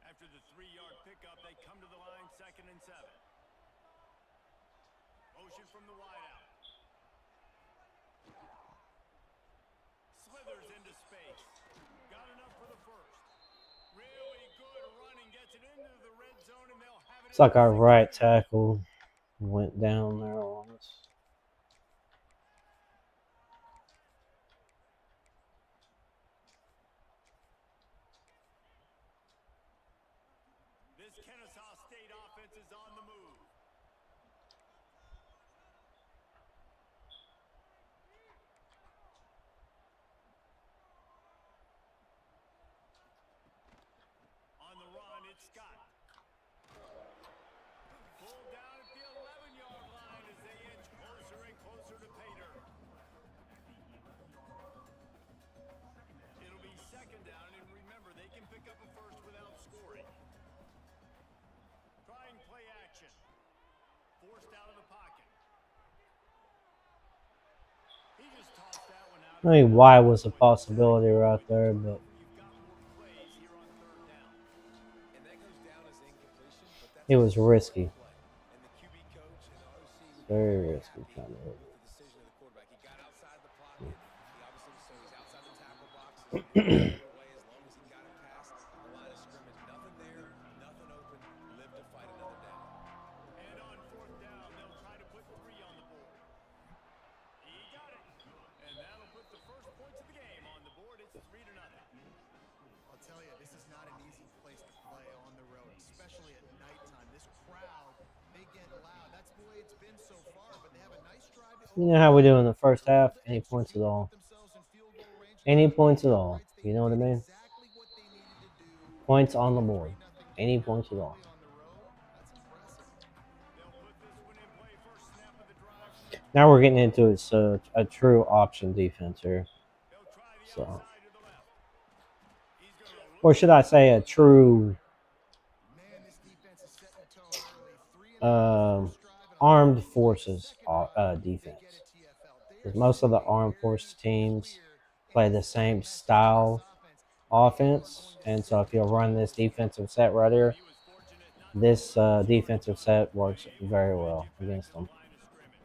After the 3-yard pickup, they come to the line, 2nd and 7. Motion from the wideout. Slithers into space. Got enough for the first. Really good running. Gets it into the red zone, and they'll have it. It's like our right tackle went down there on us. This Kennesaw State offense is on the move. On the run, it's Scott. Pulled down at the 11-yard line as they inch closer and closer to pay dirt. It'll be 2nd down, and remember, they can pick up a first without scoring. Trying play action. Forced out of the pocket. He just tossed that one out. I mean, why was a possibility right there, but You've got more plays here on 3rd down. And that goes down as incompletion, but that's it was risky. play. And the QB coach and the OC would Very be risky happy trying to hit with the decision of the quarterback. He got outside the pocket. He obviously, so he's outside the tackle box. He's away as long as he got him past the line of scrimmage. Nothing there, nothing open. Live to fight another down. And on 4th down, they'll try to put 3 on the board. He got it. And that'll put the first points of the game on the board. It's 3-0. I'll tell you, this is not an easy place to play on the road, especially at nighttime. This crowd, they get loud. That's the way it's been so far, but they have a nice drive to You know how we do in the first half? open Any points at all. themselves in field goal range. Any points at all. You know what I mean? Exactly what they needed to do. Points on the board. Any points at all. On the road, that's impressive. They'll put this one in play. First snap of the drive from the Now we're getting into it, so a true option defense here. They'll try the So, outside to the left. He's gonna look or should I say a true Man, this defense is setting the tone early. 3 and a half first drive and a armed long forces second drive. They defense. get a TFL. They Because are most of the sending armed very forces teams clear play and the same distinct message to style this offense. offense, and so if you run this defensive set right here, He was fortunate not to this fall short defensive of time. set works He very will well edge it back against to the them. line of scrimmage.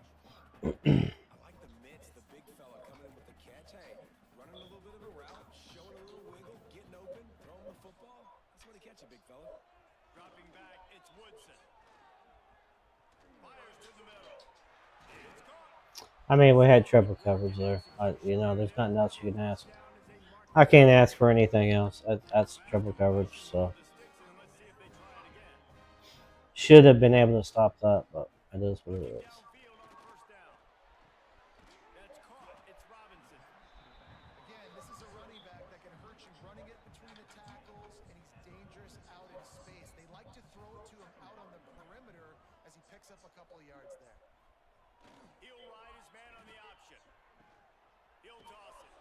I like the mitts, the big fella coming in with the catch. Hey, running a little bit of a route, showing a little wiggle, getting open, throwing the football. That's where they catch you, big fella. Dropping back, it's Woodson. Fires to the middle. It's caught. I mean, we had triple coverage there. You know, there's nothing else you can ask. Down as they mark I can't ask for anything else. That's triple coverage, so the sticks, and let's see if they try it again. should have been able to stop that, but it is what it is. Downfield on 1st down. That's caught. It's Robinson. Again, this is a running back that can hurt you running it between the tackles, and he's dangerous out in space. They like to throw it to him out on the perimeter as he picks up a couple of yards there. He'll ride his man on the option. He'll toss it.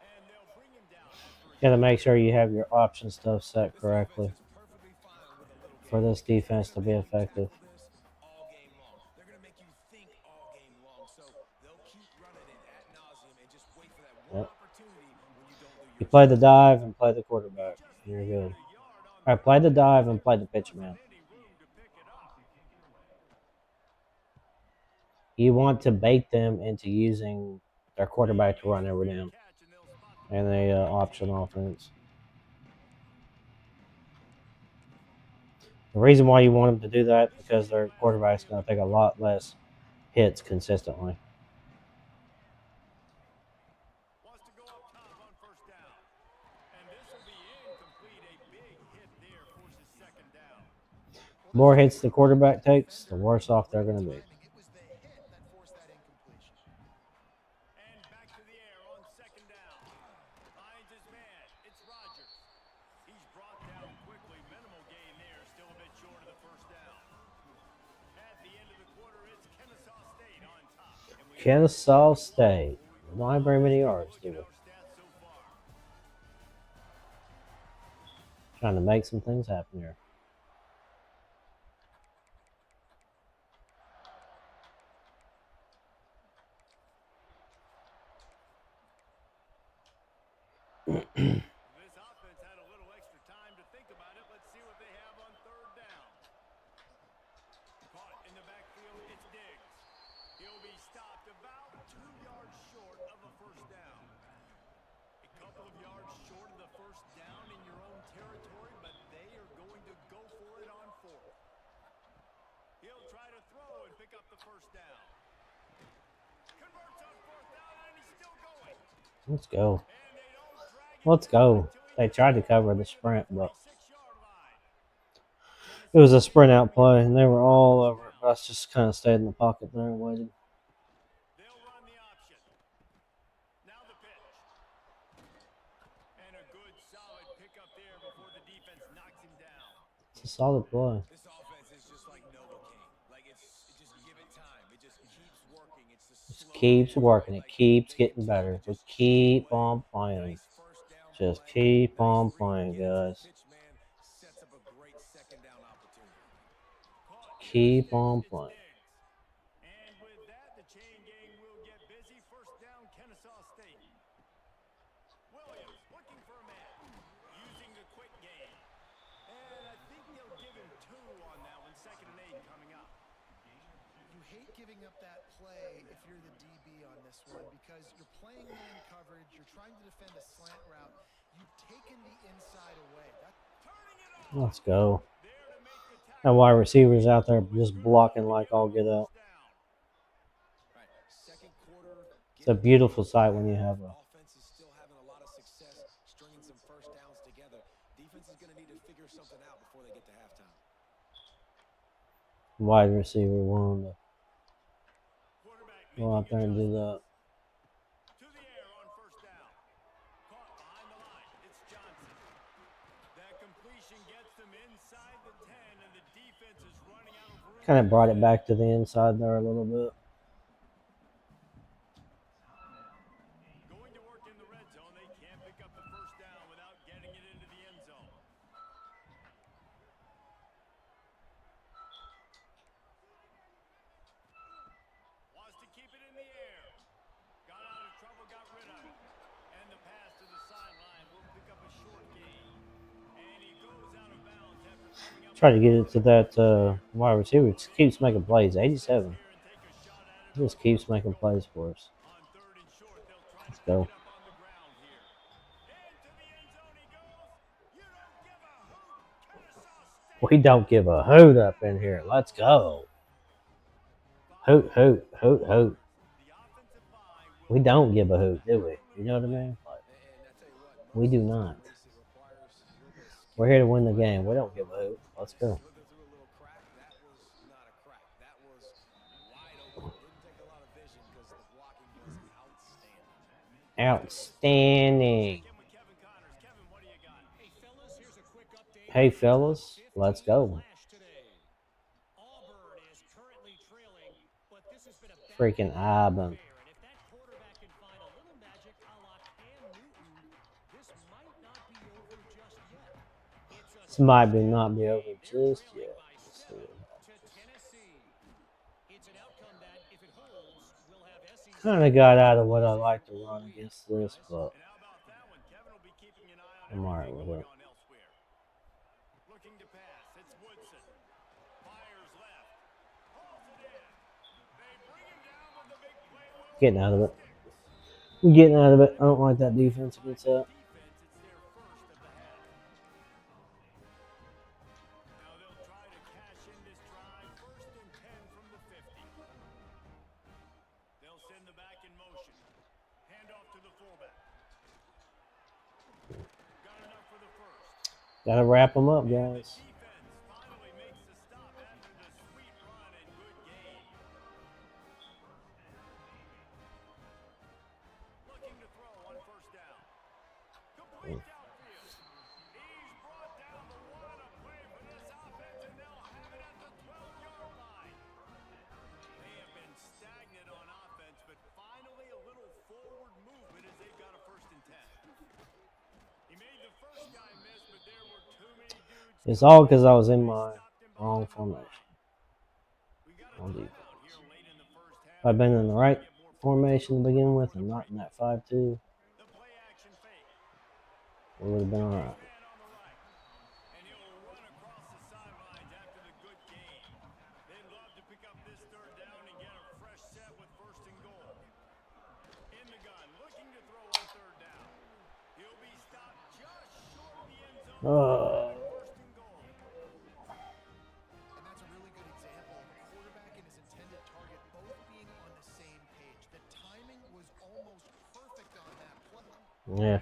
And they'll bring him down after a Got to make sure you have your option stuff set This correctly offense is perfectly fine with a little for game. this defense to be They're gonna make you effective. tackle this all game long. They're going to make you think all game long. So they'll keep running it ad nauseum and just wait for that one Yep. opportunity when you don't do You your play job. the dive and play the quarterback, and you're good. yard on All right, play the dive and play the pitch man. any room to pick it up. You want to bait them into using their quarterback to run every down Catch, and they'll spot the and a option offense. The reason why you want them to do that because their quarterback's going to take a lot less hits consistently. wants to go up top on 1st down. And this will be incomplete. A big hit there forces 2nd down. More hits the quarterback takes, the worse off they're going to be. It was the hit that forced that incompletion. And back to the air on 2nd down. Finds his man. It's Rodgers. He's brought down quickly. Minimal gain there. Still a bit short of the 1st down. Kennesaw State. Don't have very many yards, do we? Looking at our stats so far. Trying to make some things happen here. This offense had a little extra time to think about it. Let's see what they have on third down. Caught in the backfield, it's Diggs. He'll be stopped about 2 yards short of a first down. A couple of yards short of the first down in your own territory, but they are going to go for it on fourth. He'll try to throw and pick up the first down. Converts on fourth down, and he's still going. Let's go. And they don't drag him Let's down go. until he They gets tried to to cover the the sprint, but 46-yard line. it was a sprint out play, and they were all over it. But I just kind of stayed in the pocket there and waited. They'll run the option. Now the pitch. And a good solid pickup there before the defense knocks him down. It's a solid play. This offense is just like Novocaine. Like it just give it time. It just keeps working. It's the Just slow keeps catch, working. right? It Like keeps they getting take better. it, We just chip keep away. on playing. Nice first down Just play. keep Nice on read to playing, get into the guys. pitch man. Sets up a great second down opportunity. Caught in the Keep sticks. on It's playing. Diggs. And with that, the chain gang will get busy. First down, Kennesaw State. Williams looking for a man. Using the quick game. And I think they'll give him 2 on that one. 2nd and 8 coming up. You hate giving up that play if you're the DB on this one because you're playing man coverage, you're trying to defend a slant route, you've taken the inside away. Turning it on. Let's go. There to make the That tackle. wide receiver's out there just blocking like all get out. First down. Right. Second quarter. It's a beautiful sight when you have a Offense is still having a lot of success stringing some first downs together. Defense is going to need to figure something out before they get to halftime. wide receiver willing to Quarterback go out making there and do adjustments. that. To the air on first down. Caught behind the line. It's Johnson. That completion gets them inside the 10, and the defense is running out of room. Kind of brought it back to the inside there a little bit. Going to work in the red zone. They can't pick up the first down without getting it into the end zone. Wants to keep it in the air. Got out of trouble, got rid of it. And the pass to the sideline will pick up a short gain. And he goes out of bounds after coming up. Try to get it to that wide receiver. Just keeps making plays. 87. Here and take a shot at it. Just keeps making plays for us. On 3rd and short, they'll try to Let's pick go. it up on the ground here. Into the end zone he goes. You don't give a hoot. Kennesaw State. We don't give a hoot up in here. Let's go. Hoot, hoot, hoot, hoot. The offensive line will We don't give a hoot, do we? You know what I mean? Like, And I tell you what, we do not. race it requires a little bit of skill. We're here to win the game. We don't give a hoot. Let's go. Slither through a little crack. That was not a crack. That was wide open. Didn't take a lot of vision because the blocking was outstanding. Outstanding. in with Kevin Connors. Kevin, what do you got? Hey, fellas, here's a quick update. Hey, fellas, let's go. Flash today. Auburn is currently trailing, but this has been a Freaking Auburn. affair. And if that quarterback can find a little magic a la Cam Newton, this might not be over just yet. It's a This might be not be over just yet. Let's see. to Tennessee. It's an outcome that, if it holds, will have SEC. Kind of got out of what I like to run against this, but And how about that one? Kevin will be keeping an eye on I'm alright everything with going it. on elsewhere. Looking to pass. It's Woodson. Fires left. Hauls it in. They bring him down with the big play. Getting out of it. I'm getting out of it. I don't like that defense against that. Defense, it's their first of the half. Now they'll try to cash in this drive. 1st and 10 from the 50. They'll send the back in motion. Hand off to the fullback. Got enough for the first. Gotta wrap them up, The guys. defense finally makes the stop after the sweet run and good game. Looking to throw on 1st down. Complete downfield. He's brought down the one on a play for this offense, and they'll have it at the 12-yard line. They have been stagnant on offense, but It's all because I was in my wrong formation on defense. If I'd been in the right formation to begin with and not in that 5-2, it would have been all right. And he'll run across the sidelines after the good game. They'd love to pick up this third down and get a fresh set with first and goal. In the gun, looking to throw on third down. He'll be stopped just short of the end zone. First and goal. And that's a really good example of a quarterback and his intended target both being on the same page. The timing was almost perfect on that play. Yeah.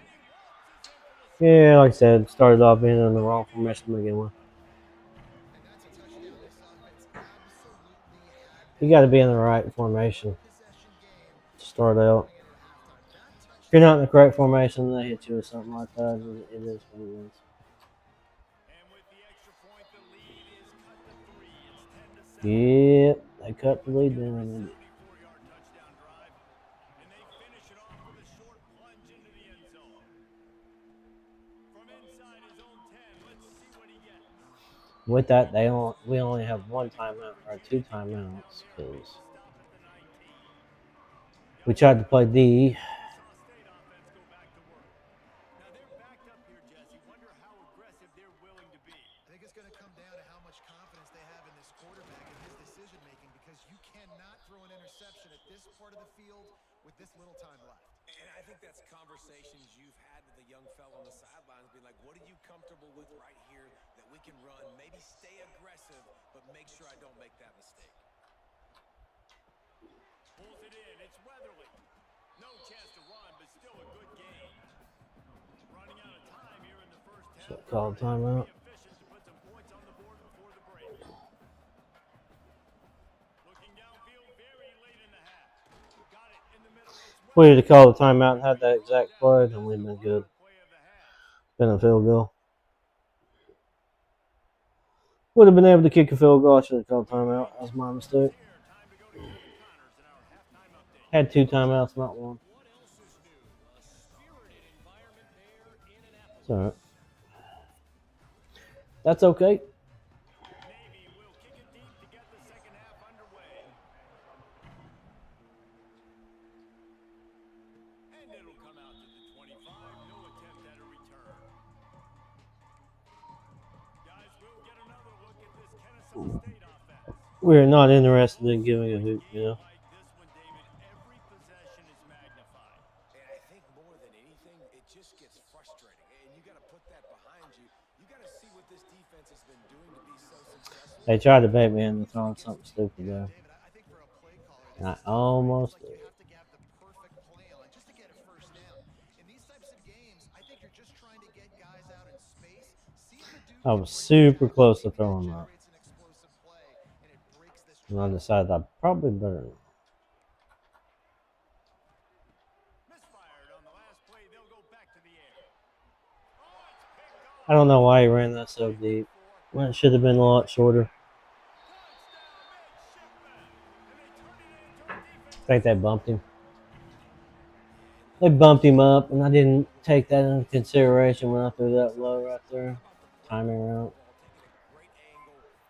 Yeah, like I said, started off being in the wrong formation to begin with. And that's a touchdown this offense absolutely had. You got to be in the right formation Possession game to start out. going into halftime. That If you're not touchdown in the correct formation, they hit you with something like that. It is what it is. And with the extra point, the lead is cut to 3. It's 10-7. Yep, they cut the lead down. They did. 74-yard touchdown drive. And they finish it off with a short plunge into the end zone. From inside his own 10, let's see what he gets. With that, we only have one timeout or 2 timeouts because Stop at the 19. we tried to play D. Kennesaw State offense go back to work. Now they're backed up here, Jesse. Wonder how aggressive they're willing to be. I think it's going to come down to how much confidence they have in this quarterback and his decision making, because you cannot throw an interception at this part of the field with this little time left. And I think that's conversations you've had with the young fellow on the sidelines, being like, what are you comfortable with right here that we can run? Maybe stay aggressive, but make sure I don't make that mistake. Pulls it in. It's Weatherly. No chance to run, but still a good game. Running out of time here in the first half. Should call timeout. Be efficient to put some points on the board before the break. Looking downfield very late in the half. Got it in the middle. It's We had to call the timeout and had that exact play, then we'd been good. play of the half. Been a field goal. Would have been able to kick a field goal. I should have called timeout. That was my mistake. Here, time to go to Kevin Connors in our halftime update. Had 2 timeouts, not 1. What else is new? A spirited environment there in Annapolis. It's all right. That's okay. Navy will kick it deep to get the second half underway. And it'll come out to the 25. No attempt at a return. Guys, we'll get another look at this Kennesaw State offense. We're not interested in giving a hoot, you know. Like this one, David, every possession is magnified. And I think more than anything, it just gets frustrating. And you got to put that behind you. You got to see what this defense has been doing to be so successful. They tried to bait me into throwing something stupid there. David, I think for a play caller, And I this is almost like did. you have to have the perfect play on just to get a first down. In these types of games, I think you're just trying to get guys out in space. See if the dude I can was break super the close to tackle, throwing maybe that. generates an explosive play, and it breaks this And I drive. decided I probably better. Misfired on the last play. They'll go back to the air. Oh, it's picked off. I don't know why he ran that so deep. Well, it should have been a lot shorter. I think they bumped him. They bumped him up, and I didn't take that into consideration when I threw that low right there. Timing route.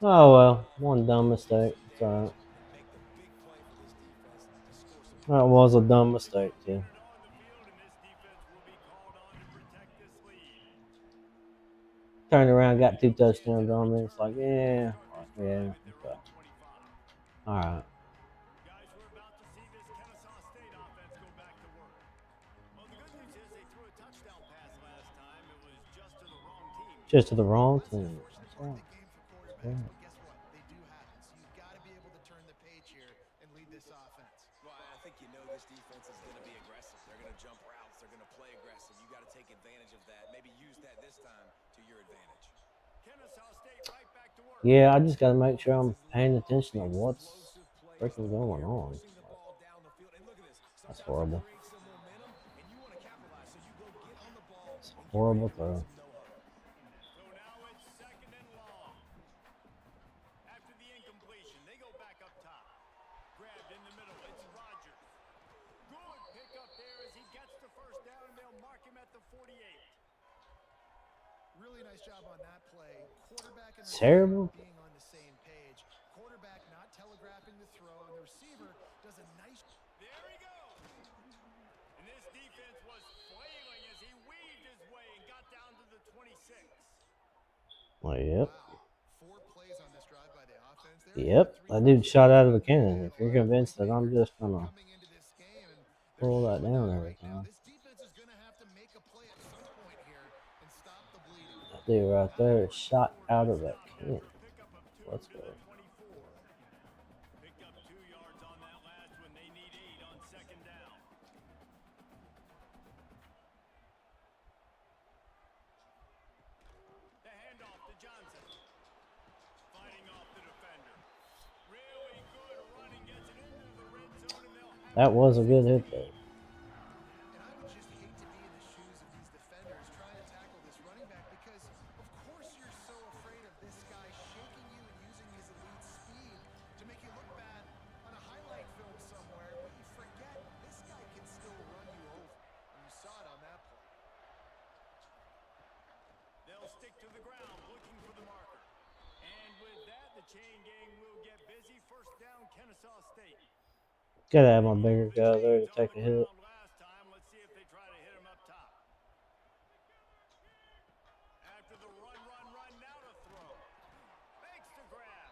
Oh well, one dumb mistake. It's all right. Make the big play for this defense to score some That was a dumb mistake too. On the field, and this defense will be called on to protect this lead. Turned around, got 2 touchdowns on me. It's like, yeah, okay. All right. Guys, we're about to see this Kennesaw State offense go back to work. Well, the good news is they threw a touchdown pass last time. It was just to the wrong team. Just to the wrong team. That's Part right. of the game for quarterbacks, but guess what? They do have it. So you've got to be able to turn the page here and lead this offense. Well, I think you know this defense is going to be aggressive. They're going to jump routes. They're going to play aggressive. You got to take advantage of that. Maybe use that this time to your advantage. Kennesaw State right back to work. Yeah, I just got to make sure I'm paying attention to what's freaking going on. Pushing the ball down the field. And look at this. That's Sometimes horrible. it creates some momentum, and you want to capitalize. So you go get on the ball. It's a horrible throw. So now it's second and long. After the incompletion, they go back up top. Grabbed in the middle. It's Rogers. Good pick up there as he gets the first down, and they'll mark him at the 48. Really nice job on that play. Quarterback and receiver Terrible. being on the same page. Quarterback not telegraphing the throw, and the receiver does a nice. There he goes. And this defense was flailing as he weaved his way and got down to the 26. Well, yep. Wow. 4 plays on this drive by the offense there. Yep. Three That first dude shot downs, out of a but they cannon. have If a you're lot of convinced that I'm playmakers just gonna coming into this game, and they're pull that showing down that every right now. time. This defense is going to have to make a play at some point here and stop the bleeding. That dude right there shot out of a cannon. Pickup of 2 Let's to go. the 24. Picked up 2 yards on that last one. They need 8 on second down. The handoff to Johnson. Fighting off the defender. Really good running. Gets it into the red zone, and they'll have That it was a at good hit 16. though. And I would just hate to be in the shoes of these defenders trying to tackle this running back because, of course, you're so afraid of this guy shaking you and using his elite speed to make you look bad on a highlight film somewhere, but you forget this guy can still run you over. And you saw it on that play. They'll stick to the ground looking for the marker. And with that, the chain gang will get busy. First down, Kennesaw State. Gotta have my bigger guy there to take a hit. Last time, let's see if they try to hit him up top. After the run, now to throw. Makes the grab.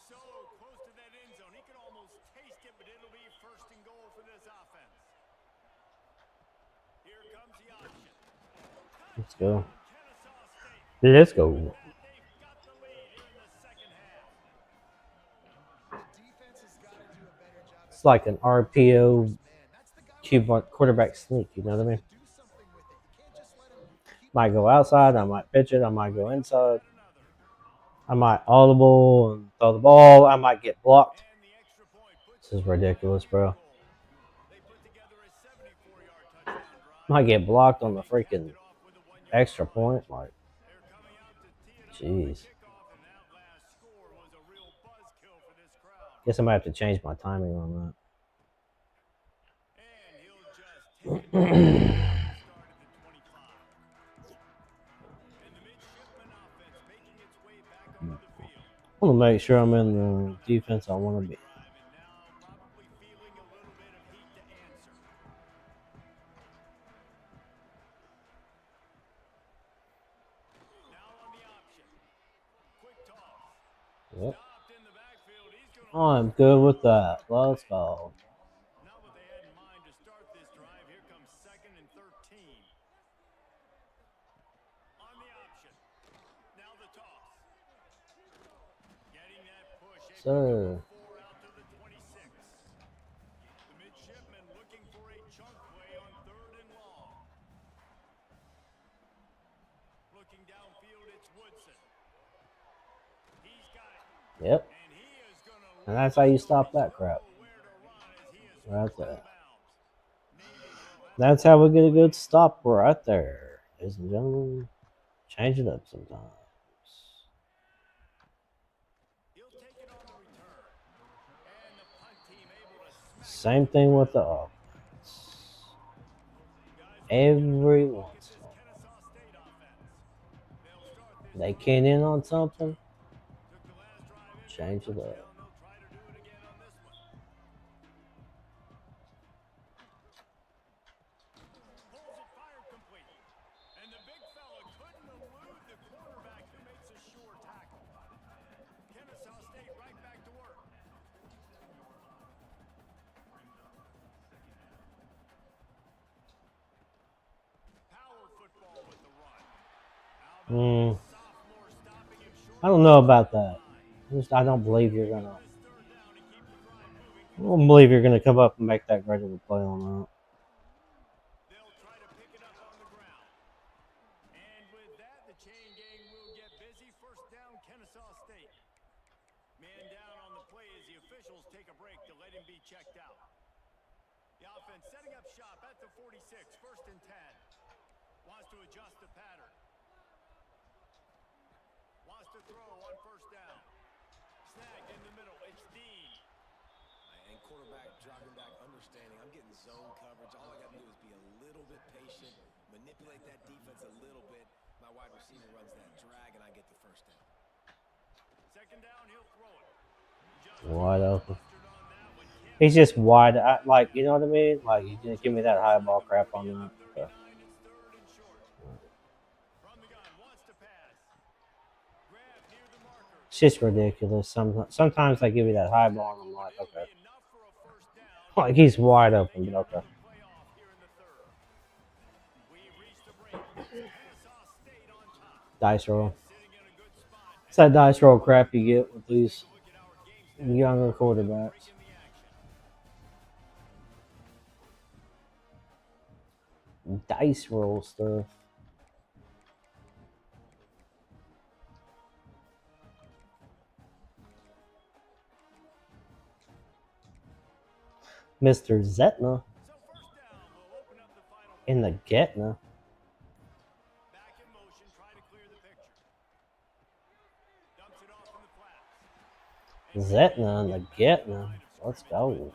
So close to that end zone. He can almost taste it, but it'll be first and goal for this offense. Here comes the option. Let's go. Kennesaw State. Let's go. They've got the lead here in the second half. Defense has got to do a better job. It's like an RPO quarterback sneak. You know what I mean? Do something with it. You can't just let him keep Might go outside. I might pitch it. I might go inside. I might audible and throw the ball. I might get blocked. And the extra point puts This is ridiculous, bro. They put together a 74-yard touchdown drive. Might get blocked on the freaking extra point. Like, They're coming out to tee it up for the jeez. kickoff, and that last score was a real buzzkill for this crowd. Guess I might have to change my timing on that. And he'll just take it to the start at the 25. And the midshipman offense making its way back onto the field. I want to make sure I'm in the defense I want to be. Drive, and now probably feeling a little bit of heat to answer. Now on the option. Quick toss. Yep. Stopped in the backfield. He's going I'm good with that. Let's go. Not what they had in mind to start this drive. Here comes 2nd and 13. On the option. Now the toss. Getting that push. Sir. 4 out to the 26. The midshipman looking for a chunk play on 3rd and long. Looking downfield, it's Woodson. He's got it. Yep. And he is going to And that's how you stop that crap. Right there. That's how we get a good stop right there. Ladies and gentlemen, change it up sometimes. He'll take it on the return. And the punt team able to smack Same thing with the offense. Every once in a while. Kennesaw State offense. They'll start this They can't in on something, took the last drive in. change it up. They'll try to do it again on this one. Pulls it fired complete. And the big fella couldn't elude the quarterback who makes a sure tackle. Kennesaw State right back to work. Power football with the run. Mm, Sophomore stopping him short. I don't know about that. I don't believe you're gonna. This 3rd down to keep the drive moving. I don't believe you're gonna come up and make that great of a play on that. They'll try to pick it up on the ground. And with that, the chain gang will get busy. First down, Kennesaw State. Man down on the play as the officials take a break to let him be checked out. The offense setting up shop at the 46, 1st and 10. Wants to adjust the pattern. Wants to throw on 1st down. Snagged in the middle. It's Dean. And quarterback dropping back, understanding I'm getting zone coverage. All I got to do is be a little bit patient, manipulate that defense a little bit. My my wide receiver runs that drag and I get the first down. Second down, he'll throw it. Wide open. He's just wide. Like, you know what I mean? Like, you didn't give me that high ball crap on that. Okay. It's just ridiculous. Sometimes they give you that high ball, and I'm like, okay. Like, he's wide open, but okay. Dice roll. It's that dice roll crap you get with these younger quarterbacks. Dice roll stuff. Mr. Zetna in the Getna. Back in motion, try to clear the picture. Dumps it off in the flats. Zetna in the Getna. Let's go.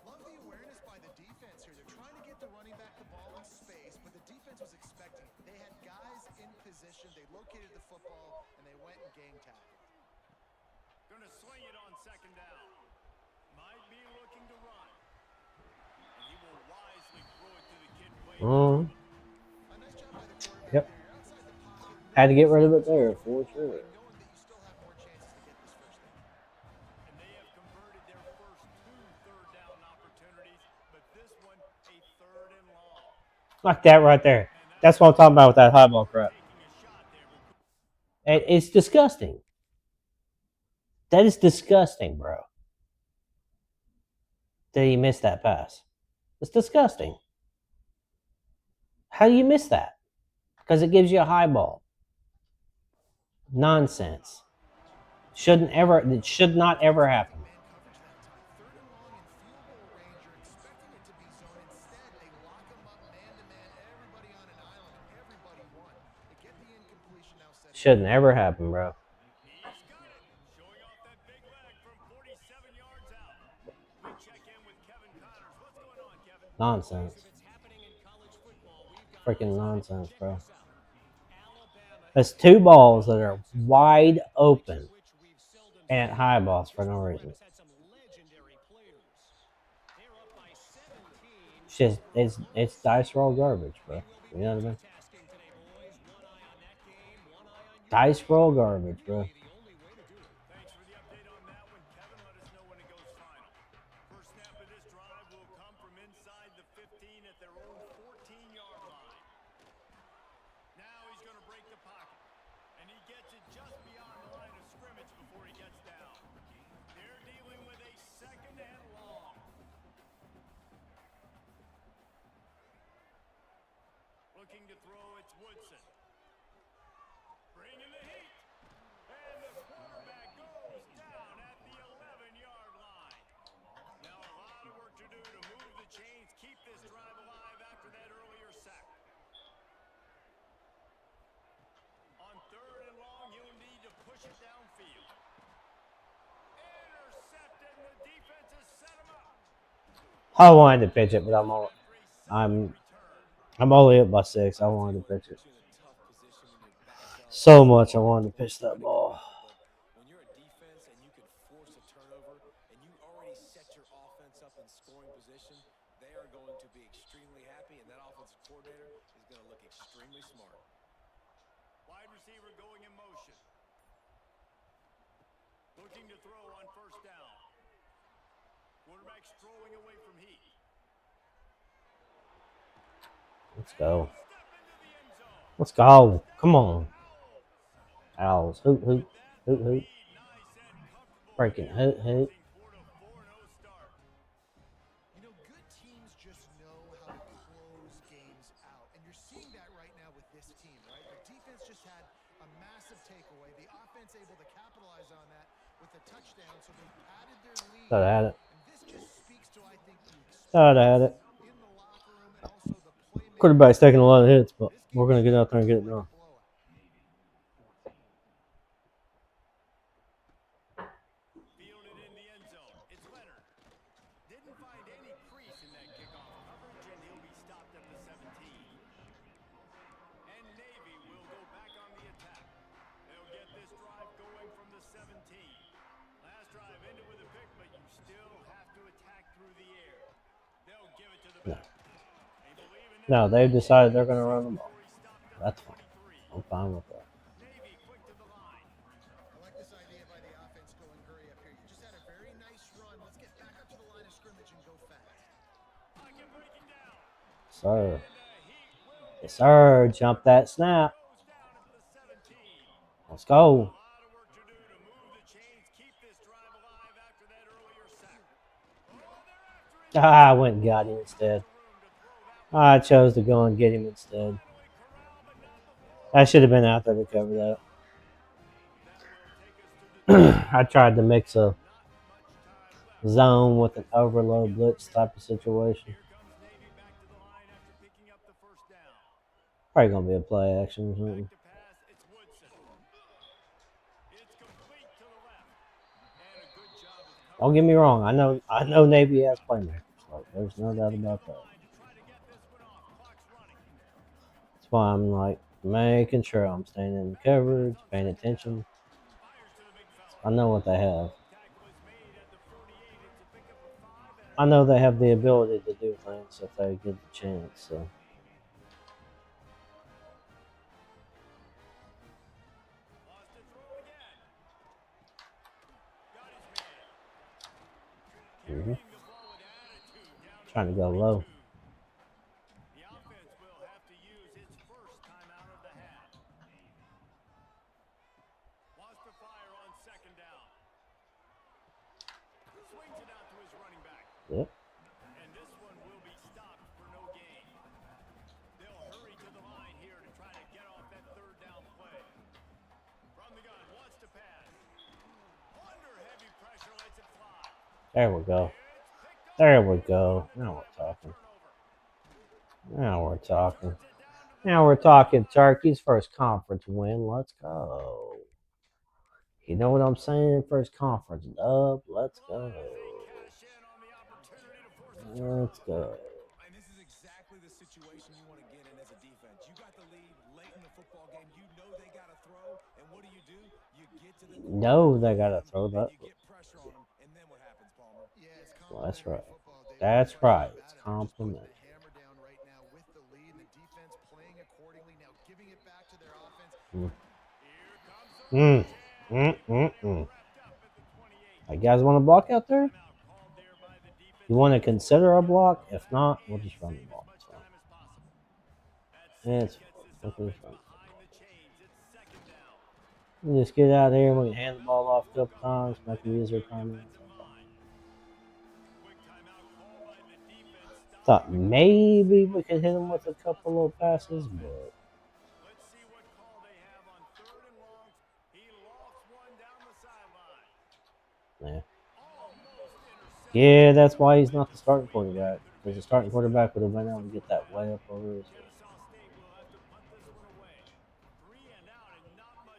Love the awareness by the defense here. They're trying to get the running back the ball in space, but the defense was expecting it. They had guys in position. They located the football, and they went and game tackled. Gonna swing it on second down. Might be looking to run. And he will wisely throw it to the kid playing. A nice job by the quarterback. Yep. There. You're outside the pocket. Had to get rid of it there, for sure. Knowing that you still have more chances to get this first down. And they have converted their first 2 third-down opportunities, but this one a third and long. Like that right there. That's what I'm talking about with that high ball crap. It's disgusting. That is disgusting, bro. Did he miss that pass? It's disgusting. How do you miss that? Because it gives you a high ball. Nonsense. It should not ever happen. Man coverage that time. Third and long in field goal range. You're expecting it to be zone. Instead, they lock him up man-to-man. Everybody on an island, and everybody won. They get the incompletion now. Should never happen, bro. He's got it. Showing off that big leg from 47 yards out. We check in with Kevin Connors. What's going on, Kevin? Nonsense. If it's happening in college football, we've got Freaking nonsense, bro. Alabama. There's 2 balls that are wide open and high balls for no reason. Had some legendary players. They're up by 17. It's just it's dice roll garbage, bro. You know what I mean? Tasking today, boys. One eye on that game, one eye on you. Dice roll garbage, bro. The only way to do it. Thanks for the update on that one, Kevin. Let us know when it goes final. First snap of this drive will come from inside the 15 at their own 14-yard line. Now he's going to break the pocket. And he gets it just beyond the line of scrimmage before he gets down. They're dealing with a second and long. Looking to throw, it's Woodson. Bringing the heat. And the quarterback goes down at the 11-yard line. Now a lot of work to do to move the chains, keep this drive alive after that earlier sack. On third and long, he'll need to push it downfield. Intercepted, and the defense has set him up. I wanted to pitch it, but I'm only up by 6. I wanted to pitch it. So much I wanted to pitch that ball. When you're a defense and you can force a turnover and you already set your offense up in scoring position, they are going to be extremely happy, and that offensive coordinator is going to look extremely smart. Wide receiver going in motion. Looking to throw on first down. Quarterback strolling away from heat. Let's go. Step into the end zone. Let's go. Come on. Owls. Hoot, hoot. Hoot, hoot. Nice and comfortable. Freaking hoot, hoot. For the 4-0 start. You know, good teams just know how to close games out. And you're seeing that right now with this team, right? The defense just had a massive takeaway. The offense able to capitalize on that with a touchdown, so they padded their lead. Thought I had it. And this just speaks to, I think, the Thought I had it. in the locker room and also the playmaking. Quarterback's taking a lot of hits, but we're going to get out there and get it done. Fielded in the end zone. It's Leonard. Didn't find any crease in that kickoff coverage, and he'll be stopped at the 17. No. No, they've decided they're going to run the ball. That's fine. I'm fine with that. I like this idea by the offense going hurry up here. You just had a very nice run. Let's get back up to the line of scrimmage and go fast. Sir. Yes, sir. Jump that snap. Let's go. I went and got him instead. I chose to go and get him instead. I should have been out there to cover that. I tried to mix a zone with an overload blitz type of situation. Probably gonna be a play action or something. Don't get me wrong. I know Navy has playmakers. Like, there's no doubt about that. That's why I'm like making sure I'm staying in coverage, paying attention. I know what they have. I know they have the ability to do things if they get the chance. So. Mm-hmm. Trying to go low. The offense will have to use its first timeout of the half. Wants to fire on second down. Swings it out to his running back. Yep. And this one will be stopped for no gain. They'll hurry to the line here to try to get off that third down play. From the gun, wants to pass. Under heavy pressure, lets it fly. There we go. There we go. Now we're talking. Now we're talking. Now we're talking. Turkey's first conference win. Let's go. You know what I'm saying? First conference dub. Let's go. Let's go. And this is exactly the situation you want to get in as a defense. You got the lead late in the football game. You know they got to throw. And what do? You get to the No, they got to throw that. you get pressure on them. And then what happens, Palmer? Yeah, it's Well, that's right. football, David. That's No question right. about It's it. They're just putting compliment. the hammer down right now with the lead and the defense playing accordingly. Now giving it back to their offense. You guys want to block out there? You want to consider a block? If not, we'll just run the ball. It's fine. It's fine. We'll just get out here. We can hand the ball off a couple times, make them use their timeout. Thought maybe we could hit them with a couple little passes, but Let's see what call they have on third and long. He lofts one down the sideline. yeah. Yeah, that's why he's not the starting quarterback. Because the starting quarterback would have been able to get that way up over his head.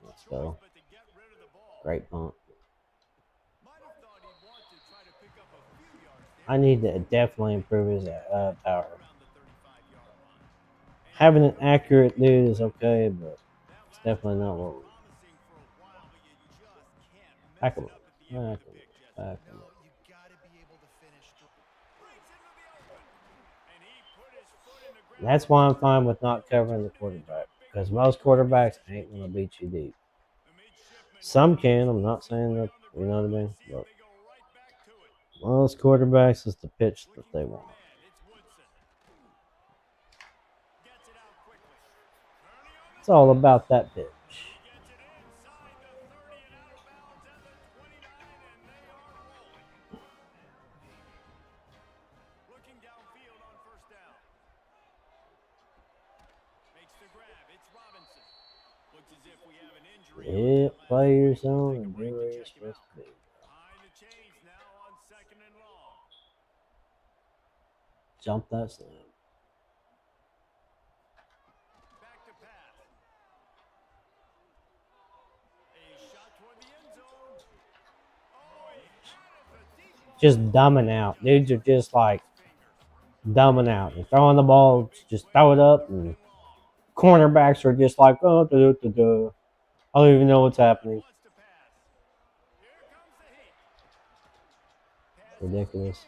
Let's go. Great punt. I need to definitely improve his power. Having an accurate dude is okay, but it's definitely not what we're doing. Back him up. Back him up. Back him up. You got to be able to finish. That's why I'm fine with not covering the quarterback. Because most quarterbacks ain't going to beat you deep. Some can. I'm not saying that, you know what I mean? But most quarterbacks is the pitch that they want. It's all about that pitch. Looking downfield on first down. Makes the grab. It's Robinson. Looks as if we have an injury. Yeah, play your zone and be where you're supposed to be. Behind the chains now on second and long. Jump that snap. Back to pass. A shot toward the end zone. Oh, he had it. The deep ball. Just dumbing out. Dudes are just like dumbing out. They're throwing the ball, just throw it up, and cornerbacks are just like, oh, I don't even know what's happening. Ridiculous.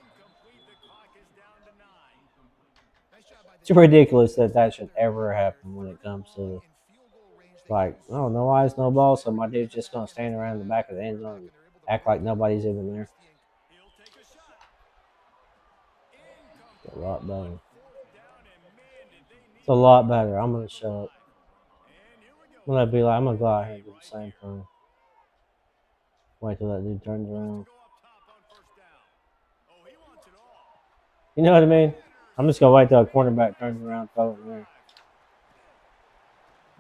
It's ridiculous that should ever happen when it comes to like, oh, no eyes, no ball, so my dude's just gonna stand around in the back of the end zone and act like nobody's even there. He'll take a shot. It's a lot Incomplete on better. fourth down, and man, did they It's a need that lot to better. keep I'm the gonna drive shut up. alive. And here we go. I'm gonna be like, I'm gonna Point go of the out here and game do the right same here. thing. Wait till that dude turns Looks to around. go up top on first down. Oh, he wants it all. You know what I mean? I'm just gonna wait till a cornerback turns around, throw it in there.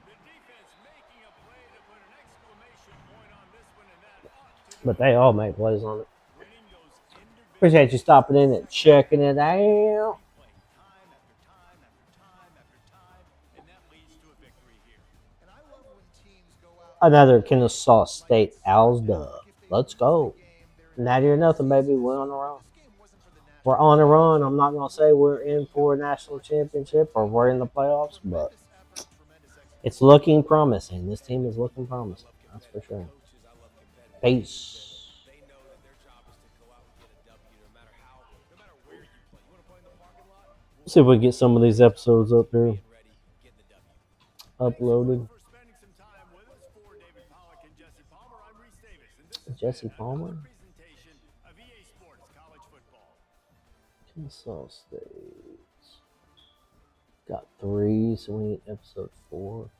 The defense making a play to put an exclamation point on this one, and that ought to do But it. they all make plays on it. Winning those individual Appreciate you stopping in and seconds checking it on a out. replay, time after time after time after time, and that leads to a victory here. And I love when teams go out Another and play Kennesaw like State it's Owls as dub. if they Let's lose the go. game, their Natty or entire nothing, baby. season is We're on a over. run. This game wasn't for the We're national on a run. I'm championship. not gonna It say wasn't we're for in the for a national watching this win championship or take we're in the place. playoffs, but Tremendous effort and tremendous it's execution. looking promising. This team is looking promising. I love That's for competitive sure. coaches. I love competitive teams that Peace. they know that their job is to go out and get a W no matter where you play. You want to play in the parking lot? We'll See if go we out get there some of and these get the episodes W. up here Being ready, getting the W. Thanks so much uploaded. for spending some time with us. For David Pollock and Jesse Palmer, I'm Reese Davis, and this has Jesse been Palmer, another presentation of EA Sports College Football. Kennesaw State. Got 3, so we need episode 4.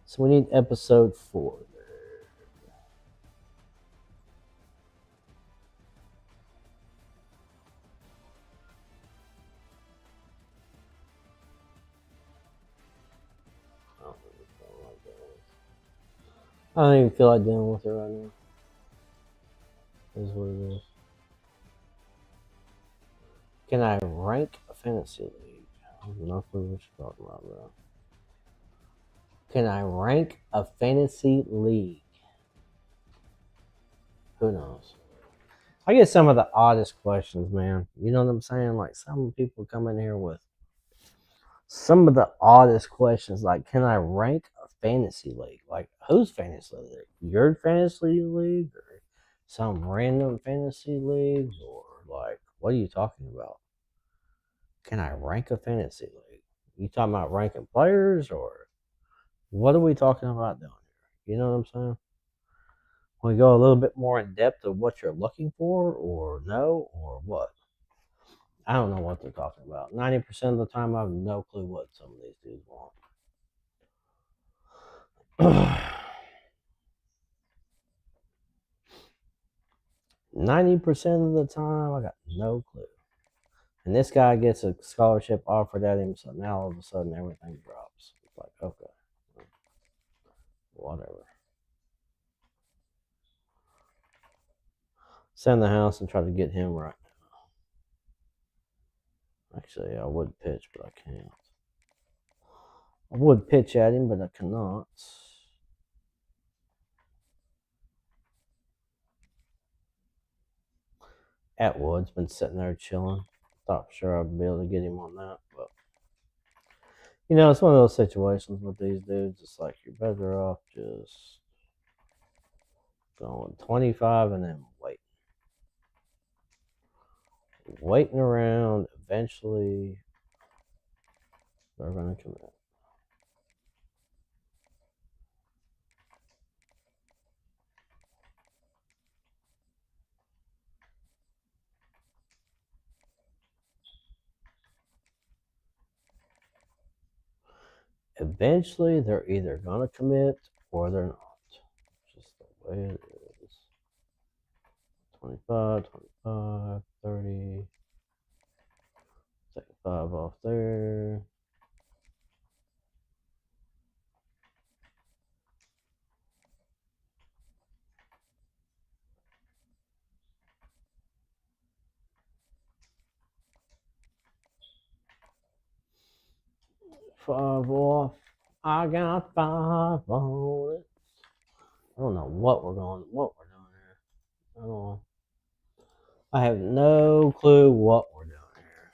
So we need episode 4. I don't even feel like dealing with it right now. Is what it is. Can I rank a fantasy league? I have no clue what you're talking about, bro. Can I rank a fantasy league? Who knows? I get some of the oddest questions, man. You know what I'm saying? Like some people come in here with some of the oddest questions. Like, can I rank a fantasy league? Like, whose fantasy league? Your fantasy league, or some random fantasy league, or like, what are you talking about? Can I rank a fantasy league? You talking about ranking players, or what are we talking about doing here? You know what I'm saying? Want to go a little bit more in depth of what you're looking for, or no, or what? I don't know what they're talking about. 90% of the time, I have no clue what some of these dudes want. 90% of the time, I got no clue. And this guy gets a scholarship offered at him, so now all of a sudden everything drops. It's like, okay, whatever. Send the house and try to get him right now. Actually, I would pitch, but I can't. I would pitch at him, but I cannot. Atwood's been sitting there chilling. Thought for sure I'd be able to get him on that, but you know, it's one of those situations with these dudes. It's like you're better off just going 25 and then waiting around. Eventually, they're going to commit. Eventually, they're either going to commit or they're not. Just the way it is. 25, 25, 30. Take 5 off there. Five off. I got 5 on it. I don't know what we're doing here. I don't know. I have no clue what we're doing here.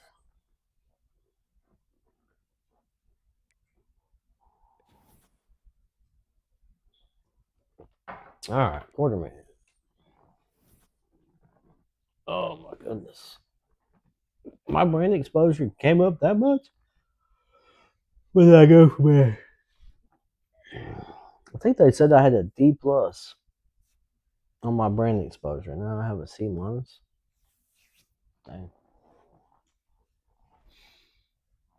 All right, Quarterman. Oh my goodness. My brain exposure came up that much? Where did I go from there? I think they said I had a D plus on my brain exposure. Now I have a C minus. Dang.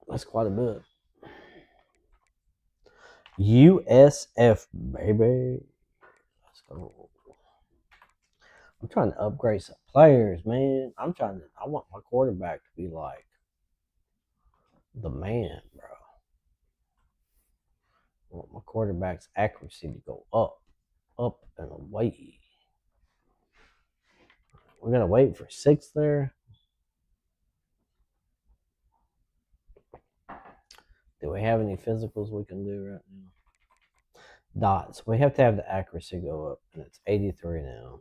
That's quite a bit. USF, baby. Let's go. I'm trying to upgrade some players, man. I want my quarterback to be like the man, bro. I want my quarterback's accuracy to go up and away. We're gonna wait for 6 there. Do we have any physicals we can do right now? Dots. We have to have the accuracy go up, and it's 83 now.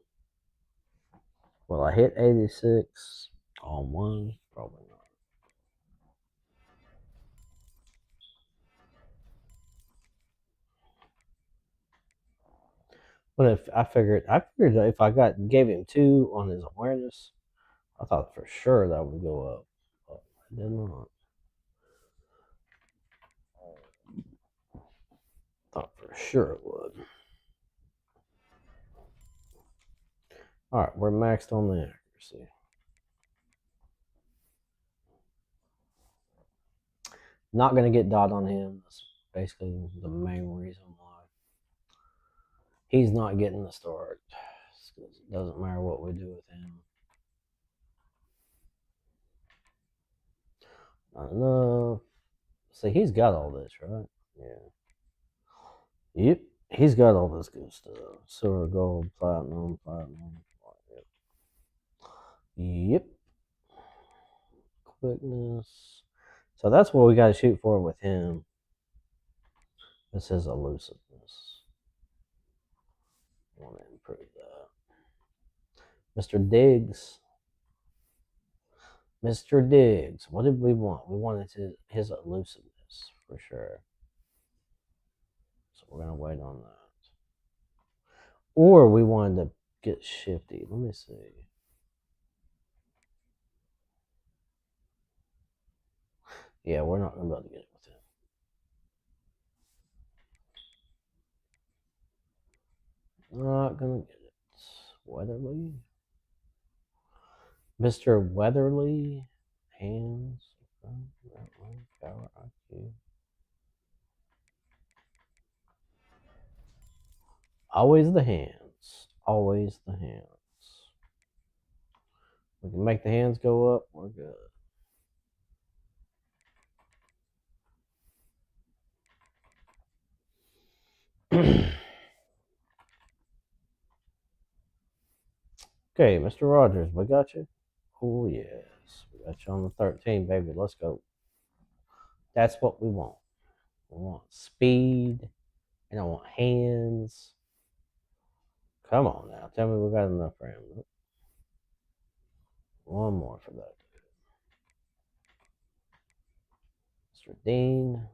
Will I hit 86 on one? Probably not. But if I figured that if I gave him 2 on his awareness, I thought for sure that would go up. But it did not. Thought for sure it would. Alright, we're maxed on the accuracy. Not gonna get dot on him. That's basically the main reason why. He's not getting the start. It doesn't matter what we do with him. Not enough. See, he's got all this, right? Yeah. Yep. He's got all this good stuff. Silver, gold, platinum. Yep. Yep. Quickness. So that's what we got to shoot for with him. This is elusiveness. I want to improve that. Mr. Diggs. Mr. Diggs. What did we want? We wanted his elusiveness for sure. So we're going to wait on that. Or we wanted to get shifty. Let me see. Yeah, we're not going to be able to get it with him. Not going to get it. Weatherly. Mr. Weatherly. Hands. Power IQ. Always the hands. Always the hands. We can make the hands go up. We're good. Okay, Mr. Rogers, we got you. Oh, yes. We got you on the 13, baby. Let's go. That's what we want. We want speed, and I want hands. Come on now. Tell me we got enough for him. One more for that. Mr. Dean.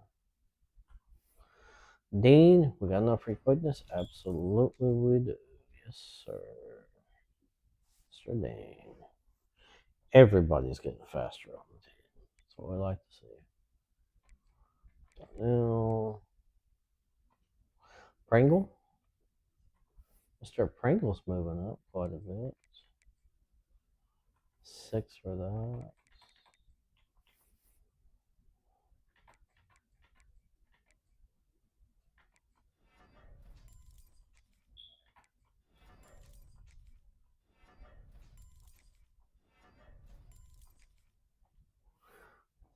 Dean, we got enough for quickness? Absolutely we do. Yes, sir. Mr. Dean. Everybody's getting faster on the team. That's what we like to see. Now, Pringle. Mr. Pringle's moving up quite a bit. 6 for that.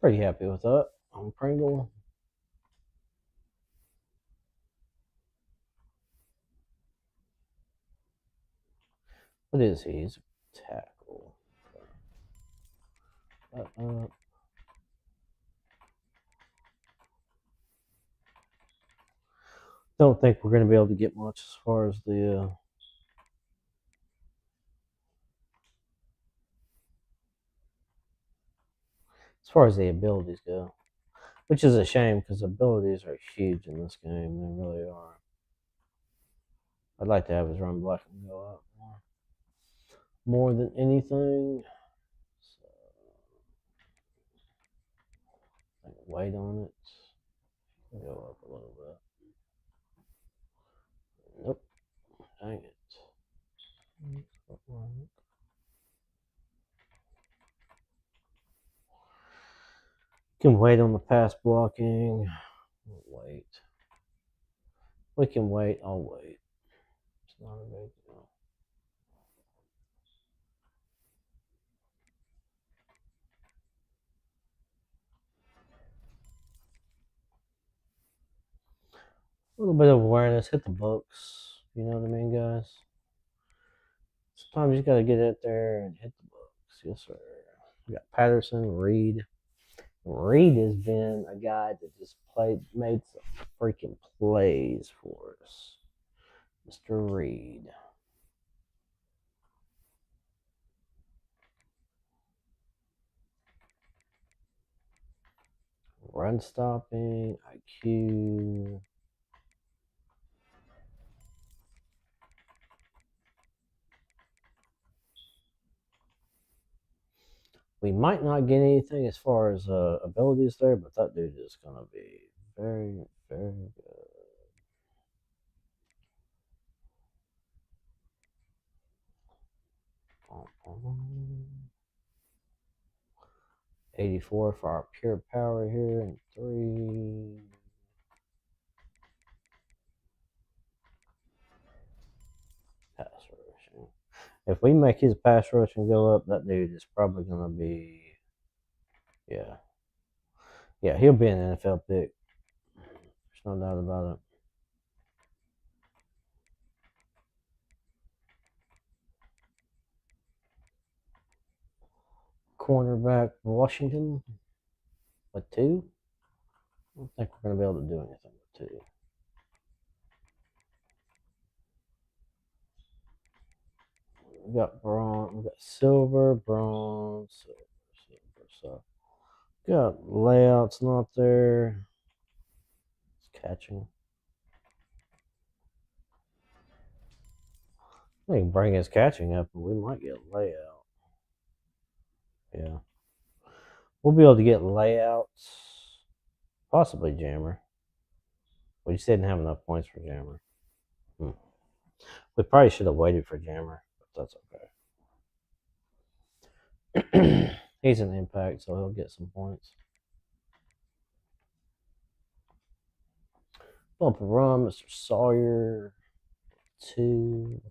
Pretty happy with that on Pringle. What is he? He's a tackle. Don't think we're going to be able to get much as far as the abilities go, which is a shame because abilities are huge in this game. They really are. I'd like to have his run block and go up more. more than anything. So, I can wait on it. Go up a little bit. Nope. Dang it. Can wait on the pass blocking. Wait. We can wait. I'll wait. It's not a big deal. A little bit of awareness. Hit the books. You know what I mean, guys? Sometimes you got to get out there and hit the books. Yes, sir. We got Patterson, Reed. Reed has been a guy that just made some freaking plays for us. Mr. Reed. Run stopping, IQ. We might not get anything as far as abilities there, but that dude is going to be very, very good. 84 for our pure power here, and 3. Pass rushing. If we make his pass rushing go up, that dude is probably going to be, yeah. Yeah, he'll be an NFL pick. There's no doubt about it. Cornerback Washington with 2. I don't think we're going to be able to do anything with 2. We got bronze, we got silver, bronze, silver. So got layouts not there. It's catching. We can bring his catching up, and we might get layout. Yeah, we'll be able to get layouts, possibly jammer. We just didn't have enough points for jammer. We probably should have waited for jammer, but that's okay. He's an impact, so he'll get some points. Bump and run, Mr. Sawyer, 2.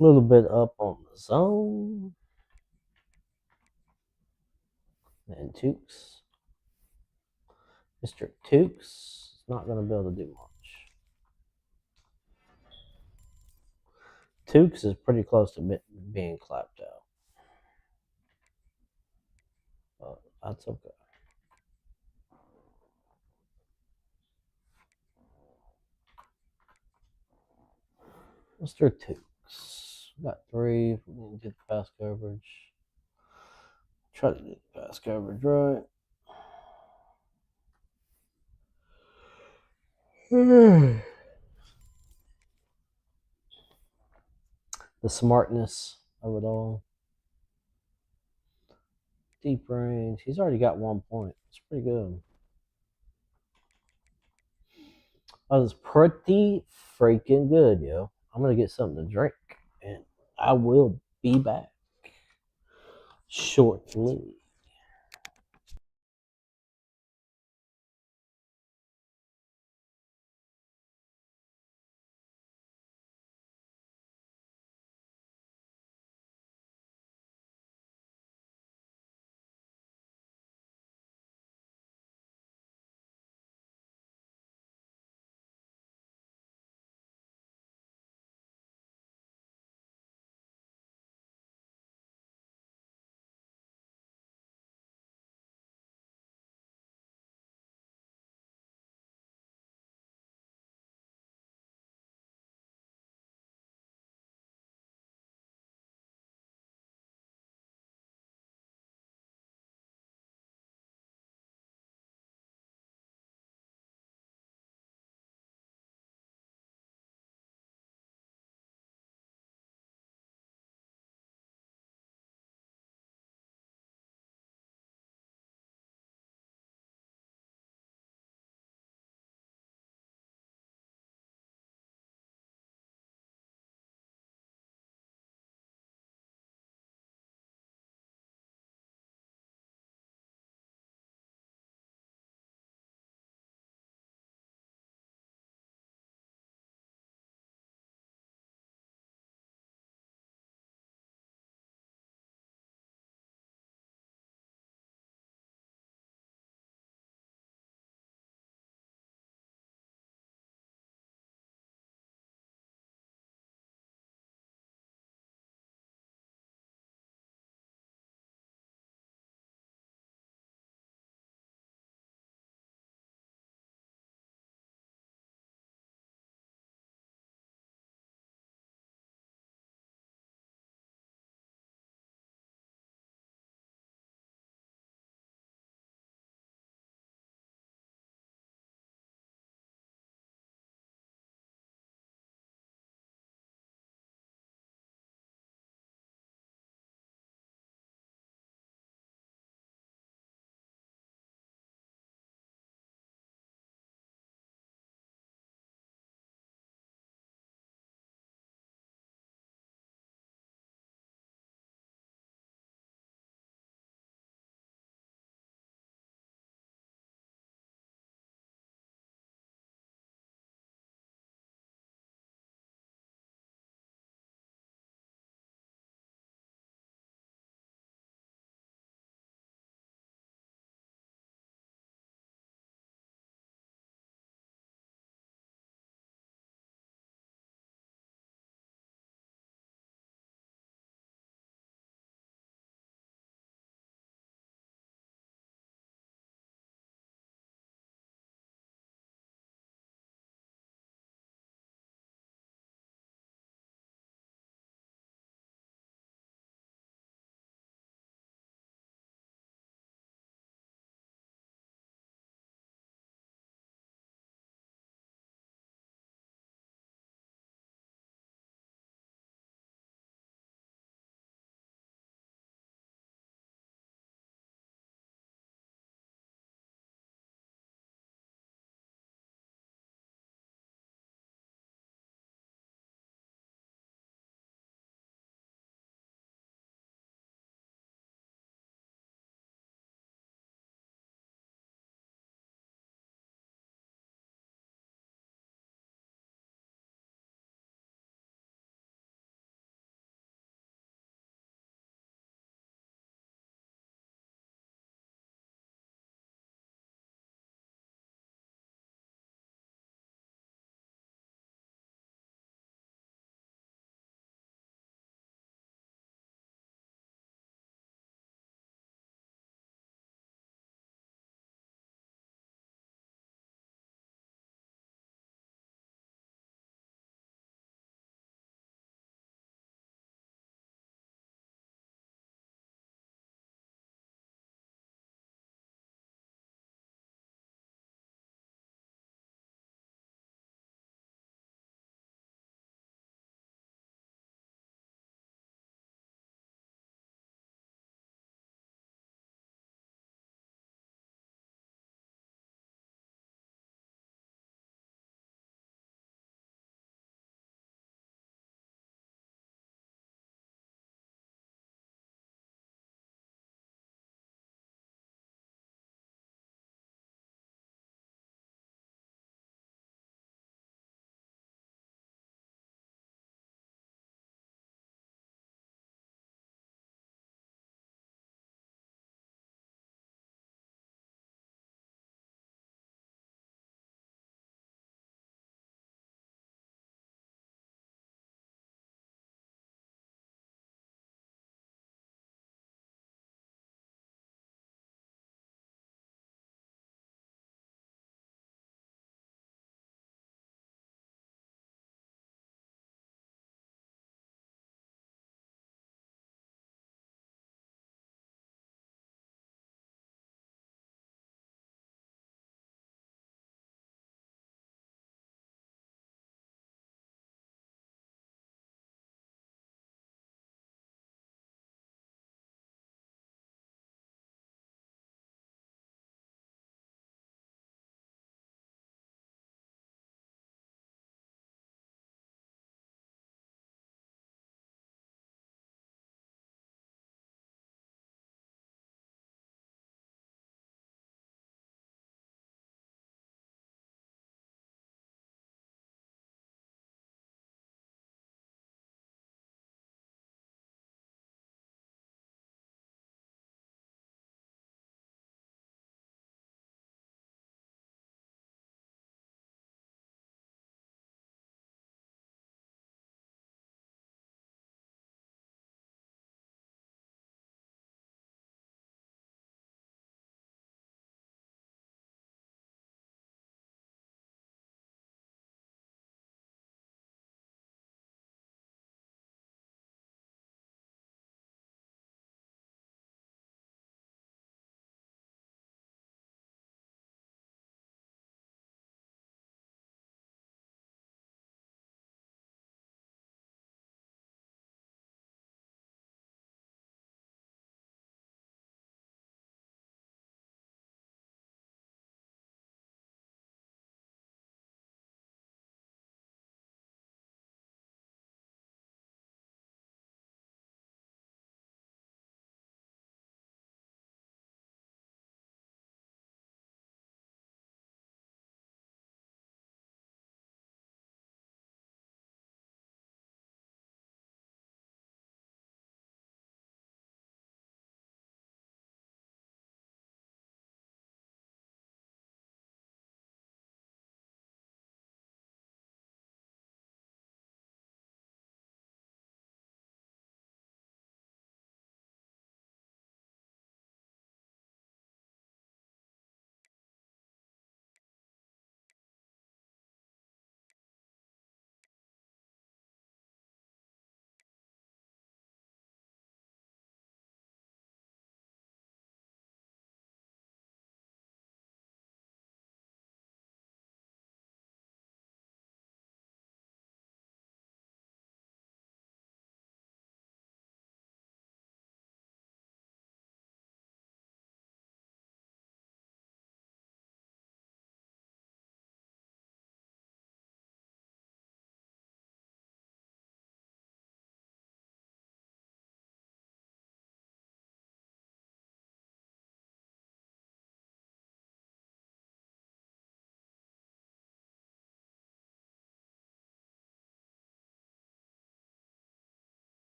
A little bit up on the zone. And Tukes. Mr. Tukes is not going to be able to do much. Tukes is pretty close to being clapped out. But that's okay. Mr. Tukes. Got 3. We need to get the pass coverage. Try to get the pass coverage right. The smartness of it all. Deep range. He's already got 1 point. It's pretty good. That was pretty freaking good, yo. I'm going to get something to drink, and I will be back shortly.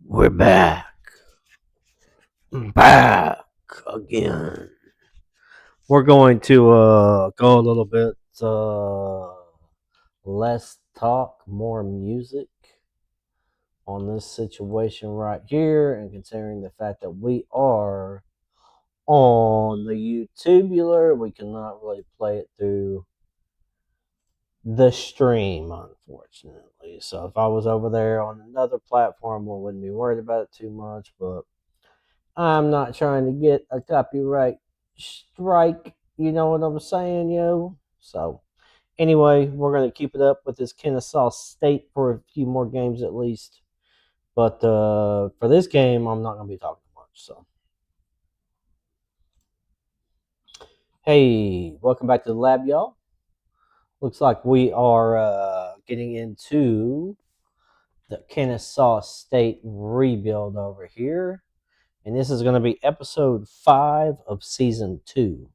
We're back. Back again. We're going to go a little bit less talk, more music on this situation right here, and considering the fact that we are on the YouTubular, we cannot really play it through the stream, unfortunately. So if I was over there on another platform, I wouldn't be worried about it too much, but I'm not trying to get a copyright strike. You know what I'm saying, yo? So, anyway, we're going to keep it up with this Kennesaw State for a few more games at least. But for this game, I'm not going to be talking much. So, hey, welcome back to the lab, y'all. Looks like we are getting into the Kennesaw State rebuild over here. And this is going to be episode 5 of season 2.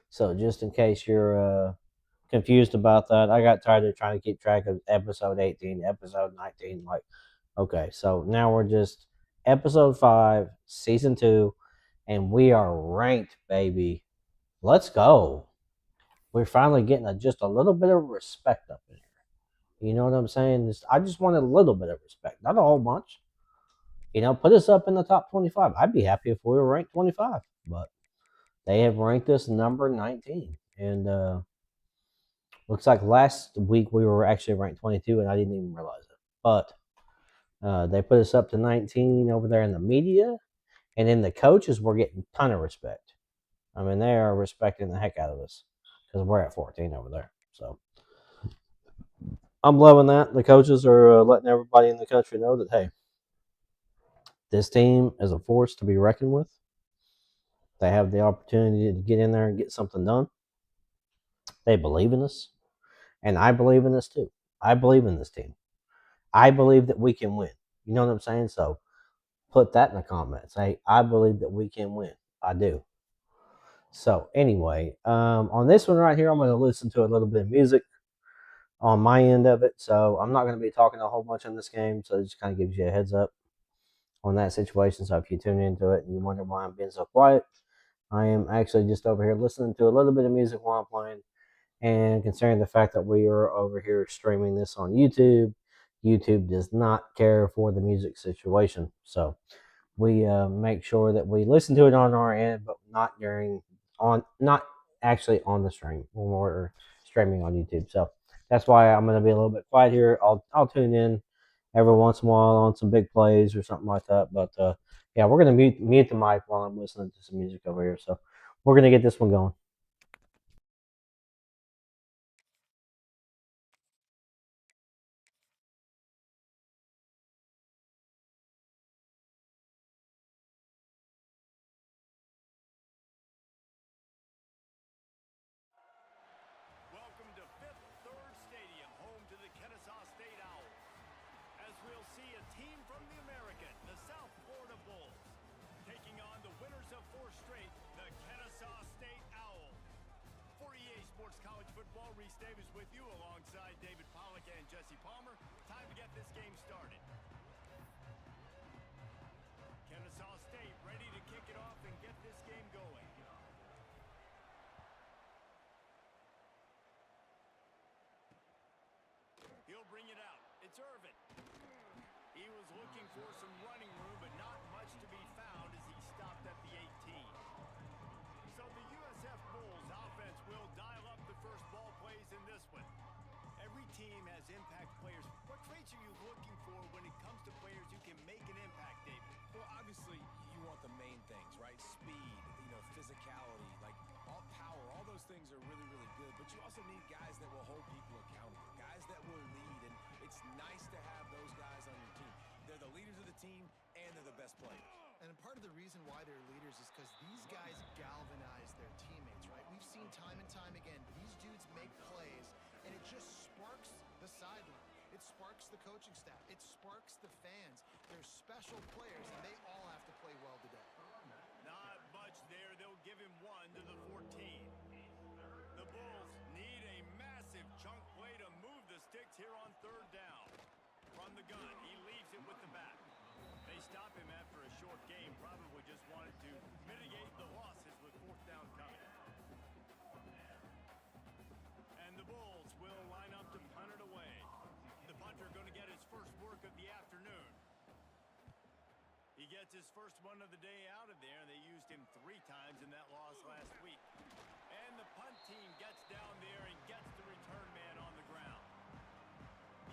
So just in case you're confused about that, I got tired of trying to keep track of episode 18, episode 19. Like, okay, so now we're just episode 5, season 2, and we are ranked, baby. Let's go. We're finally getting just a little bit of respect up in here. You know what I'm saying? I just wanted a little bit of respect, not a whole bunch. You know, put us up in the top 25. I'd be happy if we were ranked 25, but they have ranked us number 19. And looks like last week we were actually ranked 22, and I didn't even realize it. But they put us up to 19 over there in the media, and then the coaches were getting a ton of respect. I mean, they are respecting the heck out of us because we're at 14 over there. So I'm loving that. The coaches are letting everybody in the country know that, hey, this team is a force to be reckoned with. They have the opportunity to get in there and get something done. They believe in us, and I believe in us too. I believe in this team. I believe that we can win. You know what I'm saying? So put that in the comments. Hey, I believe that we can win. I do. So anyway, on this one right here, I'm going to listen to a little bit of music on my end of it. So I'm not going to be talking a whole bunch on this game. So it just kind of gives you a heads up on that situation. So if you tune into it and you wonder why I'm being so quiet, I am actually just over here listening to a little bit of music while I'm playing. And considering the fact that we are over here streaming this on YouTube, YouTube does not care for the music situation. So we make sure that we listen to it on our end, but not actually on the stream when we're streaming on YouTube. So that's why I'm going to be a little bit quiet here. I'll tune in every once in a while on some big plays or something like that. But yeah, we're going to mute the mic while I'm listening to some music over here. So we're going to get this one going. Welcome to Fifth Third Stadium, home to the Kennesaw State Owls. As we'll see a team from the American, the South Florida Bulls, taking on the winners of 4 straight, the Kennesaw State Owls. For EA Sports College Football, Reese Davis with you alongside David Pollack and Jesse Palmer. Time to get this game started. Kennesaw State ready to kick it off and get this game going. He'll bring it out. It's Irvin. He was looking for some running room, but not much to be found as he stopped at the 18. So the USF Bulls offense will dial up the first ball plays in this one. Every team has impact players. What traits are you looking for when it comes to players who can make an impact, David? Well, obviously, you want the main things, right? Speed, physicality, like all power, all those things are really, really good. But you also need guys that will hold people accountable, guys that will lead. And it's nice to have those guys on your team. They're the leaders of the team, and they're the best players. And part of the reason why they're leaders is because these guys galvanize their teammates, right? We've seen time and time again, these dudes make plays, and it just sparks the sideline. It sparks the coaching staff. It sparks the fans. They're special players, and they all have to play well today. Not much there. They'll give him 1 to the 14. The Bulls need a massive chunk play to move the sticks here on 3rd down. From the gun, he leaves it with the back. They He gets his first one of the day out of there, and they used him 3 times in that loss last week. And the punt team gets down there and gets the return man on the ground.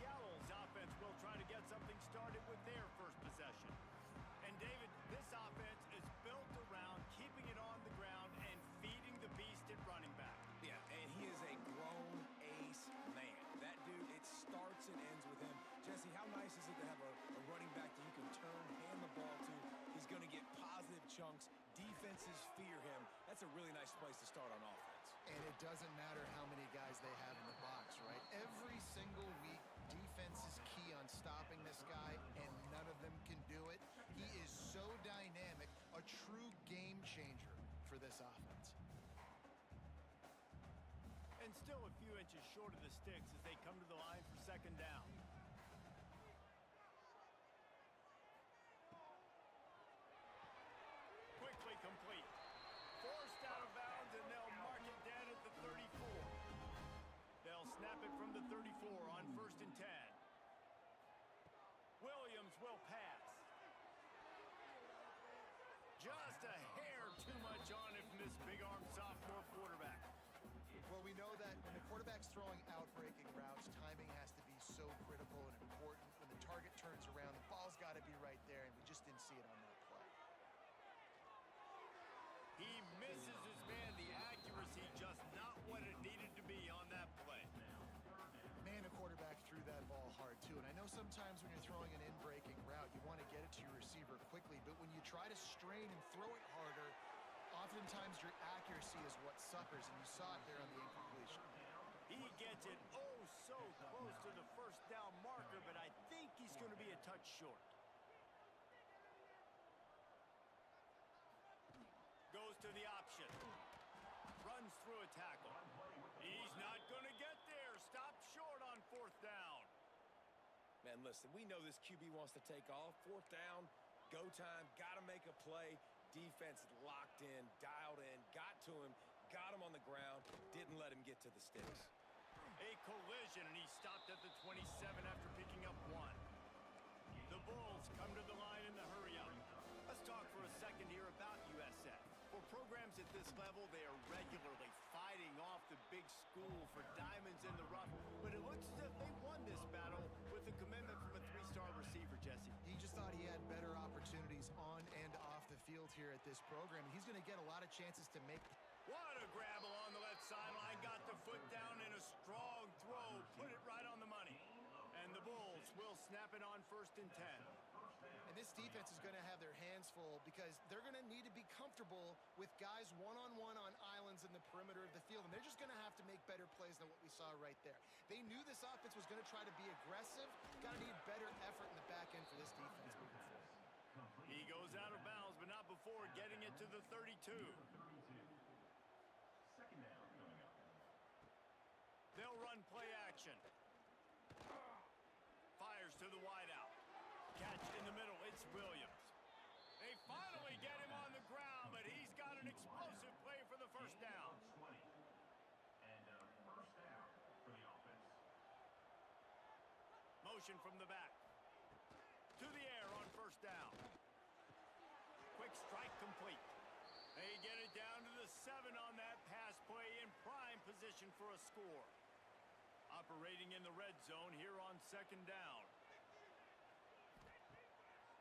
The Owls offense will try to get something started with their first possession. And David, this offense is built around keeping it on the ground and feeding the beast at running back. Yeah, and he is a grown ace man. That dude, it starts and ends with him. Jesse, how nice is it to have a running back that you can turn, hand the ball to? He's going to get positive chunks. Defenses fear him. That's a really nice place to start on offense. And it doesn't matter how many guys they have in the box, right? Every single week, defense is key on stopping this guy, and none of them can do it. He is so dynamic, a true game changer for this offense. And still a few inches short of the sticks as they come to the line for second down. Quickly complete. Forced out of bounds, and they'll mark it down at the 34. They'll snap it from the 34 on 1st and 10. Williams will pass. Just a hair too much on it from this big-armed sophomore quarterback. Well, we know that when the quarterback's throwing out-breaking routes, timing has to be so critical and important. When the target turns around, the ball's got to be right there, and we just didn't see it on that play. He misses his man. The accuracy just not what it needed to be on that play. Man, the quarterback threw that ball hard, too. And I know sometimes when you're throwing an in-breaking route, you want to get it to your receiver quickly. But when you try to strain and throw it harder, oftentimes your accuracy is what suffers. And you saw it there on the incompletion. He gets it oh so close to the first down marker, but I think he's going to be a touch short. Goes to the option. Runs through a tackle. He's not going to get there. Stopped short on 4th down. Man, listen, we know this QB wants to take off. 4th down, go time, got to make a play. Defense locked in, dialed in, got to him, got him on the ground, didn't let him get to the sticks. A collision, and he stopped at the 27 after picking up 1. The Bulls come to the line in the hurry-up. Let's talk for a second here about USF. For programs at this level, they are regularly fighting off the big school for diamonds in the rough. But it looks as if they won this battle with a commitment from a 3-star receiver, Jesse. He just thought he had better opportunities on and off the field here at this program. He's going to get a lot of chances to make. What a grab along the left sideline. Got the foot down in a strong throw. Put it right on the money. And the Bulls will snap it on 1st and 10. And this defense is going to have their hands full because they're going to need to be comfortable with guys one-on-one on islands in the perimeter of the field. And they're just going to have to make better plays than what we saw right there. They knew this offense was going to try to be aggressive. Got to need better effort in the back end for this defense moving forward. He goes out of bounds, but not before getting it to the 32. They'll run play action. Fires to the wideout. Catch in the middle. It's Williams. They finally get him on the ground, but he's got an explosive play for the first down. And first down for the offense. Motion from the back. To the air on 1st down. Quick strike complete. They get it down to the 7 on that pass play in prime position for a score. Operating in the red zone here on 2nd down.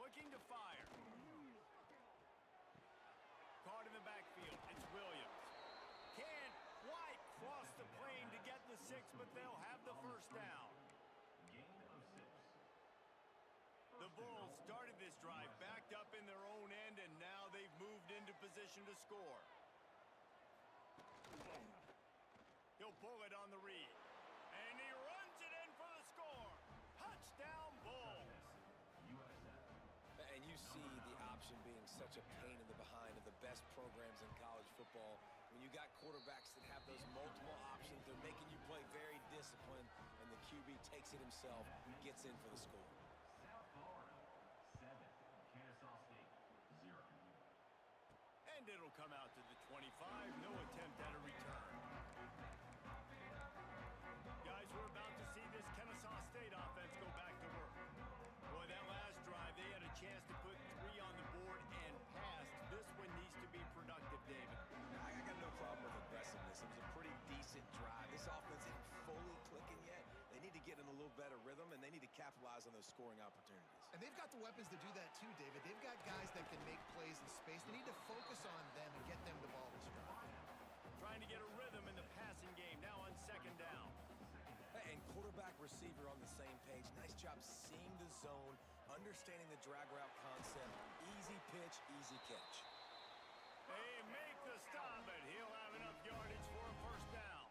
Looking to fire. Caught in the backfield. It's Williams. Can't quite cross the plane to get the 6, but they'll have the first down. Gain of 6. The Bulls started this drive backed up in their own end, and now they've moved into position to score. He'll pull it on the read. And he runs it in for the score. Touchdown, Bulls. And you see the option being such a pain in the behind of the best programs in college football. When you got quarterbacks that have those multiple options, they're making you play very disciplined, and the QB takes it himself, gets in for the score. South Florida, 7. Kennesaw State, 0. And it'll come out to the 25. No attempt at a return. Guys, we're about to see this Kennesaw State offense go back to work. Boy, that last drive, they had a chance to put 3 on the getting in a little better rhythm, and they need to capitalize on those scoring opportunities. And they've got the weapons to do that too, David. They've got guys that can make plays in space. They need to focus on them and get them the ball this drive. Trying to get a rhythm in the passing game, now on second down. And quarterback receiver on the same page. Nice job seeing the zone, understanding the drag route concept. Easy pitch, easy catch. They make the stop, but he'll have enough yardage for a first down.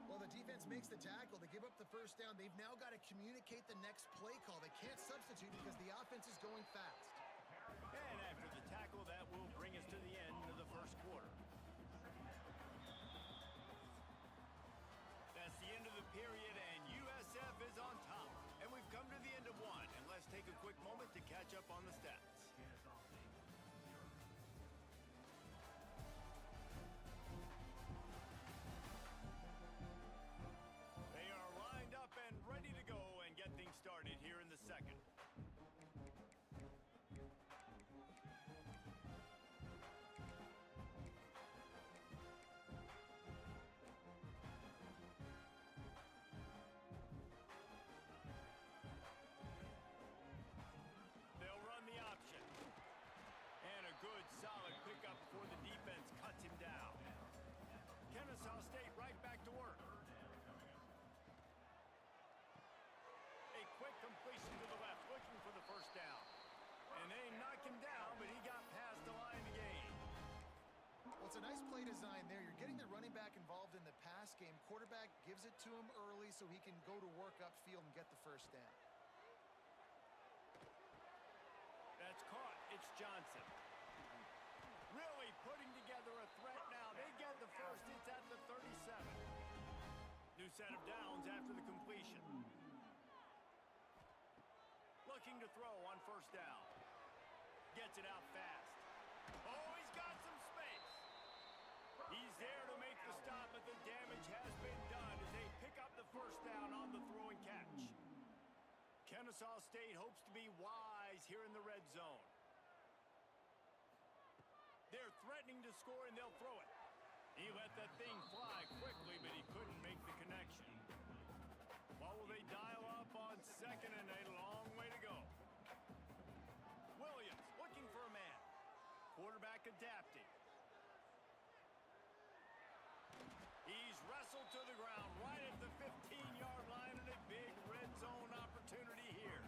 Well, the defense makes the tackle. They give up the first down. They've now got to communicate the next play call. They can't substitute because the offense is going fast. And after the tackle, that will bring us to the end of the first quarter. That's the end of the period, and USF is on top. And we've come to the end of one, and let's take a quick moment to catch up on the stats. They are lined up and ready to go and get things started here in the second. They'll run the option. And a good, solid pickup before the defense cuts him down. Kennesaw State right back to work. A quick completion to the left, looking for the first down. And they knock him down, but he got past the line to gain. Well, it's a nice play design there. You're getting the running back involved in the pass game. Quarterback gives it to him early so he can go to work upfield and get the first down. That's caught. It's Johnson. Really putting together a threat now. They get the first. It's at the 37. New set of downs after the completion. Looking to throw on first down. Gets it out fast. Oh, he's got some space. He's there to make the stop, but the damage has been done as they pick up the first down on the throw and catch. Kennesaw State hopes to be wise here in the red zone. They're threatening to score, and they'll throw it. He let that thing fly quickly, but he couldn't make the connection. What will they dial up on second and a long way to go? Williams looking for a man. Quarterback adapting. He's wrestled to the ground right at the 15-yard line, and a big red zone opportunity here.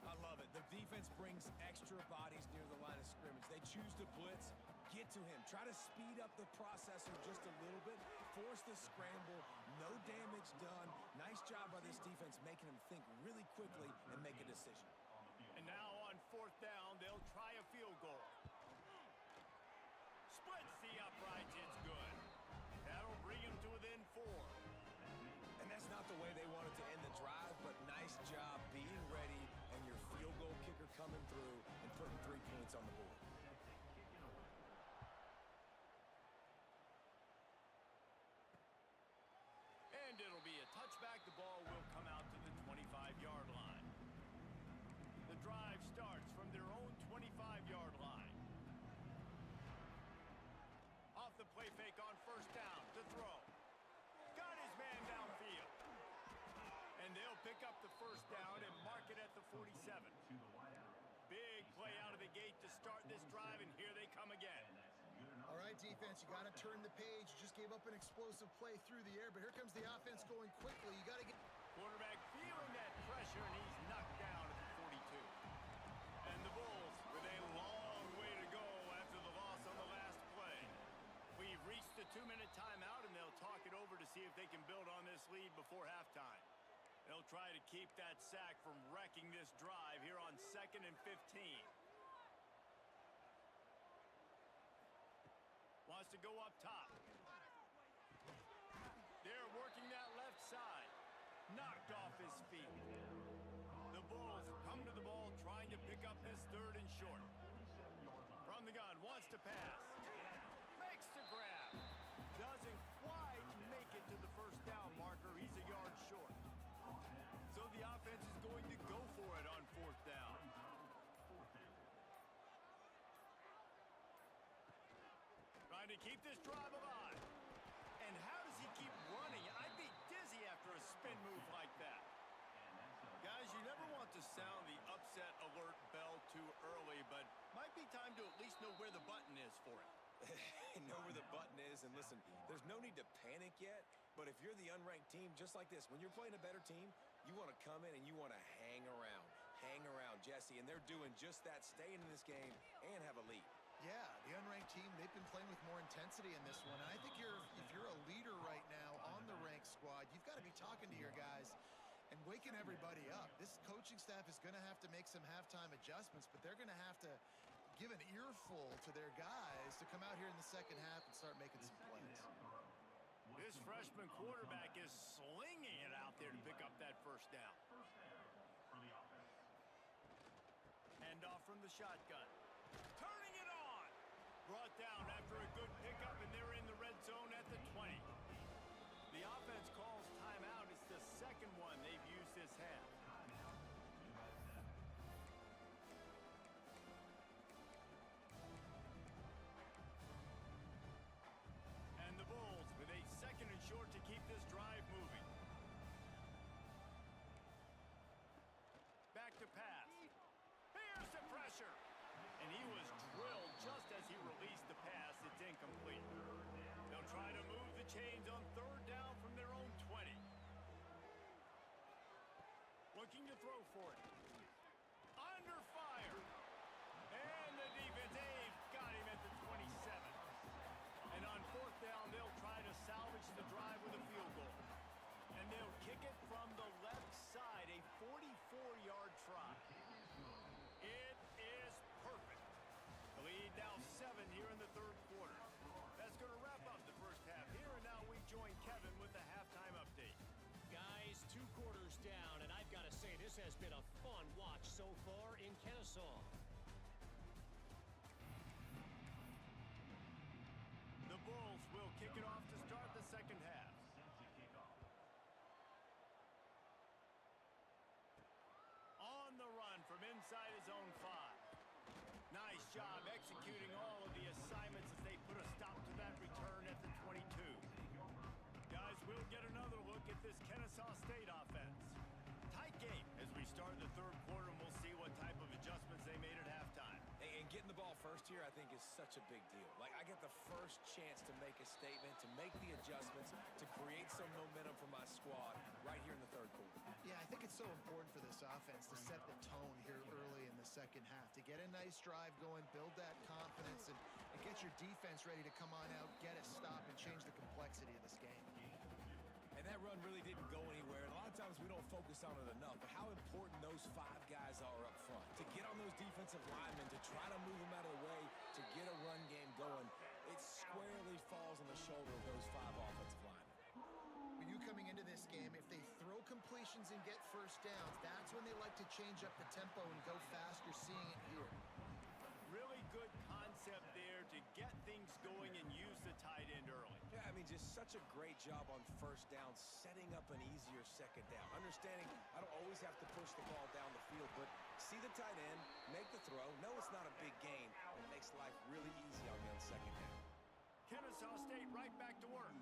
I love it. The defense brings extra bodies near the line of scrimmage. They choose to blitz, get to him, try to speed up the processor just a little bit, force the scramble, no damage done. Nice job by this defense making him think really quickly and make a decision. And now on fourth down, they'll try a field goal. Splits the uprights, it's good. That'll bring him to within 4. And that's not the way they wanted to end the drive, but nice job being ready and your field goal kicker coming through and putting 3 points on the board. And it'll be a touchback. The ball will come out to the 25-yard line. The drive starts from their own 25-yard line. Off the play fake on first down to throw. Got his man downfield. And they'll pick up the first down and mark it at the 47. Big play out of the gate to start this drive, and here they come again. All right, defense, you got to turn the page. You just gave up an explosive play through the air, but here comes the offense going quickly. You got to get... Quarterback feeling that pressure, and he's knocked down at the 42. And the Bulls with a long way to go after the loss on the last play. We've reached the 2-minute timeout, and they'll talk it over to see if they can build on this lead before halftime. They'll try to keep that sack from wrecking this drive here on 2nd and 15. Wants to go up top. They're working that left side. Knocked off his feet. The Bulls come to the ball trying to pick up this 3rd and short. From the gun, wants to pass. Makes the grab. Doesn't quite make it to the first down marker. He's a yard short. So the offense is going to go for it on 4th down. Trying to keep this drive alive. And how does he keep running? I'd be dizzy after to sound the upset alert bell too early, but might be time to at least know where the button is for it. Know where the button is, and listen, there's no need to panic yet, but if you're the unranked team, just like this, when you're playing a better team, you want to come in and you want to hang around, Jesse, and they're doing just that, staying in this game and have a lead. Yeah, the unranked team, they've been playing with more intensity in this one. And I think if you're a leader right now on the ranked squad, you've got to be talking to your guys and waking everybody up. This coaching staff is going to have to make some halftime adjustments, but they're going to have to give an earful to their guys to come out here in the second half and start making some plays. This freshman quarterback is slinging it out there to pick up that first down. For the offense. Hand off from the shotgun. Turning it on. Brought down after a good pickup, and they're in the red zone at the 20. The offense calls timeout. It's the second one they've used this half. And the Bulls with a second and short to keep this drive moving. Back to pass. Here's the pressure. And he was drilled just as he released the pass. It's incomplete. They'll try to move the chains on third down from their own 20. Looking to throw for it. Under fire. And the defense, they've got him at the 27. And on fourth down, they'll try to salvage the drive with a field goal. And they'll kick it from the left side, a 44-yard try. It is perfect. The lead now 7 here in the third quarter. That's going to wrap up the first half here, and now we join Kevin with the halftime update. Guys, 2 quarters down, and I've got to say this has been a fun watch so far in Kennesaw. The Bulls will kick it off to start the second half. On the run from inside his own 5. Nice job executing all of the assignments as they put a stop to that return at the 22. Guys, we'll get another look at this Kennesaw State offense. Tight game as we start the third quarter, and we'll see what type of adjustments they made at halftime. And getting the ball first here, I think, is such a big deal. Like, I get the first chance to make a statement, to make the adjustments, to create some momentum for my squad right here in the third quarter. Yeah, I think it's so important for this offense to set the tone here early in the second half, to get a nice drive going, build that confidence, and get your defense ready to come on out, get a stop, and change the complexity of this game. And that run really didn't go anywhere. And a lot of times we don't focus on it enough, but how important those 5 guys are up front. To get on those defensive linemen, to try to move them out of the way, to get a run game going, it squarely falls on the shoulder of those 5 offensive linemen. When you coming into this game, if they throw completions and get first downs, that's when they like to change up the tempo and go fast. You're seeing it here. Really good concept there to get things going and use the tight end early. Yeah, I mean, just such a great job on first down, setting up an easier second down. Understanding I don't always have to push the ball down the field, but see the tight end, make the throw. No, it's not a big gain. It makes life really easy on me on second down. Kennesaw State right back to work.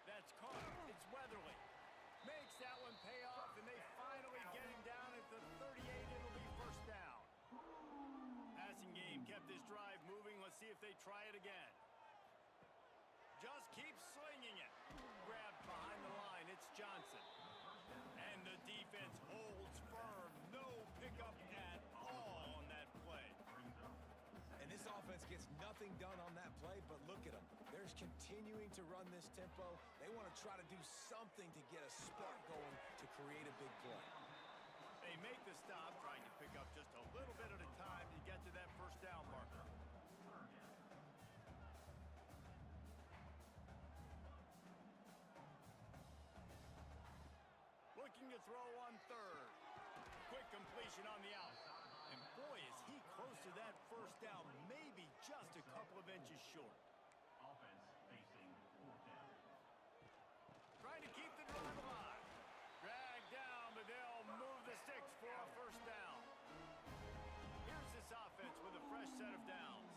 That's caught. It's Weatherly. Makes that one pay off, and they finally get him down at the 38. It'll be first down. Passing game kept this drive moving. Let's see if they try it again. Just keep slinging it. Grabbed behind the line. It's Johnson. And the defense holds firm. No pickup at all on that play. And this offense gets nothing done on that play, but look at them. They're continuing to run this tempo. They want to try to do something to get a spark going to create a big play. They make the stop, trying to pick up just a little bit at a time to get to that first down marker. Looking to throw on third. Quick completion on the out. And boy, is he close to that first down, maybe just a couple of inches short. Offense facing fourth down. Trying to keep the drive alive. Dragged down, but they'll move the sticks for a first down. Here's this offense with a fresh set of downs.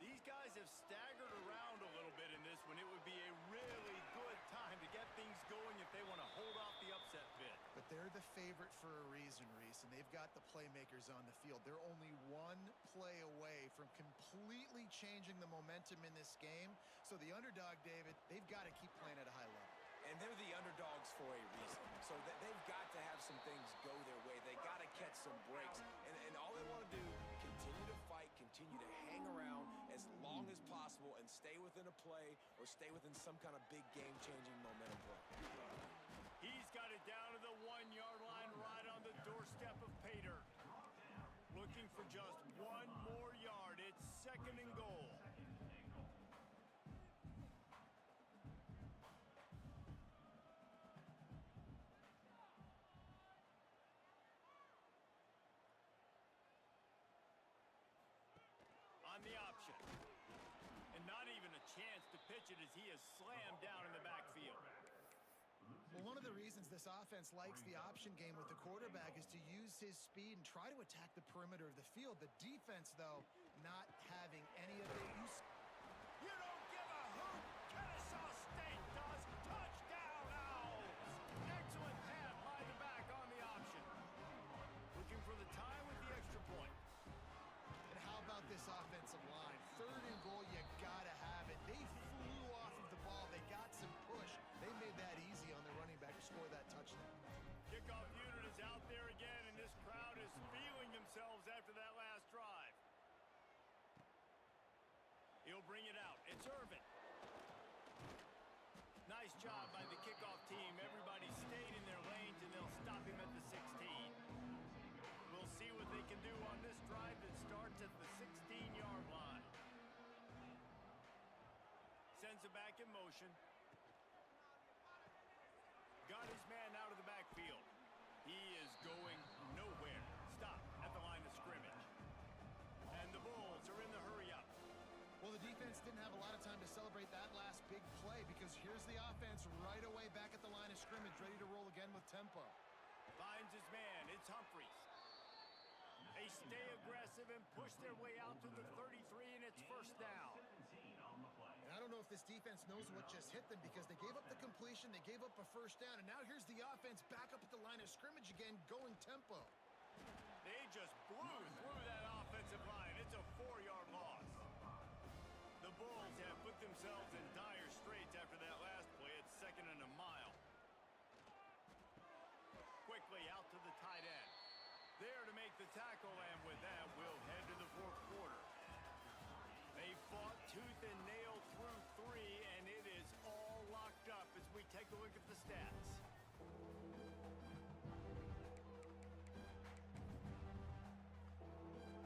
These guys have staggered around a little bit in this one. It would be a really good time to get things going if they want to hold off the upset bid. But They're the favorite for a reason, Reese, and they've got the playmakers on the field. They're only one play away from completely changing the momentum in this game. So the underdog, David, they've got to keep playing at a high level. And they're the underdogs for a reason. So they've got to have some things go their way. They got to catch some breaks. And all they want to do, continue to fight, continue to hang around as long as possible and stay within a play or stay within some kind of big game-changing momentum play. He's got it down to the 1-yard line right on the doorstep of Pater. Looking for just one more yard. It's 2nd and goal. On the option. And not even a chance to pitch it as he is slammed down in the backfield. Well, one of the reasons this offense likes the option game with the quarterback is to use his speed and try to attack the perimeter of the field. The defense, though, not having any of it. You don't give a hoot. Kennesaw State does. Touchdown, Owls. Excellent pass by the back on the option. Looking for the time with the extra point. And how about this offensive line? 3rd and goal, you gotta have it. They flew off of the ball. They got some push. They made that easy on the running back to score that touchdown. Kickoff unit is out there again, and this crowd is feeling themselves after that last drive. He'll bring it out. It's Irvin. Nice job by the kickoff team. Everybody stayed in their lanes, and they'll stop him at the 16. We'll see what they can do on this drive that starts at the 16-yard line. Sends it back in motion. Got his man out of the backfield. He is going nowhere. Stop at the line of scrimmage. And the Bulls are in the hurry-up. Well, the defense didn't have a lot of time to celebrate that last big play because here's the offense right away back at the line of scrimmage, ready to roll again with tempo. Finds his man. It's Humphries. They stay aggressive and push their way out to the 33, and it's 1st down. And I don't know if this defense knows what just hit them because they gave up the completion, they gave up a 1st down, and now here's the offense back up at the line of scrimmage again, going tempo. They just blew through that offensive line. It's a 4-yard loss. The Bulls have put themselves in dire straits after that last play. It's 2nd and a mile. Quickly out to the tight end. There to make the tackle, and with that, we'll head to the 4th quarter. They fought tooth and nail through 3, and it is all locked up as we take a look at the stats.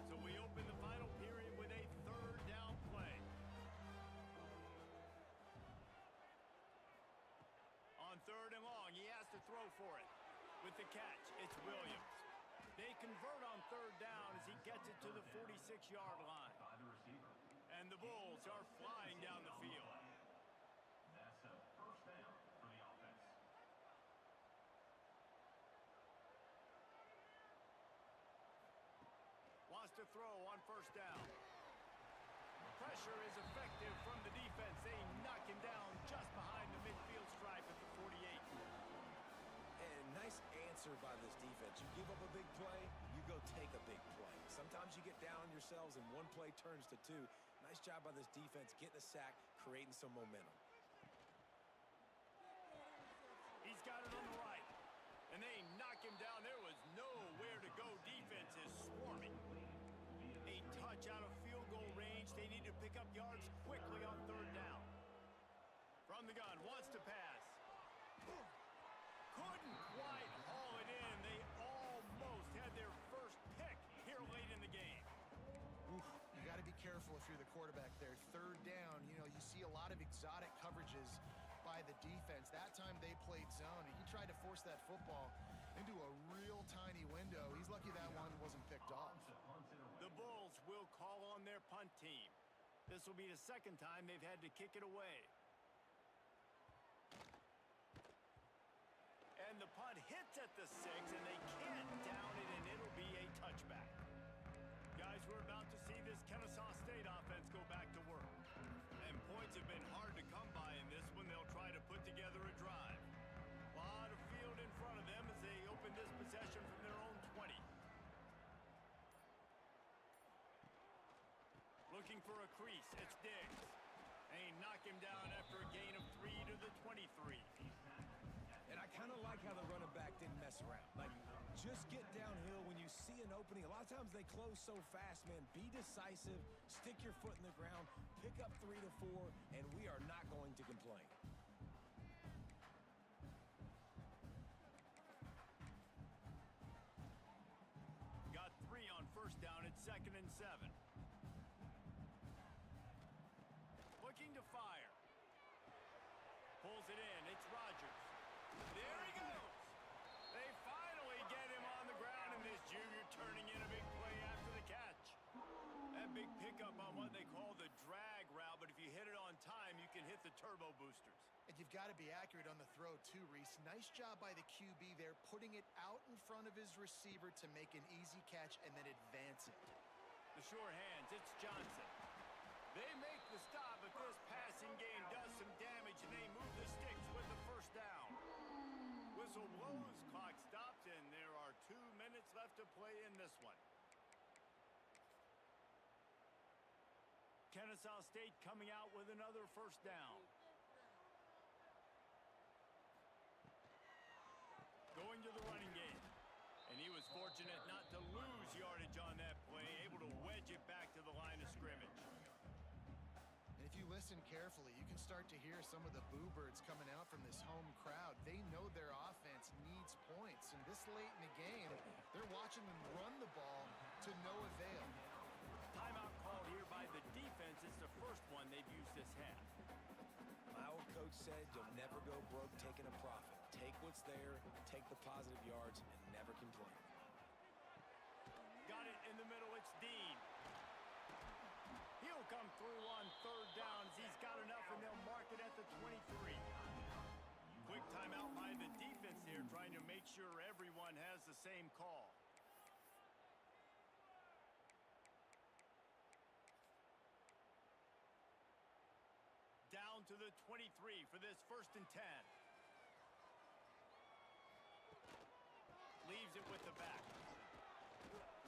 So we open the final period with a 3rd down play. On 3rd and long, he has to throw for it. With the catch, it's Williams. They convert on 3rd down as he gets it to the 46-yard line. And the Bulls are flying down the field. That's a 1st down for the offense. Wants to throw on 1st down. Pressure is effective from the defense. They knock him down just behind the midfield stripe at the 48. And nice answer by this defense. You give up a big play, you go take a big play. Sometimes you get down on yourselves and one play turns to 2. Nice job by this defense getting a sack, creating some momentum. He's got it on the right. And they knock him down. There was nowhere to go. Defense is swarming. A touch out of field goal range. They need to pick up yards quickly on 3rd down. From the gun, wants to pass. Couldn't quite haul it in. They almost had their first pick here late in the game. Oof, you got to be careful if you're the quarterback there. 3rd down, you know, you see a lot of exotic coverages by the defense. That time they played zone, and he tried to force that football into a real tiny window. He's lucky that one wasn't picked off. The Bulls will call on their punt team. This will be the 2nd time they've had to kick it away. And the punt hits at the 6, and they can't down it, and it'll be a touchback. Guys, we're about to see this Kennesaw State offense go back to work. And points have been hard to come by in this one. They'll try to put together a drive. A lot of field in front of them as they open looking for a crease. It's Diggs. And he knocked him down after a gain of 3 to the 23. And I kind of like how the running back didn't mess around. Like, just get downhill when you see an opening. A lot of times they close so fast, man. Be decisive, stick your foot in the ground, pick up 3 to 4, and we are not going to complain. Got 3 on first down at 2nd and 7. Looking to fire. Pulls it in. It's Rodgers. There he goes. They finally get him on the ground, and this junior turning in a big play after the catch. That big pickup on what they call the drag route, but if you hit it on time, you can hit the turbo boosters. And you've got to be accurate on the throw too, Reese. Nice job by the QB there, putting it out in front of his receiver to make an easy catch and then advance it. The sure hands, it's Johnson. They make the stop, but this passing game does some damage, and they move the sticks with the first down. Whistle blows, clock stopped, and there are 2 minutes left to play in this one. Kennesaw State coming out with another first down. Going to the running game. And he was fortunate not to lose yardage on that play, able to wedge it back to the line of scrimmage. And if you listen carefully, you can start to hear some of the boo birds coming out from this home crowd. They know their offense needs points. And this late in the game, they're watching them run the ball to no avail. Timeout called here by the defense. It's the first one they've used this half. My old coach said you'll never go broke taking a profit. Take what's there, take the positive yards, and never complain. Got it in the middle. It's Dean. He'll come through on 3rd down as he's got enough, and they'll mark it at the 23. Quick timeout by the defense here, trying to make sure everyone has the same call. Down to the 23 for this 1st and 10. Leaves it with the back.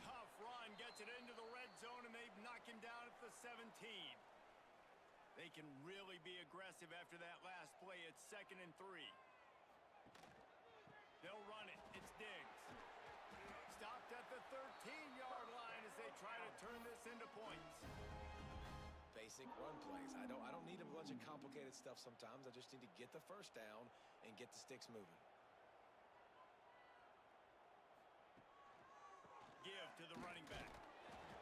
Tough run, gets it into the red zone, and they've knocked him down at the 17. They can really be aggressive after that last play. It's 2nd and 3. They'll run it. It's Diggs. Stopped at the 13-yard line as they try to turn this into points. Basic run plays. I don't need a bunch of complicated stuff sometimes. I just need to get the first down and get the sticks moving. Give to the running back.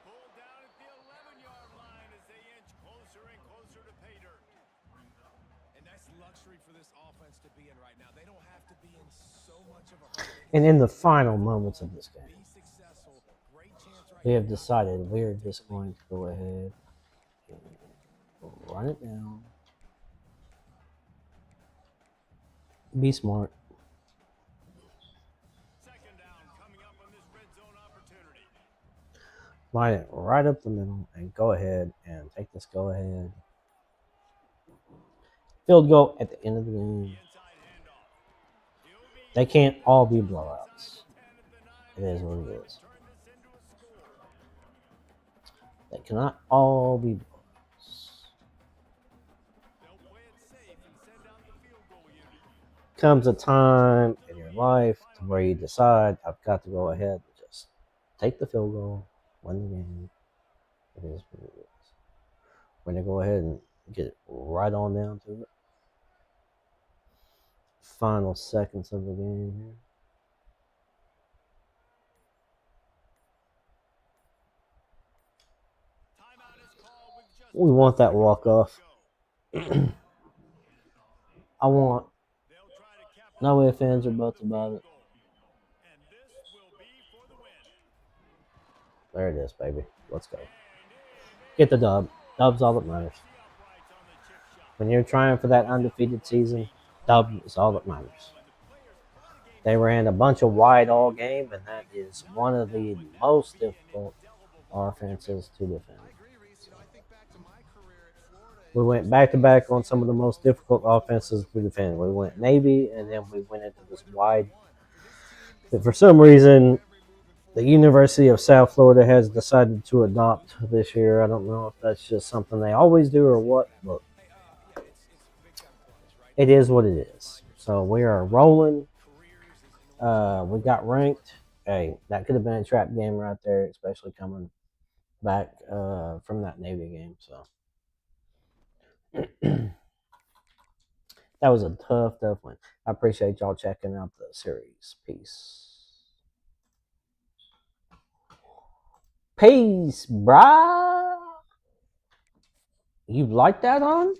Pulled down at the 11-yard line as they inch closer and closer to pay dirt. And that's luxury for this offense to be in right now. They don't have to be in so much of a hurry. And in the final moments of this game, Be successful. Great chance right we have now. decided we're just going to go ahead and run it down. Be smart. 2nd down coming up on this red zone opportunity. Line it right up the middle and go ahead and take this go ahead. Field goal at the end of the game. Inside handoff. He'll be They can't all be inside blowouts. the 10 at the 9. It is what it is. Turn this into a score. They cannot all be blowouts. They'll play it safe and send out the field goal unit. Comes a time in your life to where you decide, I've got to go ahead and just take the field goal, win the game. It is what it is. We're going to go ahead and get it right on down to it. Final seconds of the game here. Timeout is called with just We want that 12 walk-off. seconds to go. I want They'll try to capitalize no ifs, ands, or on the buts about field it. goal. And this will be for the win. There it is, baby. Let's go. And Get the dub. Dub's all that matters. the uprights on the chip shot. When you're trying for that undefeated season, dub is all that matters. When the players are the game They ran a bunch of wide all game, and that is one of the most difficult offenses to defend. I agree, Reese. I think back to my career at Florida. We went back to back on some of the most difficult offenses to defend. We went Navy, and then we went into this wide. But for some reason, the University of South Florida has decided to adopt this year. I don't know if that's just something they always do or what, but it is what it is. So we are rolling. We got ranked. Hey, that could have been a trap game right there, especially coming back from that Navy game. So that was a tough win. I appreciate y'all checking out the series. Peace. Peace, brah. You like that on?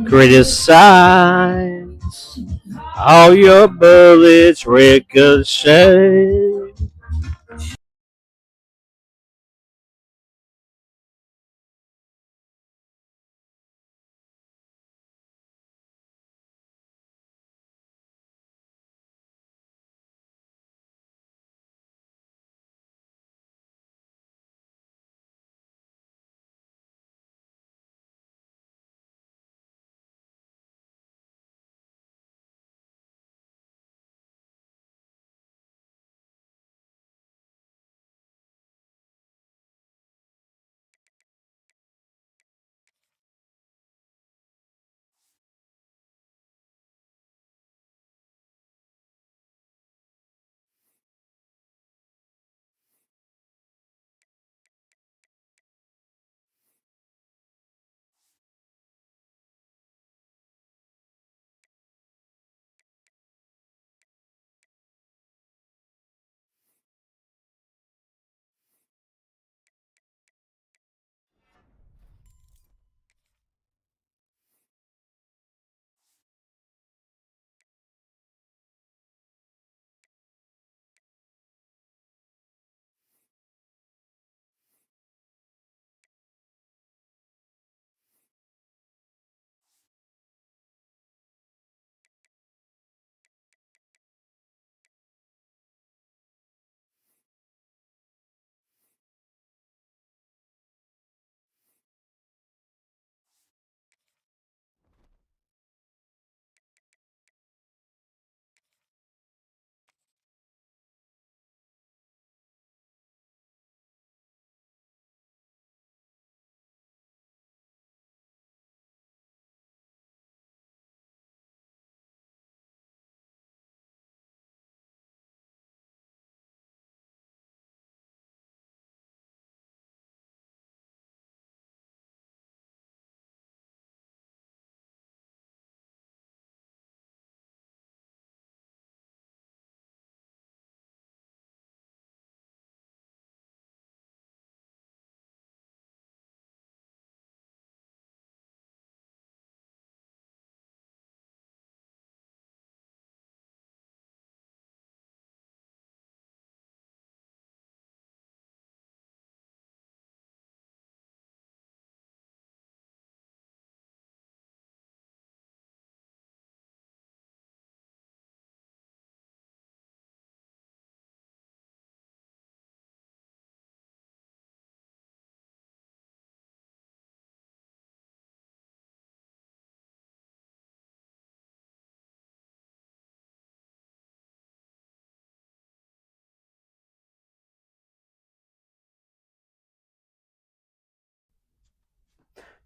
Criticize all your bullets ricochet.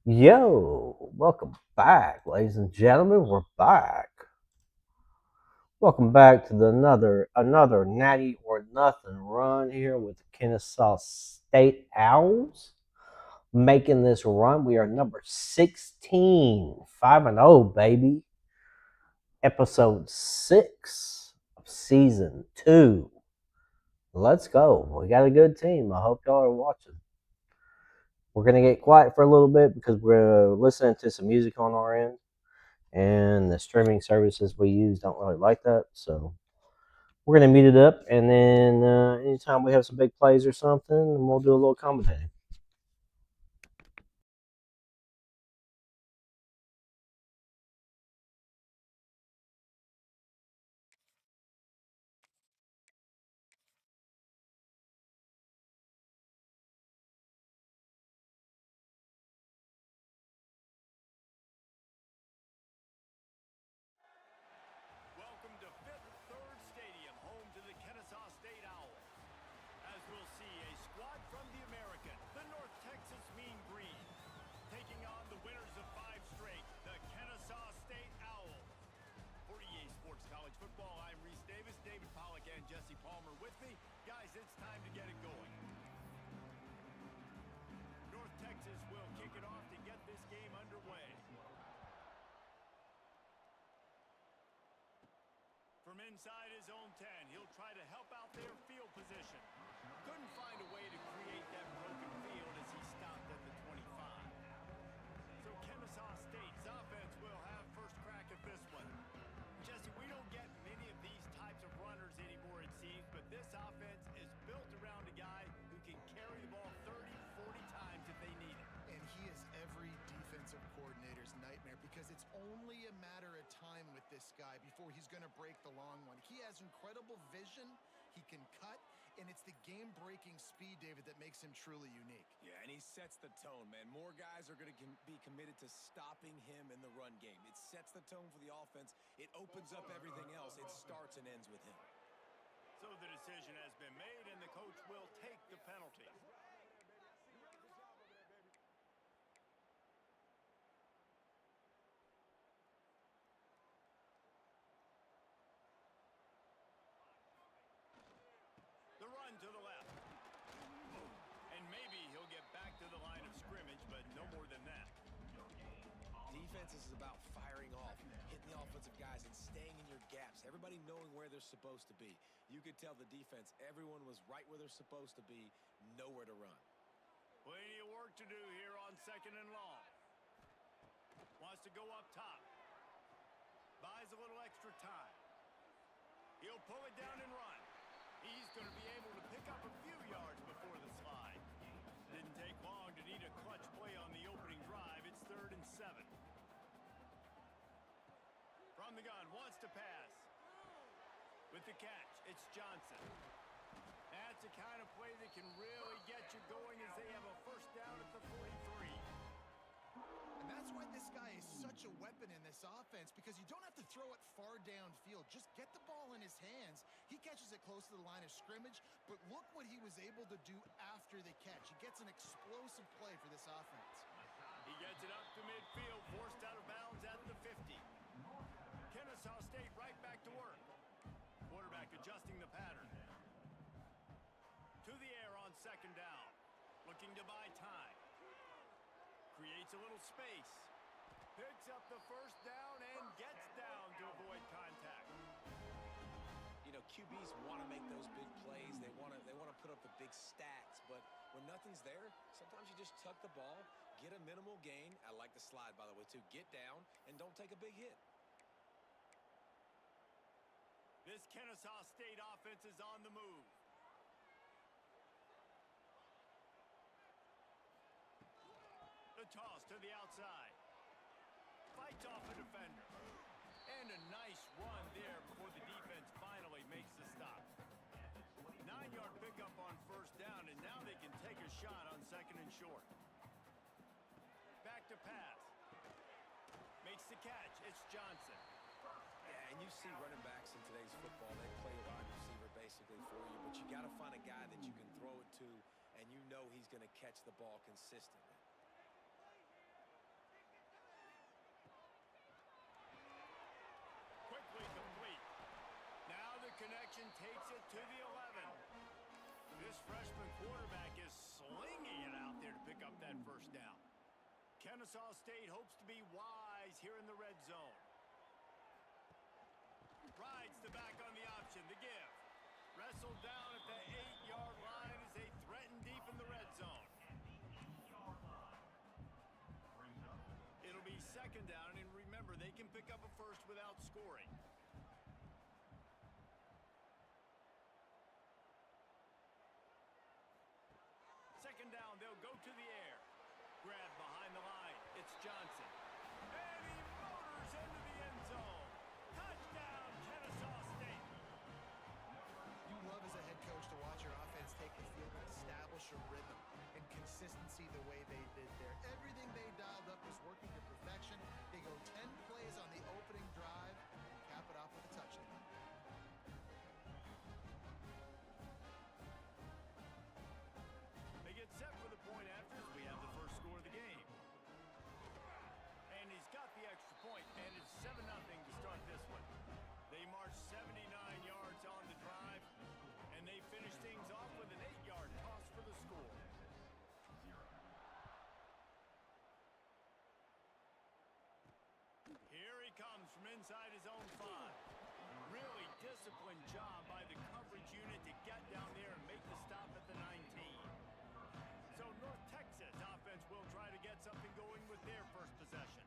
Yo, welcome back, ladies and gentlemen. We're back. Welcome back to another natty or nothing run here with the Kennesaw State Owls. Making this run, we are number 16, 5-0, baby. Episode 6 of season 2. Let's go. We got a good team. I hope y'all are watching. We're going to get quiet for a little bit because we're listening to some music on our end. And the streaming services we use don't really like that. So we're going to mute it up. And then anytime we have some big plays or something, we'll do a little commentating. Welcome to Fifth Third Stadium, home to the Kennesaw State Owls. As we'll see, a squad from the American, the North Texas Mean Green, taking on the winners of 5 straight, the Kennesaw State Owls. For EA Sports College Football, I'm Reese Davis, David Pollock, and Jesse Palmer with me. Guys, it's time to get it going. North Texas will kick it off to get this game underway. From inside his own 10, he'll try to help out their field position. Couldn't find a way to create that broken field as he stopped at the 25. So Kennesaw State's offense will have first crack at this one. Jesse, we don't get many of these types of runners anymore, it seems, but this offense is built around a guy who can carry the ball 30, 40 times if they need it. And he is every defensive coordinator's nightmare because it's only a matter of time with this guy before he's going to break the long one. He has incredible vision, he can cut, and it's the game-breaking speed, David, that makes him truly unique. Yeah, and he sets the tone, man. More guys are going to be committed to stopping him in the run game. It sets the tone for the offense. It opens up everything else. It starts and ends with him. So the decision has been made, and the coach will take the penalty. The run to the left. And maybe he'll get back to the line of scrimmage, but no more than that. Defense is about firing off, hitting the offensive guys, and staying in your gaps. Everybody knowing where they're supposed to be. You could tell the defense, everyone was right where they're supposed to be, nowhere to run. Plenty of work to do here on 2nd and long. Wants to go up top. Buys a little extra time. He'll pull it down and run. He's going to be able to pick up a few yards before the slide. Didn't take long to need a clutch play on the opening drive. It's 3rd and 7. From the gun, wants to pass. With the catch, it's Johnson. That's the kind of play that can really get you going as they have a first down at the 43. And that's why this guy is such a weapon in this offense, because you don't have to throw it far downfield. Just get the ball in his hands. He catches it close to the line of scrimmage, but look what he was able to do after the catch. He gets an explosive play for this offense. He gets it up to midfield, forced out of bounds at the 50. Kennesaw State right back to work. Quarterback adjusting the pattern. To the air on 2nd down. Looking to buy time. Creates a little space. Picks up the first down and gets down to avoid contact. You know, QBs want to make those big plays. They want to put up the big stats, but when nothing's there, sometimes you just tuck the ball, get a minimal gain. I like the slide, by the way, too. Get down and don't take a big hit. This Kennesaw State offense is on the move. The toss to the outside. Fights off a defender. And a nice run there before the defense finally makes the stop. 9-yard pickup on first down, and now they can take a shot on 2nd and short. Back to pass. Makes the catch. It's Johnson. Yeah, and you see running backs in today's football, they play wide receiver basically for you, but you got to find a guy that you can throw it to, and you know he's going to catch the ball consistently. freshman quarterback is slinging it out there to pick up that first down. Kennesaw State hopes to be wise here in the red zone. Rides the back on the option, the give. Wrestled down at the 8-yard line as they threaten deep in the red zone. It'll be second down, and remember, they can pick up a first without scoring. Second down, they'll go to the air. Grab behind the line. It's Johnson. And he motors into the end zone. Touchdown, Kennesaw State. You love as a head coach to watch your offense take the field and establish a rhythm and consistency the way they did there. Everything they dialed up was working to perfection. They go 10 plays on the opening drive and cap it off with a touchdown. They get set for the point after as we have the first score of the game. And he's got the extra point, and it's 7-0 to start this one. They march 79 yards on the drive, and they finish things off with an 8-yard toss for the score. Here he comes from inside his own 5. Really disciplined job by the coverage unit to get down there and make the stop at the 19. So North Texas offense will try to get something going with their first possession.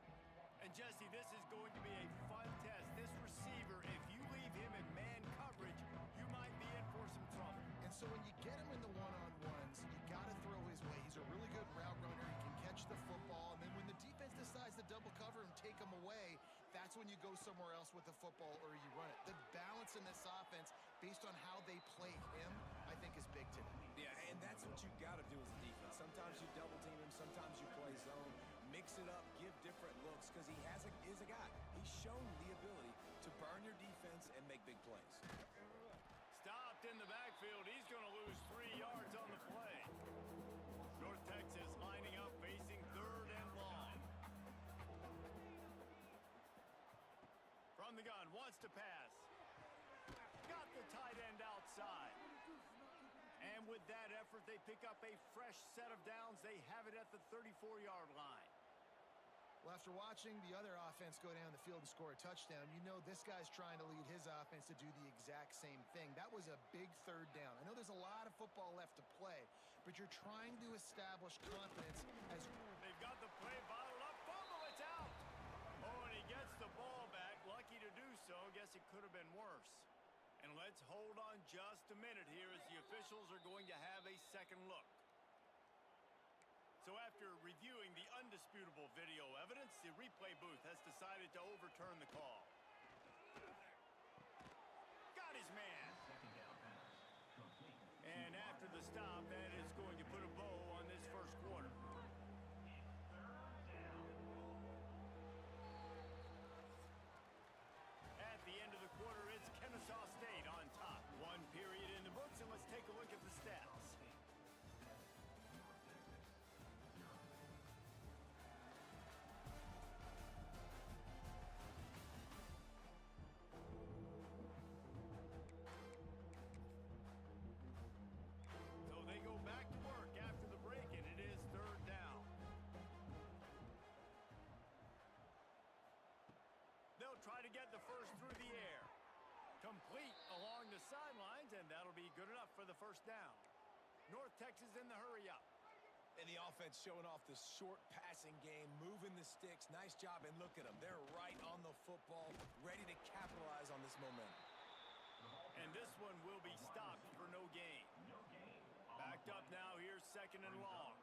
And Jesse, this is going to be a fun test. This receiver, if you leave him in man coverage, you might be in for some trouble. And so when you get him in the one-on-ones, you got to throw his way. He's a really good route runner. He can catch the football. And then when the defense decides to double cover and take him away, that's when you go somewhere else with the football or you run it. The balance in this offense, based on how they play him, I think is big today. Yeah, and that's what you got to do as a defense. Sometimes you double team him, sometimes you play zone. Mix it up, give different looks, because he is a guy. He's shown the ability to burn your defense and make big plays. Stopped in the backfield. He's going to lose 3 yards on the play. North Texas lining up, facing 3rd and long. From the gun, wants to pass. Got the tight end outside. And with that effort, they pick up a fresh set of downs. They have it at the 34-yard line. Well, after watching the other offense go down the field and score a touchdown, you know this guy's trying to lead his offense to do the exact same thing. That was a big 3rd down. I know there's a lot of football left to play, but you're trying to establish confidence as... They've got the play bottled up. Fumble, it's out. Oh, and he gets the ball back. Lucky to do so. Guess it could have been worse. And let's hold on just a minute here as the officials are going to have a second look. So after reviewing the undisputable video evidence, the replay booth has decided to overturn the call. Got his man. And after the stop, that is going to put a bow on this first quarter. At the end of the quarter, it's Kennesaw State on top. 1 period in the books, and let's take a look at the stats. So they go back to work after the break, and it is 3rd down. They'll try to get the first through the air. Complete along the sidelines, and that'll be good enough for the first down. North Texas in the hurry-up. And the offense showing off the short passing game, moving the sticks. Nice job, and look at them. They're right on the football, ready to capitalize on this momentum. And this one will be stopped for no gain. Backed up now, here's 2nd and long.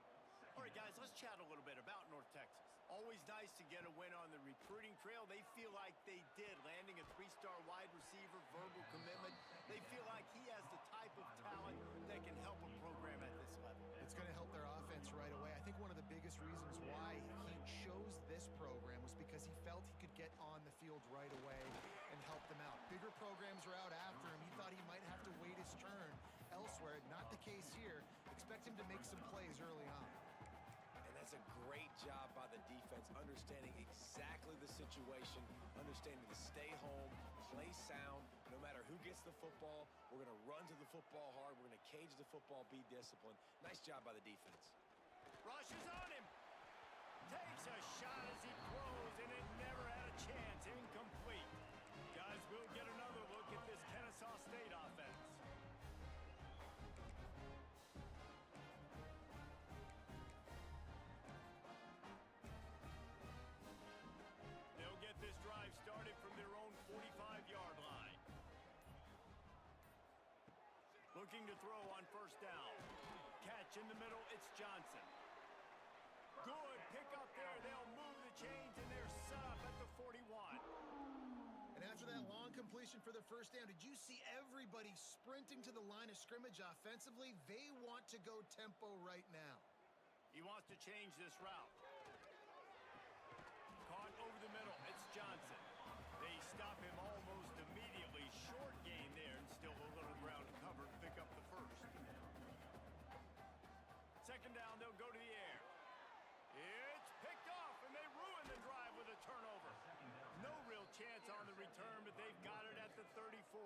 All right, guys, let's chat a little bit about North Texas. Always nice to get a win on the recruiting trail. They feel like they did, landing a 3-star wide receiver, verbal commitment. They feel like he has the type of talent that can help a program at this level. It's going to help their offense right away. I think one of the biggest reasons why he chose this program was because he felt he could get on the field right away and help them out. Bigger programs are out after him. He thought he might have to wait his turn elsewhere. Not the case here. Expect him to make some plays early on. And that's a great job by the defense, understanding exactly the situation, understanding to stay home, play sound, no matter who gets the football, we're going to run to the football hard. We're going to cage the football, be disciplined. Nice job by the defense. Rushes on him. Takes a shot as he throws, and it never had a chance. Incomplete. Guys, we'll get another look at this Kennesaw State offense. They'll get this drive started from their own 45-yard line. Looking to throw on first down. Catch in the middle, it's Johnson. Good pick up there. They'll move the chains, and they're set up at the 41. And after that long completion for the first down, did you see everybody sprinting to the line of scrimmage offensively? They want to go tempo right now. He wants to change this route. Caught over the middle. It's Johnson. They stop him almost immediately. Short gain there, and still a little ground to cover to pick up the first. Second down, they'll go to the air. It's picked off, and they ruin the drive with a turnover. No real chance on the return, but they've got it at the 34.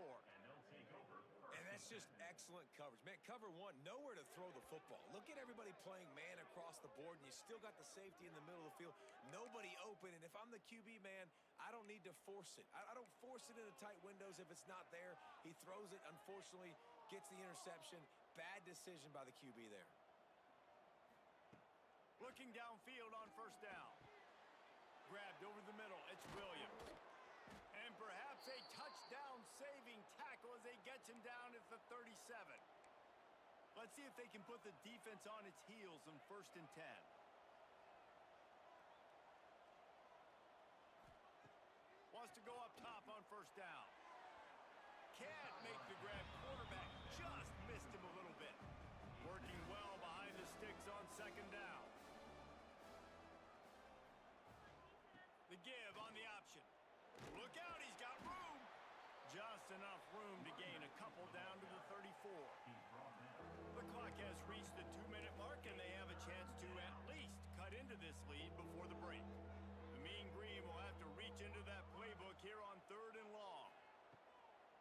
And that's just excellent coverage. Man, cover one, nowhere to throw the football. Look at everybody playing man across the board, and you still got the safety in the middle of the field. Nobody open, and if I'm the QB, man, I don't need to force it. I don't force it into tight windows if it's not there. He throws it, unfortunately, gets the interception. Bad decision by the QB there. Looking downfield on first down. Grabbed over the middle. It's Williams. And perhaps a touchdown-saving tackle as they get him down at the 37. Let's see if they can put the defense on its heels on 1st and 10. Wants to go up top on first down. Can't make the grab. Quarterback just missed him a little bit. Working well behind the sticks on second down. The give on the option. Look out, he's got room. Just enough room to gain a couple down to the 34. The clock has reached the 2-minute mark, and they have a chance to at least cut into this lead before the break. The Mean Green will have to reach into that playbook here on 3rd and long.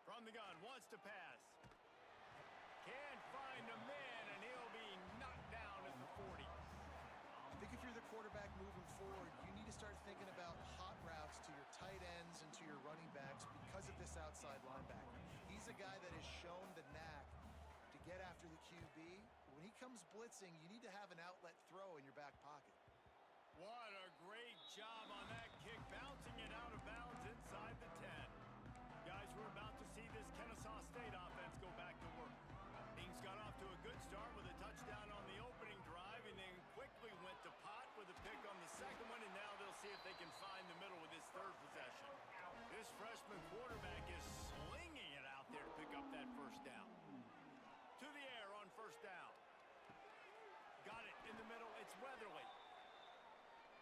From the gun, wants to pass. Can't find a man, and he'll be knocked down at the 40. I think if you're the quarterback moving forward, you need to start thinking about hot routes to your tight ends and to your running backs because of this outside linebacker. He's a guy that has shown the knack to get after the QB. When he comes blitzing, you need to have an outlet throw in your back pocket. What a great job on that kick, bouncing it out of bounds inside the 10. Guys, we're about to see this Kennesaw State offense go back to work. Things got off to a good start with a touchdown on the opening drive, and then quickly went to pot with a pick on the second one, and now they'll see if they can find the middle with this 3rd possession. This freshman quarterback is slinging it out there to pick up that first down. To the air on first down. Got it in the middle. It's Weatherly.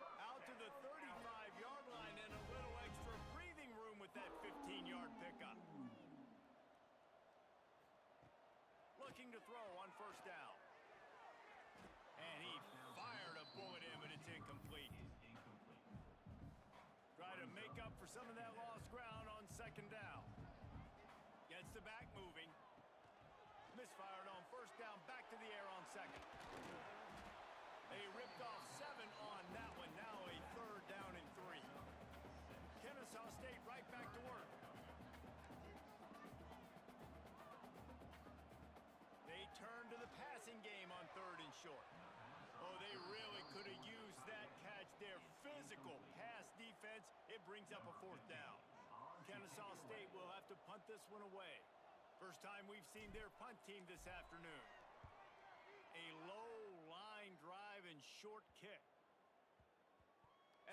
Out to the 35-yard line, and a little extra breathing room with that 15-yard pickup. Looking to throw on first down. And he fired a bullet in, but it's incomplete. Try to make up for some of that lost ground on second down. Gets the back moving. Misfired on first down, back to the air on second. They ripped off 7 on that one. Now a 3rd down and 3. Kennesaw State right back to work. They turn to the passing game on 3rd and short. Oh, they really could have used that catch there. Physical pass defense. It brings up a 4th down. Kennesaw State will have to punt this one away. First time we've seen their punt team this afternoon. A low line drive and short kick.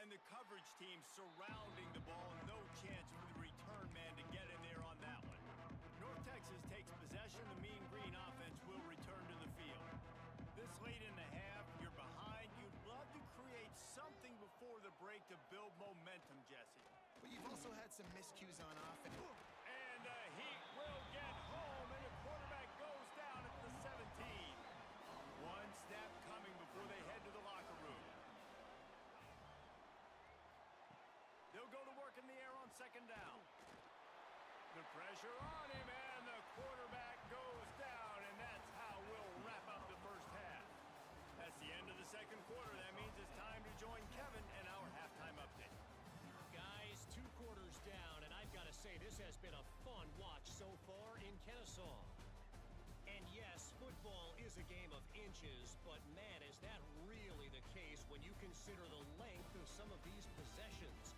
And the coverage team surrounding the ball. No chance for the return man to get in there on that one. North Texas takes possession. The Mean Green offense will return to the field. This late in the half, you're behind. You'd love to create something before the break to build momentum, Jesse. But you've also had some miscues on offense. And the Heat will get home, and the quarterback goes down at the 17. One snap coming before they head to the locker room. They'll go to work in the air on second down. The the pressure on him, and the quarterback goes down, and that's how we'll wrap up the first half. That's the end of the second quarter. That means it's time to join Kevin and our halftime update. Guys, 2 quarters down, and I've got to say this has been a fun watch so far in Kennesaw. And yes, football is a game of inches, but man, is that really the case when you consider the length of some of these possessions.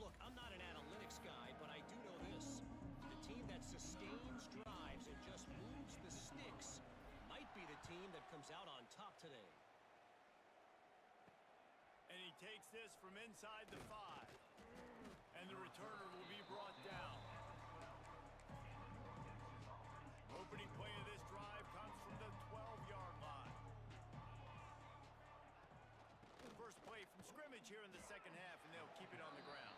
Look, I'm not an analytics guy, but I do know this. The team that sustains drives and just moves the sticks might be the team that comes out on top today. And he takes this from inside the 5. And the returner will be brought down. Opening play of this drive comes from the 12-yard line. First play from scrimmage here in the second half, and they'll keep it on the ground.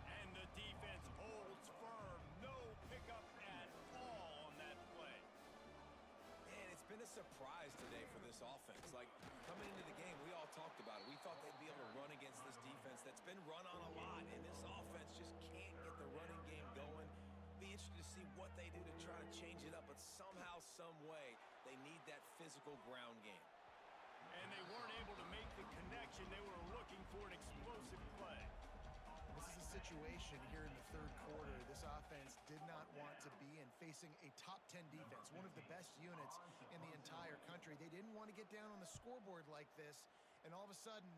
And the defense holds firm. No pickup at all on that play. Man, it's been a surprise today for this offense. Like, coming into the game, we all talked about it. We thought they'd be able to run against this defense that's been run on a lot, and this offense just can't get the running game going. Be interested to see what they do to try to change it up, but somehow, some way, they need that physical ground game. And they weren't able to make the connection. They were looking for an explosive play. This is a situation here in the third quarter this offense did not want to be in, facing a top 10 defense, one of the best units in the entire country. They didn't want to get down on the scoreboard like this and all of a sudden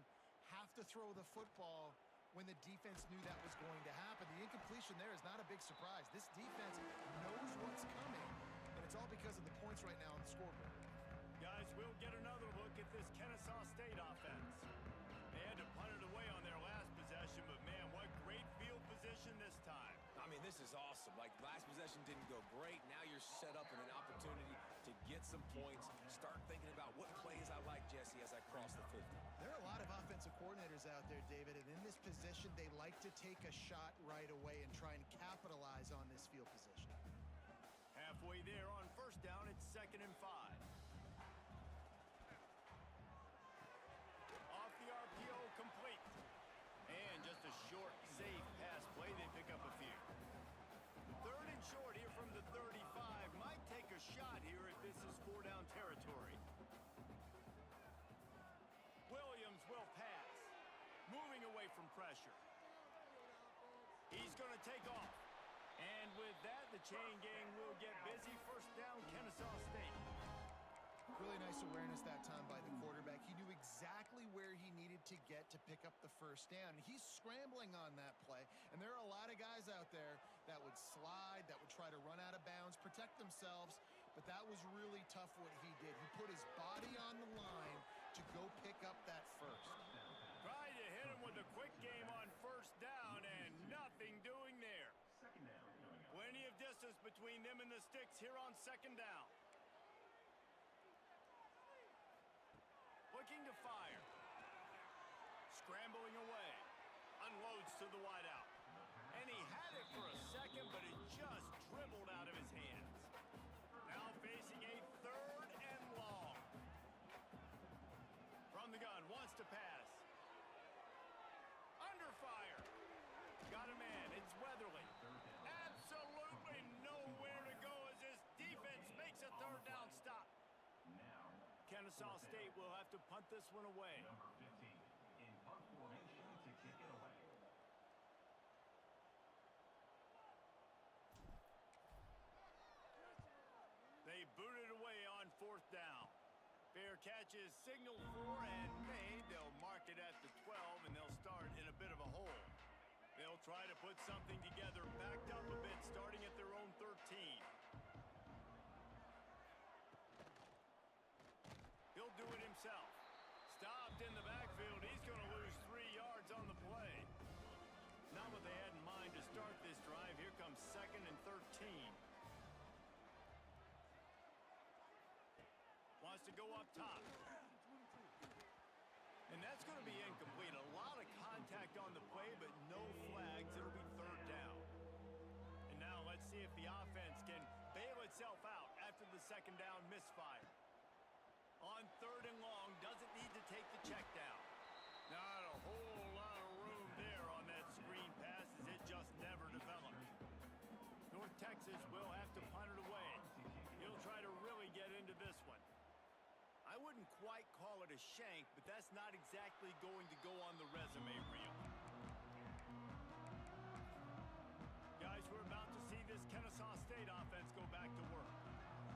have to throw the football when the defense knew that was going to happen. The incompletion there is not a big surprise. This defense knows what's coming, and it's all because of the points right now on the scoreboard. Guys, we'll get another look at this Kennesaw State offense. They had to punt it away on their last possession, but man, what great field position this time. I mean, this is awesome. Like, last possession didn't go great. Now you're set up in an opportunity to get some points. Start thinking about what plays I like, Jesse, as I cross the 50. There are a lot of offensive coordinators out there, David, and in this position, they like to take a shot right away and try and capitalize on this field position. Halfway there on first down, it's 2nd and 5. Off the RPO, complete. And just a short, safe pass play. They pick up a few. 3rd and short here from the 35. Might take a shot here if this is 4-down territory. Williams will pass. Moving away from pressure. He's going to take off. And with that, the chain gang will get busy. First down, Kennesaw State. Really nice awareness that time by the quarterback. He knew exactly where he needed to get to pick up the first down. And he's scrambling on that play. And there are a lot of guys out there that would slide, that would try to run out of bounds, protect themselves. But that was really tough what he did. He put his body on the line to go pick up that first. Tried to hit him with a quick game on first down, and nothing doing there. Plenty of distance between them and the sticks here on 2nd down. Looking to fire. Scrambling away. Unloads to the wideout. And he had it for a second, but it just dribbled out of his hands. Now facing a 3rd and long. From the gun, wants to pass. Under fire. Got a man, it's Weatherly. Absolutely nowhere to go as this defense makes a 3rd down stop. Kennesaw State will have to punt this one away. Number 15 in punt formation to kick it away. They booted away on 4th down. Fair catch is signaled for and made. They'll mark it at the 12, and they'll start in a bit of a hole. They'll try to put something together, backed up a bit, starting at their own 13. He'll do it himself. Stopped in the backfield. He's going to lose 3 yards on the play. Not what they had in mind to start this drive. Here comes 2nd and 13. Wants to go up top. And that's going to be incomplete. A lot of contact on the play, but no flags. It'll be 3rd down. And now let's see if the offense can bail itself out after the 2nd down misfire. On 3rd and long, doesn't need to take the check down. Not a whole lot of room there on that screen pass as it just never developed. North defenses will have to punt it away. He'll try to really get into this one. I wouldn't quite call it a shank, but that's not exactly going to go on the resume reel. Guys, we're about to see this Kennesaw State offense go back to work.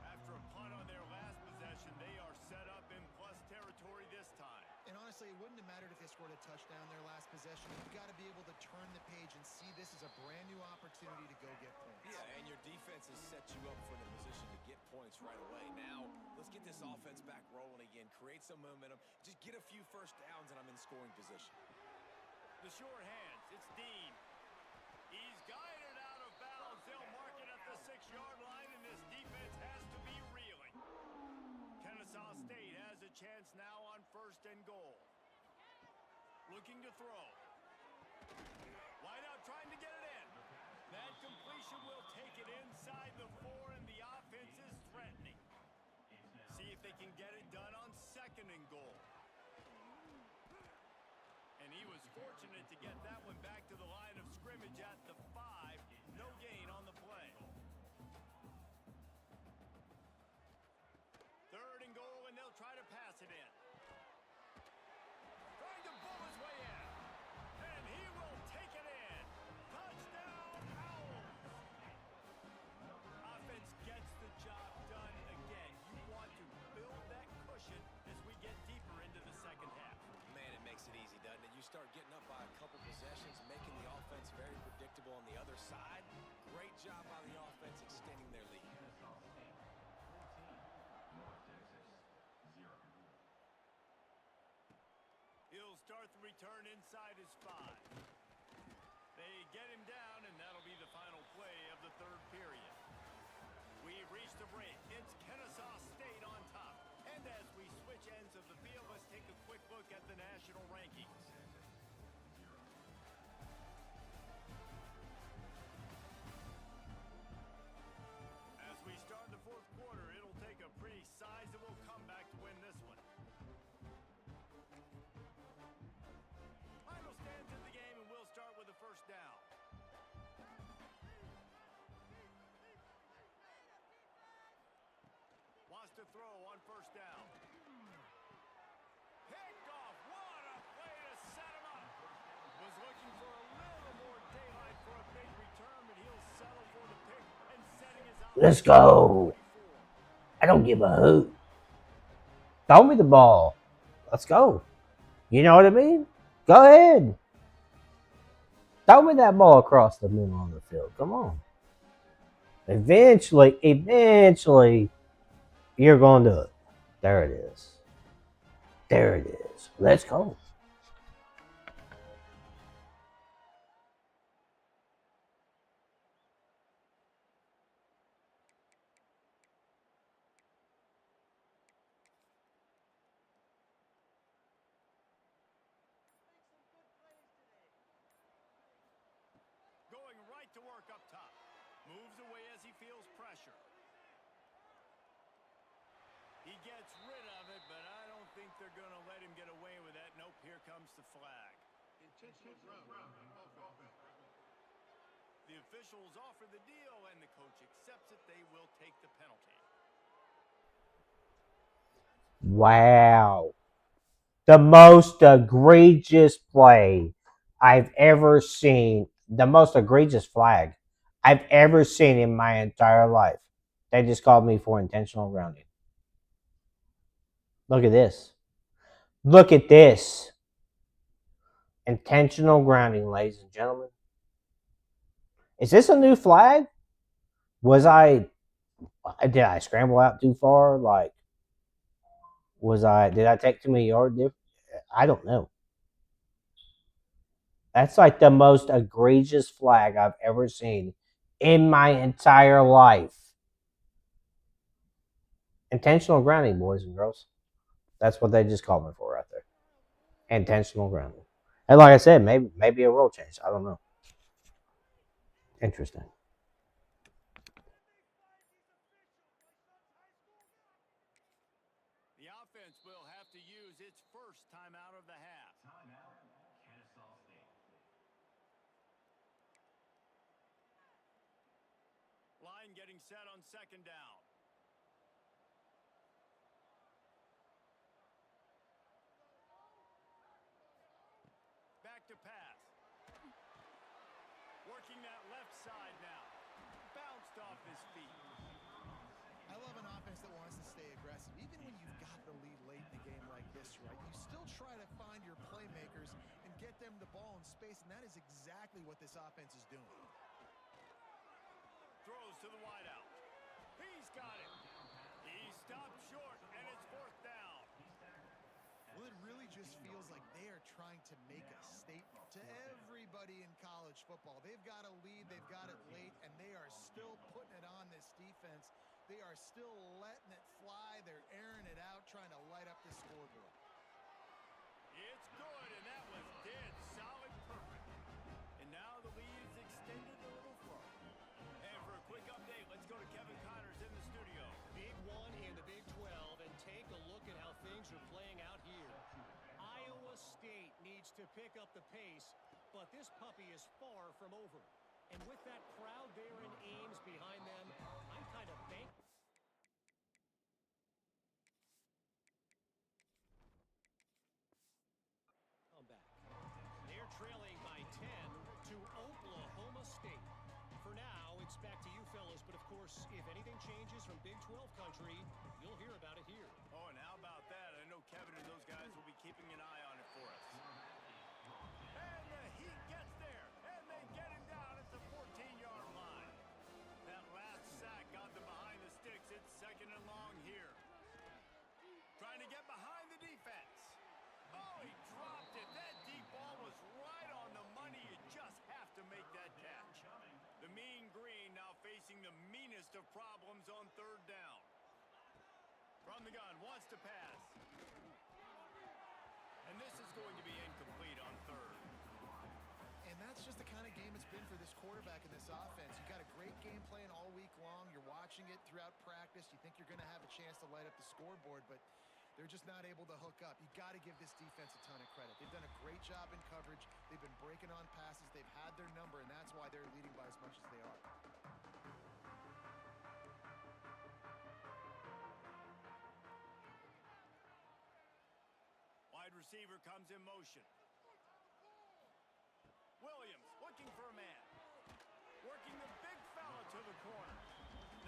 After a punt on their last possession, they are set up in plus territory this time. And honestly, it wouldn't have mattered if they scored a touchdown their last possession. You've got to be able to turn the page and see this as a brand new opportunity to go get points. Yeah, and your defense has set you up for the position to get points right away. Now, let's get this offense back rolling again, create some momentum, just get a few first downs, and I'm in scoring position. The short hands, it's Dean. He's guided out of bounds. They'll mark it at the 6-yard line, and this defense has to be reeling. Kennesaw State has a chance now on 1st and goal. Looking to throw. Wide out trying to get it in. That completion will take it inside the 4, and the offense is threatening. See if they can get it done on 2nd and goal. And he was fortunate to get that one back to the line of scrimmage at the 5. No gain on the play. 3rd and goal, and they'll try to pass it in. Trying to bull his way in. And he will take it in. Touchdown, Owls. Offense gets the job done again. You want to build that cushion as we get deeper into the 2nd half. Man, it makes it easy, doesn't it? You start getting up by a couple possessions, making the offense very predictable on the other side. Great job by the offense extending their lead. Kennesaw State 14, North Texas 0. He'll start the return inside his 5. They get him down, and that'll be the final play of the 3rd period. We've reached a break. It's Kennesaw State on top. And as we switch ends of the field, let's take a quick look at the national rankings. As we start the 4th quarter, it'll take a pretty sizable comeback to win this one. Final stands in the game, and we'll start with the 1st down. Wants to throw on 1st down. Picked off. What a play to set him up. Was looking for a little more daylight for a big return, but he'll settle for the pick and setting his offense. Let's go. I don't give a hoot. Throw me the ball. Let's go. You know what I mean? Go ahead. Throw me that ball across the middle of the field. Come on. Eventually, you're going to do it. There it is. There it is. Let's go. Going right to work up top. Moves away as he feels pressure. He gets rid of it, but I don't think they're going to let him get away with that. Nope, here comes the flag. Intentional grounding of offense. The officials offer the deal, and the coach accepts it. They will take the penalty. Wow. The most egregious play I've ever seen. The most egregious flag I've ever seen in my entire life. They just called me for intentional grounding. Look at this. Look at this. Intentional grounding, ladies and gentlemen. Is this a new flag? Did I scramble out too far? Did I take too many yards? I don't know. That's like the most egregious flag I've ever seen in my entire life. Intentional grounding, boys and girls. That's what they just called me for right there. Intentional grounding. And like I said, maybe a rule change. I don't know. Interesting. The offense will have to use its first timeout of the half. Timeout, Kennesaw State. Line line, getting set on second down. Back to pass. Working that left side now. Bounced off his feet. I love an offense that wants to stay aggressive. Even when you've got the lead late in the game like this, right, you still try to find your playmakers and get them the ball in space, and that is exactly what this offense is doing. Throws to the wideout. He's got it. He stopped short, and it's fourth down. Well, it really just feels like they are trying to make a statement to everybody in college football. They've got a lead, they've got it late, and they are still putting it on this defense. They are still letting it fly. They're airing it out, trying to light up the scoreboard. It's good, and that was dead solid perfect. And now the lead is extended a little further. And for a quick update, let's go to Kevin Connors in the studio. Big one in the Big 12, and take a look at how things are playing out here. Iowa State needs to pick up the pace, but this puppy is far from over. And with that crowd there in Ames behind them, I'm kind of thankful. Back. They're trailing by 10 to Oklahoma State. For now, it's back to you fellas, but of course, if anything changes from Big 12 country, you'll hear about it here. Oh, and how about that? I know Kevin and those guys will be keeping an eye on it for us. And the Heat gets there, and they get him down at the 14-yard line. That last sack got them behind the sticks. It's second and long here. Trying to get behind the defense. Oh, he dropped it. That deep ball was right on the money. You just have to make that catch. The mean green now facing the meanest of problems on third down. From the gun, wants to pass. And this is going to be incomplete on third. And that's just the kind of game it's been for this quarterback in this offense. You got a great game plan all week long. You're watching it throughout practice. You think you're going to have a chance to light up the scoreboard, but they're just not able to hook up. You got to give this defense a ton of credit. They've done a great job in coverage. They've been breaking on passes. They've had their number, and that's why they're leading by as much as they are. Wide receiver comes in motion. Williams looking for a man. Working the big fella to the corner.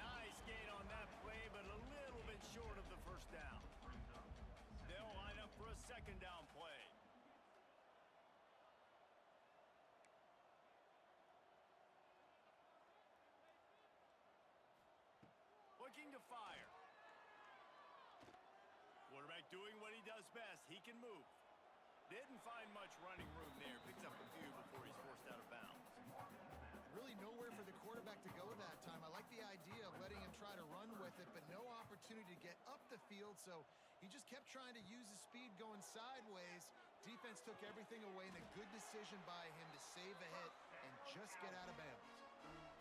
Nice gain on that play, but a little bit short of the first down. They'll line up for a second down play. Looking to fire. Quarterback doing what he does best. He can move. Didn't find much running room there. Picks up a few before he's forced out of bounds. Really nowhere for the quarterback to go that time. I like the idea of letting him try to run with it, but no opportunity to get up the field, so he just kept trying to use his speed going sideways. Defense took everything away, and a good decision by him to save a hit and just get out of bounds.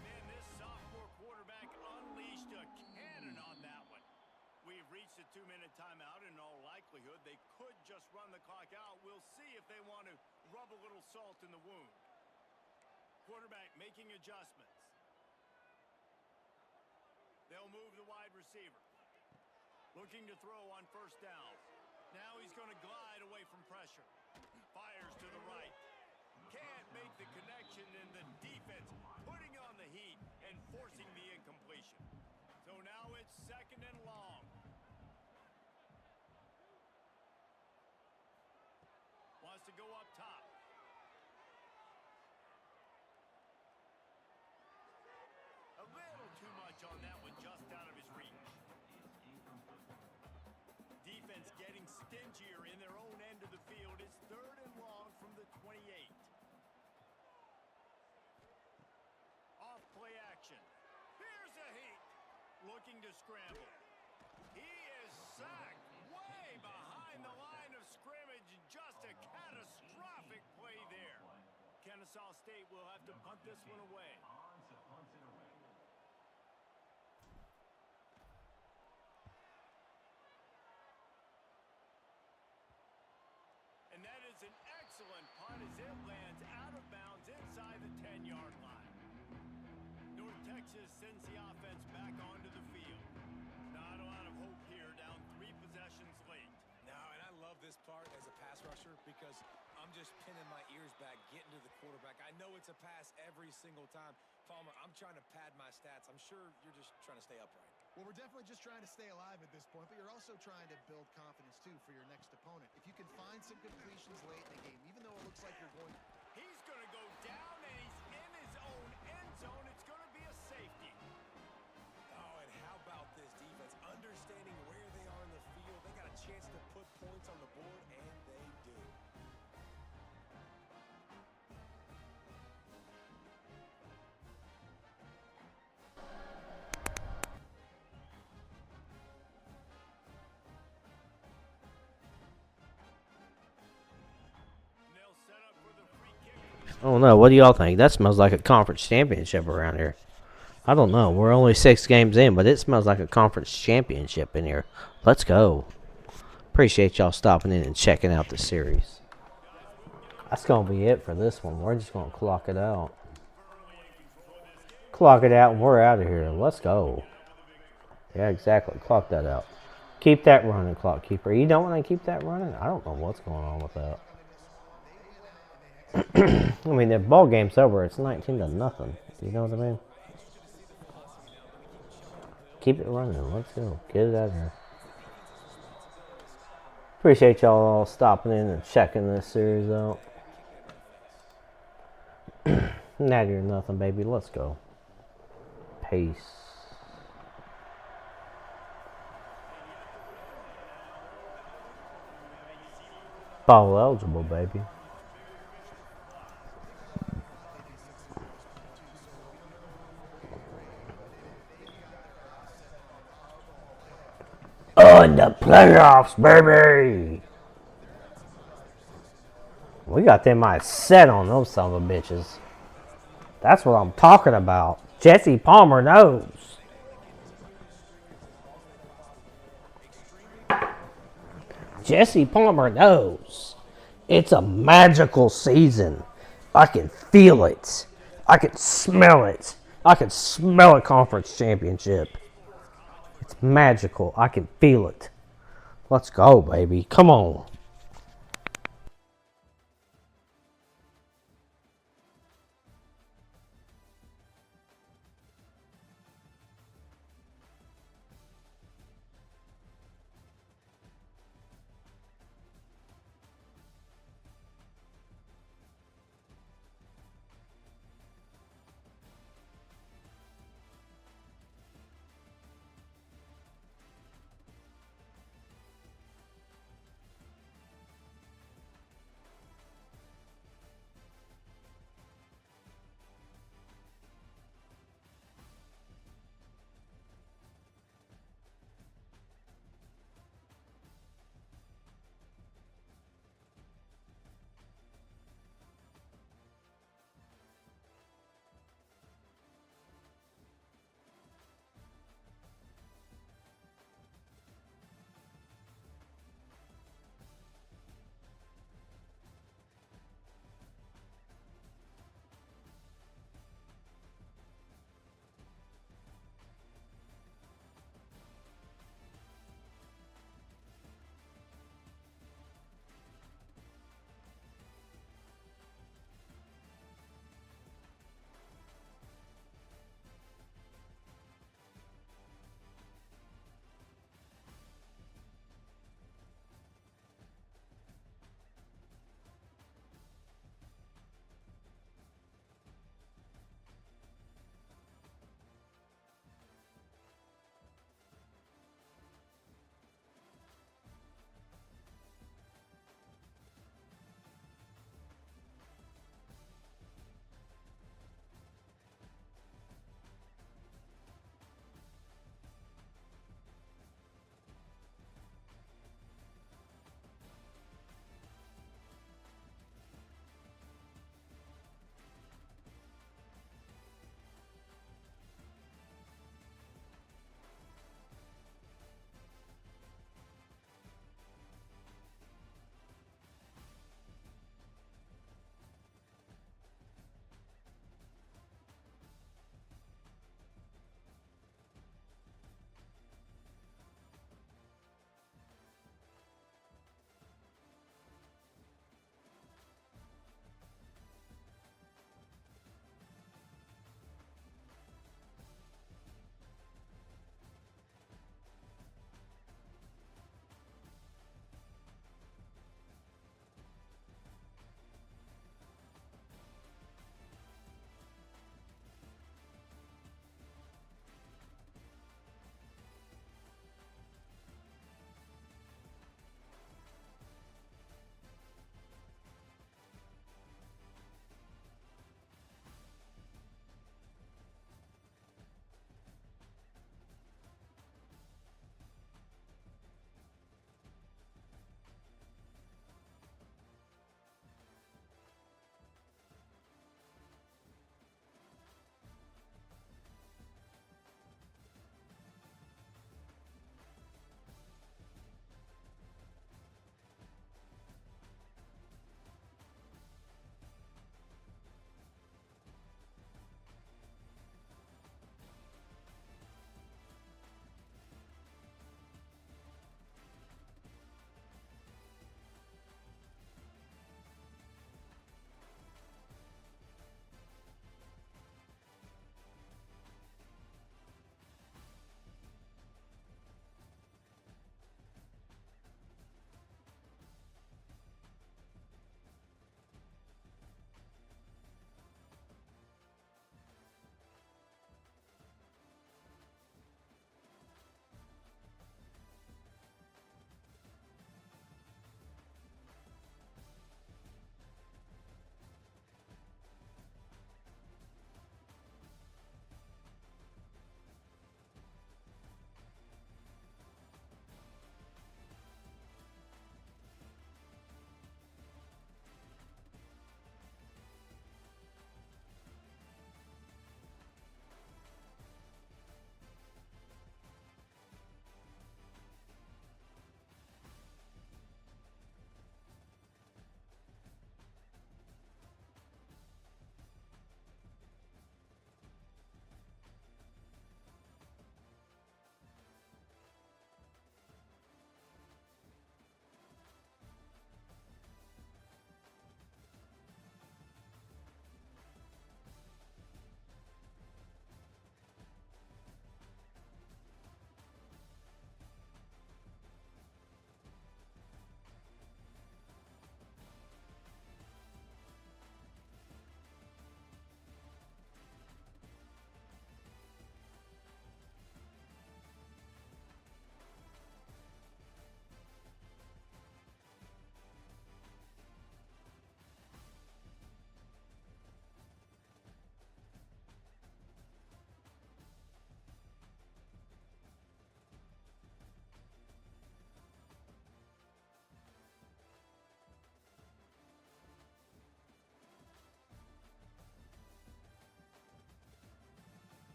Man, this sophomore quarterback unleashed a cannon on that one. We've reached a 2-minute timeout. In all likelihood, they could just run the clock out. We'll see if they want to rub a little salt in the wound. Quarterback making adjustments. They'll move the wide receiver. Looking to throw on first down. Now he's going to glide away from pressure. Fires to the right. Can't make the connection, and the defense putting on the heat and forcing the incompletion. So now it's second and long. Wants to go up top. A little too much on that one, just out of his reach. Defense getting stingier in their own end of the field. It's third and long from the 28. Off play action. Here's a heat. Looking to scramble. He is sacked way behind the line of scrimmage. Just a catastrophic play there. Kennesaw State will have to punt this one away. And that is an excellent punt as it lands out of bounds inside the 10-yard line. North Texas sends the offense back onto the field. Not a lot of hope here, down 3 possessions late. No, and I love this part as a pass rusher because I'm just pinning my ears back, getting to the quarterback. I know it's a pass every single time. Palmer, I'm trying to pad my stats. I'm sure you're just trying to stay upright. Well, we're definitely just trying to stay alive at this point, but you're also trying to build confidence, too, for your next opponent. If you can find some completions late in the game, even though it looks like you're going... He's going to go down, and he's in his own end zone. It's going to be a safety. Oh, and how about this defense? Understanding where they are in the field. They got a chance to put points on the board, and they do. They'll set up for the free kick. I don't know. What do y'all think? That smells like a conference championship around here. I don't know. We're only 6 games in, but it smells like a conference championship in here. Let's go. Appreciate y'all stopping in and checking out the series. That's going to be it for this one. We're just going to clock it out. Clock it out and we're out of here. Let's go. Yeah, exactly. Clock that out. Keep that running, clock keeper. You don't want to keep that running? I don't know what's going on with that. I mean, the ball game's over. It's 19-0. You know what I mean? Keep it running. Let's go. Get it out of here. Appreciate y'all all stopping in and checking this series out. Natty or nothing, baby. Let's go. Peace. Ball eligible, baby. In the playoffs, baby. We got them eyes set on those son of a bitches. That's what I'm talking about. Jesse Palmer knows. Jesse Palmer knows. It's a magical season. I can feel it. I can smell it. I can smell a conference championship. It's magical. I can feel it. Let's go, baby. Come on.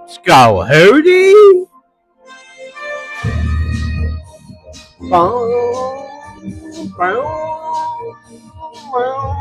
Skull Hootie. Boom, boom, boom.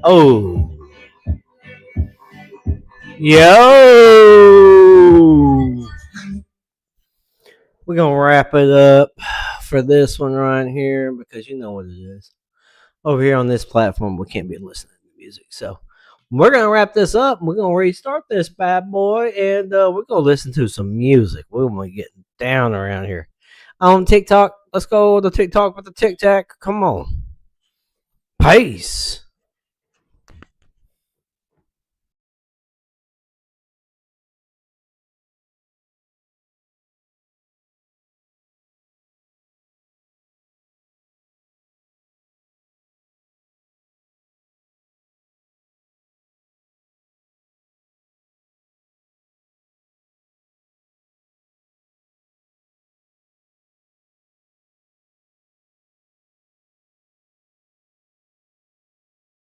Oh, yo. We're going to wrap it up for this one right here because you know what it is. Over here on this platform, we can't be listening to music. So we're going to wrap this up. We're going to restart this bad boy and we're going to listen to some music. We're going to get down around here. On TikTok, let's go to TikTok with the Tic Tac. Come on. Peace.